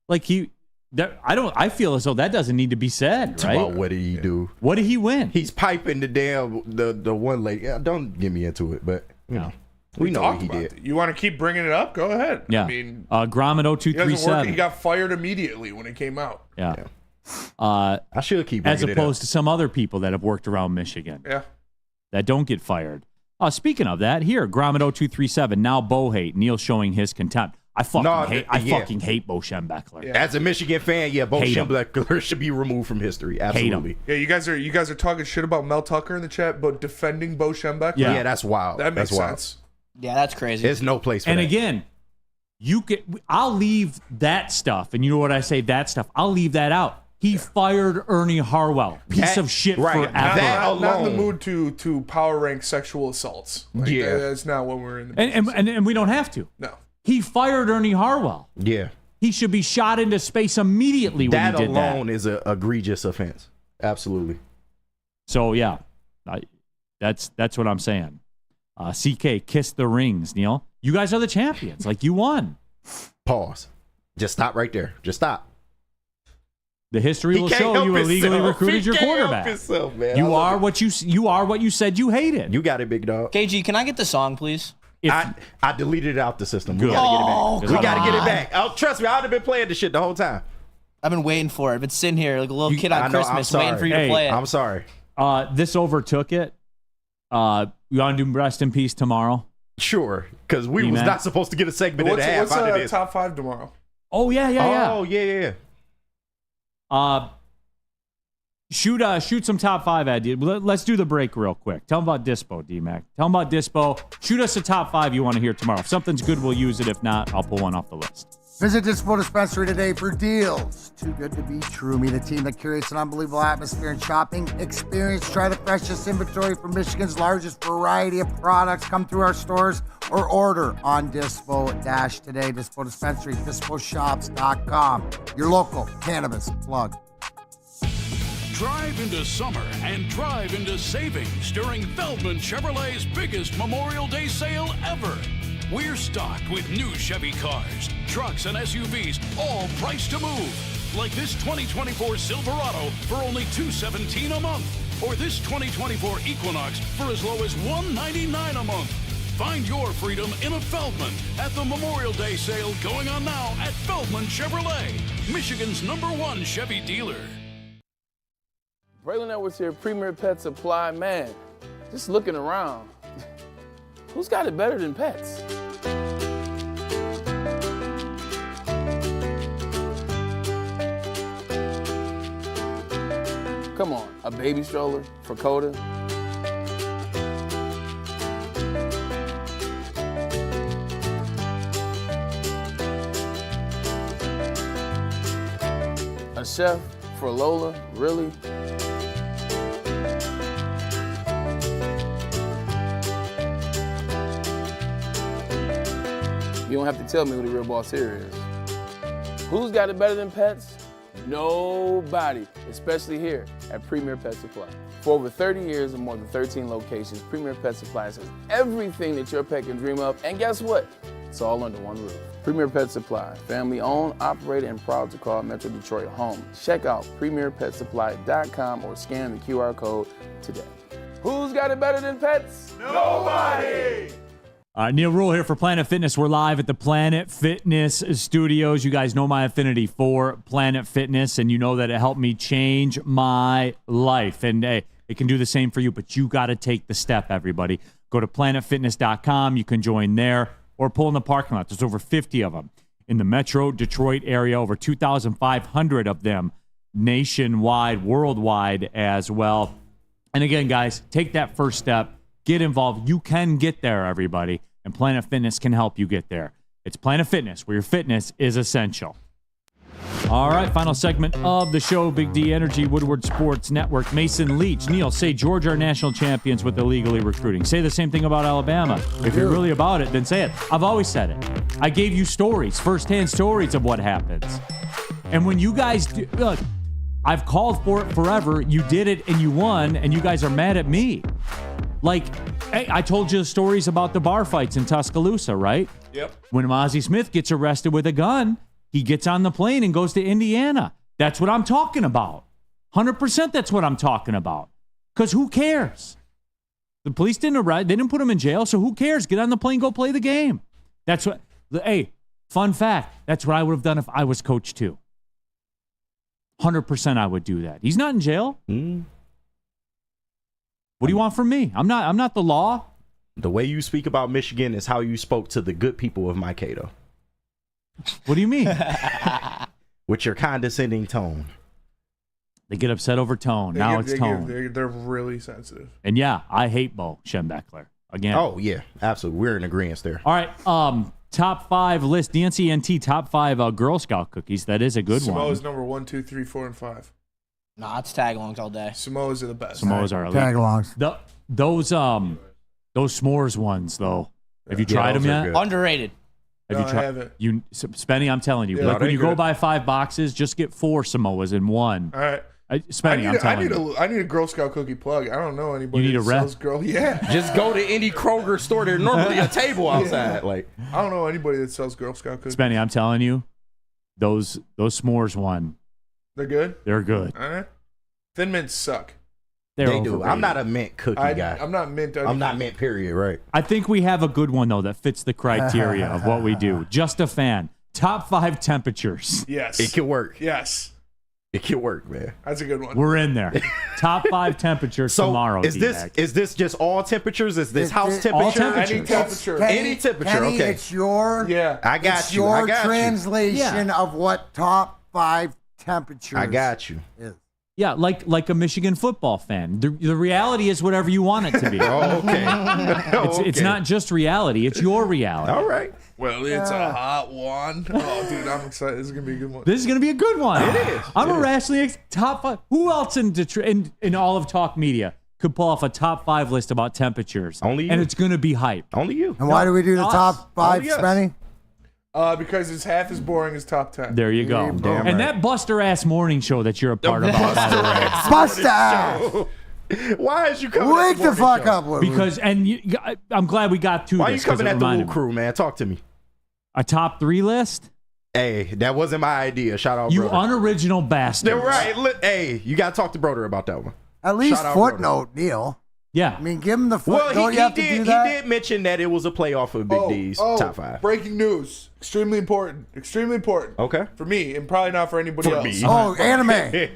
Like I feel as though that doesn't need to be said, right? About what did he do? What did he win? He's piping the one lady. Yeah, don't get me into it, but you know. We know what he did. You want to keep bringing it up? Go ahead. Yeah. I mean, Gromit 0237. He got fired immediately when it came out. Yeah. I should keep as bringing it opposed up. to some other people that have worked around Michigan. Yeah. That don't get fired. Speaking of that, here, Gromit 0237, now Bo hate. Neal showing his contempt. I fucking hate Bo Schembechler. Yeah. As a Michigan fan, Bo Hate him. Schembechler should be removed from history. Absolutely. Yeah, you guys are talking shit about Mel Tucker in the chat, but defending Bo Schembechler? Yeah, that's wild. That makes that's wild. sense. Yeah, that's crazy. There's no place for And that. again, I'll leave that stuff, and you know what I say, that stuff, I'll leave that out. He fired Ernie Harwell. Piece of shit forever. Not in the mood to power rank sexual assaults. That's not what we're in the business. And we don't have to. No. He fired Ernie Harwell. Yeah. He should be shot into space immediately when That he did that. alone is an egregious offense. Absolutely. So, yeah, that's what I'm saying. CK, kiss the rings, Neal. You guys are the champions. Like, you won. Pause. Just stop right there. Just stop. The history will show you illegally recruited your quarterback. You are what you said you hated. You got it, big dog. KG, can I get the song, please? I deleted it out the system. Good. We gotta get it back. Oh, We gotta get it back. Oh, trust me, I would have been playing this shit the whole time. I've been waiting for it. I've been sitting here like a little kid on Christmas waiting for you to play it. I'm sorry. This overtook it. You want to do rest in peace tomorrow? Sure, because we was not supposed to get a segment and a half What's out of this. top 5 tomorrow? Oh, yeah. Oh, yeah. Shoot some top 5 ideas. Let's do the break real quick. Tell them about Dispo, D-Mac. Tell them about Dispo. Shoot us a top 5 you want to hear tomorrow. If something's good, we'll use it. If not, I'll pull one off the list. Visit Dispo Dispensary today for deals. Too good to be true. Meet a team that curates an unbelievable atmosphere and shopping experience. Try the freshest inventory from Michigan's largest variety of products. Come through our stores or order on Dispo-today. Dispo Dispensary, disposhops.com. Your local cannabis plug. Drive into summer and drive into savings during Feldman Chevrolet's biggest Memorial Day sale ever. We're stocked with new Chevy cars, trucks, and SUVs, all priced to move. Like this 2024 Silverado for only $217 a month, or this 2024 Equinox for as low as $199 a month. Find your freedom in a Feldman at the Memorial Day sale going on now at Feldman Chevrolet, Michigan's #1 Chevy dealer. Braylon Edwards here, Premier Pet Supply. Man, just looking around, who's got it better than pets? Come on, a baby stroller for Coda? A chef for Lola? Really? You don't have to tell me who the real boss here is. Who's got it better than pets? Nobody, especially here at Premier Pet Supply. For over 30 years and more than 13 locations, Premier Pet Supply has everything that your pet can dream of, and guess what? It's all under one roof. Premier Pet Supply, family owned, operated, and proud to call Metro Detroit home. Check out premierpetsupply.com or scan the QR code today. Who's got it better than pets? Nobody! Neal Ruhl here for Planet Fitness. We're live at the Planet Fitness studios. You guys know my affinity for Planet Fitness, and you know that it helped me change my life. And hey, it can do the same for you, but you got to take the step, everybody. Go to planetfitness.com. You can join there or pull in the parking lot. There's over 50 of them in the Metro Detroit area, over 2,500 of them nationwide, worldwide as well. And again, guys, take that first step. Get involved. You can get there, everybody, and Planet Fitness can help you get there. It's Planet Fitness, where your fitness is essential. All right, final segment of the show, Big D Energy, Woodward Sports Network. Mason Leach, Neal, say Georgia are national champions with illegally recruiting. Say the same thing about Alabama. If you're really about it, then say it. I've always said it. I gave you stories, firsthand stories of what happens. And when you guys do, look, I've called for it forever. You did it and you won, and you guys are mad at me. Like, hey, I told you the stories about the bar fights in Tuscaloosa, right? Yep. When Mozzie Smith gets arrested with a gun, he gets on the plane and goes to Indiana. That's what I'm talking about. 100% that's what I'm talking about. Because who cares? The police didn't arrest, they didn't put him in jail, so who cares? Get on the plane, go play the game. That's what, hey, fun fact, that's what I would have done if I was coach too. 100% I would do that. He's not in jail. What do you want from me? I'm not the law. The way you speak about Michigan is how you spoke to the good people of Mankato. What do you mean? With your condescending tone. They get upset over tone. Now it's tone. They're really sensitive. And yeah, I hate Bo Schembechler. Again. Oh, yeah, absolutely. We're in agreement there. All right. Top 5 list, DNCNT top 5 Girl Scout cookies. That is a good one. Samoa's number 1, 2, 3, 4, and 5. Nah, it's tag-alongs all day. Samoa's are the best. Samoa's are elite. Tag-alongs. Those s'mores ones, though. Have you tried them yet? Underrated. No, I haven't. Spenny, I'm telling you. Yeah, like when you go good. buy 5 boxes, just get 4 Samoas in one. All right. Spenny, I'm telling you. I need a Girl Scout cookie plug. I don't know anybody You need that a rep? sells Girl. Yeah. Just go to any Kroger store. There's normally a table outside. Like, I don't know anybody that sells Girl Scout cookies. Spenny, I'm telling you, those s'mores one, They're good? they're good. All right. Thin Mints suck. They're they do. overrated. I'm not a mint cookie guy. I'm not mint. I'm not mint, period, right? I think we have a good one, though, that fits the criteria of what we do. Just a fan. Top 5 temperatures. Yes. It can work. Yes. It can work, man. That's a good one. We're in there. Top 5 temperatures So tomorrow. is this just all temperatures? Is this house temperature? all temperatures. Any temperature. Any temperature, Kenny, okay. It's your I got it's you. your I got translation Yeah. of what top 5 temperatures I got you. is. Yeah, like a Michigan football fan. The reality is whatever you want it to be. Oh, okay. It's not just reality. It's your reality. All right. Well, it's a hot one. Oh, dude, I'm excited. This is going to be a good one. This is going to be a good one. It is. I'm irrationally top 5. Who else in Detroit, in all of talk media could pull off a top 5 list about temperatures? Only you. And it's going to be hype. Only you. And why do we do the us. top 5, Only us. Spenny? Because it's half as boring as top 10. There you go. Damn And right. that Buster ass morning show that you're a part of, by the way. Bust out! Why is you coming? Wake at the morning fuck show? up, Woodward. Because I'm glad we got to Why this. you coming 'cause it at the reminded Wool me. crew, man? Talk to me. A top 3 list? Hey, that wasn't my idea. Shout out, You brother. unoriginal bastard. They're right. Hey, you got to talk to Broder about that one. At least Shout out, footnote, Neal. Yeah. I mean, give him the foot. Well, Don't he you have to did. do He that? did mention that it was a playoff of Big D's top 5. Breaking news. Extremely important. Extremely important. Okay. For me, and probably not for anybody For else. me. Oh, anime.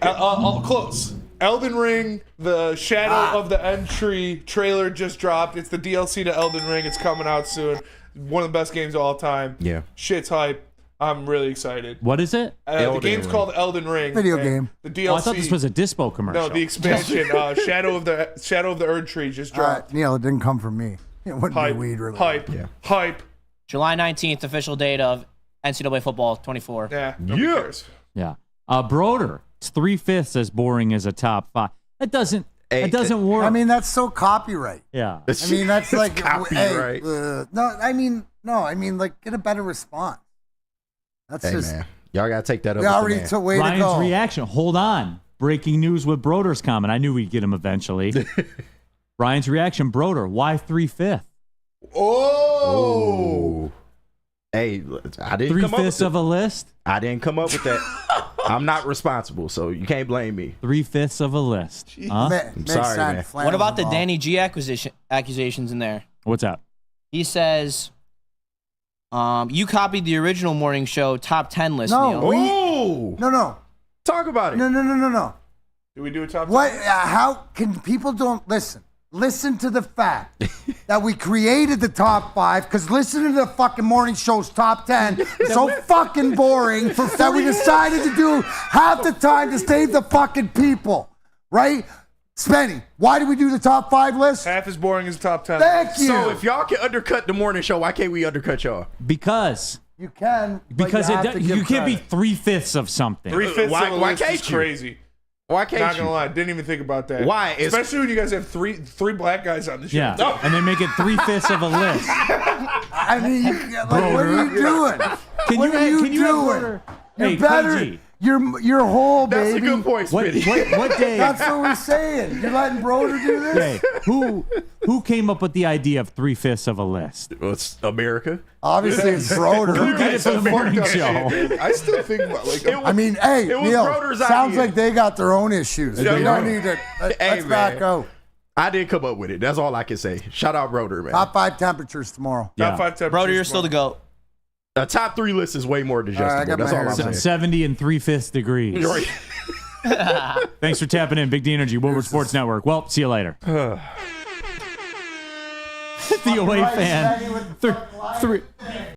Close. Elden Ring, the Shadow of the End Tree trailer just dropped. It's the DLC to Elden Ring. It's coming out soon. One of the best games of all time. Yeah. Shit's hype. I'm really excited. What is it? The Elden game's Ring. called Elden Ring. Video and game. The DLC. Oh, I thought this was a Dispo commercial. No, the expansion. Shadow of the Erd Tree just dropped. Neal, it didn't come from me. It wouldn't Hype. be weed related. Hype. Yeah. Hype. July 19th, official date of NCAA football 24. Yeah. Nobody cares. Yeah. Broder, it's 3/5 as boring as a top 5. That doesn't work. I mean, that's so copyright. yeah. I mean, that's like copyright. I mean, like, get a better response. That's Hey, just man. Y'all got to take that up. we with the already man. took way to Ryan's go. reaction. Hold on. Breaking news with Broder's comment. I knew we'd get him eventually. Ryan's reaction. Broder, why 3/5? Oh. Hey, I didn't come up with 3/5 of a list? I didn't come up with that. I'm not responsible, so you can't blame me. 3/5 of a list. Huh? sorry, man. What about the Danny G accusations in there? What's up? He says, you copied the original morning show top 10 list, No, Neal. No. Talk about it. No. Do we do a top 10? What? How can people don't listen? Listen to the fact that we created the top 5 because listening to the fucking morning show's top 10 is so fucking boring that we decided to do half the time to save the fucking people, right? Spenny, why did we do the top 5 list? Half as boring as top 10. Thank you. So if y'all can undercut the morning show, why can't we undercut y'all? Because You can. but Because you, have to give you can't be credit. 3/5 of something. 3/5 Why- of a why list can't is you? crazy. Why can't Not you? gonna lie, didn't even think about that. Why? It's- Especially when you guys have three black guys on the show. Yeah, and they make it 3/5 of a list. I mean, like, what are you doing? What are you doing? You're Hey, better. KG. You're whole, That's baby. a good point, What, Smitty. what day? That's what we're saying. You're letting Broder do this? Hey, who came up with the idea of 3/5 of a list? Well, it's America. Obviously, it's Broder. Who did it for the morning Fucked up show? shit, dude. I still think about like. I mean, hey, it was Neal, Broder's sounds idea. like they got their own issues. Yeah, We yeah. don't need to. Let's man. back out. I didn't come up with it. That's all I can say. Shout out Broder, man. Top 5 temperatures tomorrow. Yeah. Top 5 temperatures. Broder, you're still the GOAT. The top 3 list is way more digestible. I got That's my all I'm hair saying. 70 and 3/5 degrees. Right. Thanks for tapping in. Big D Energy, Woodward Sports Network. Well, see you later. The away fan.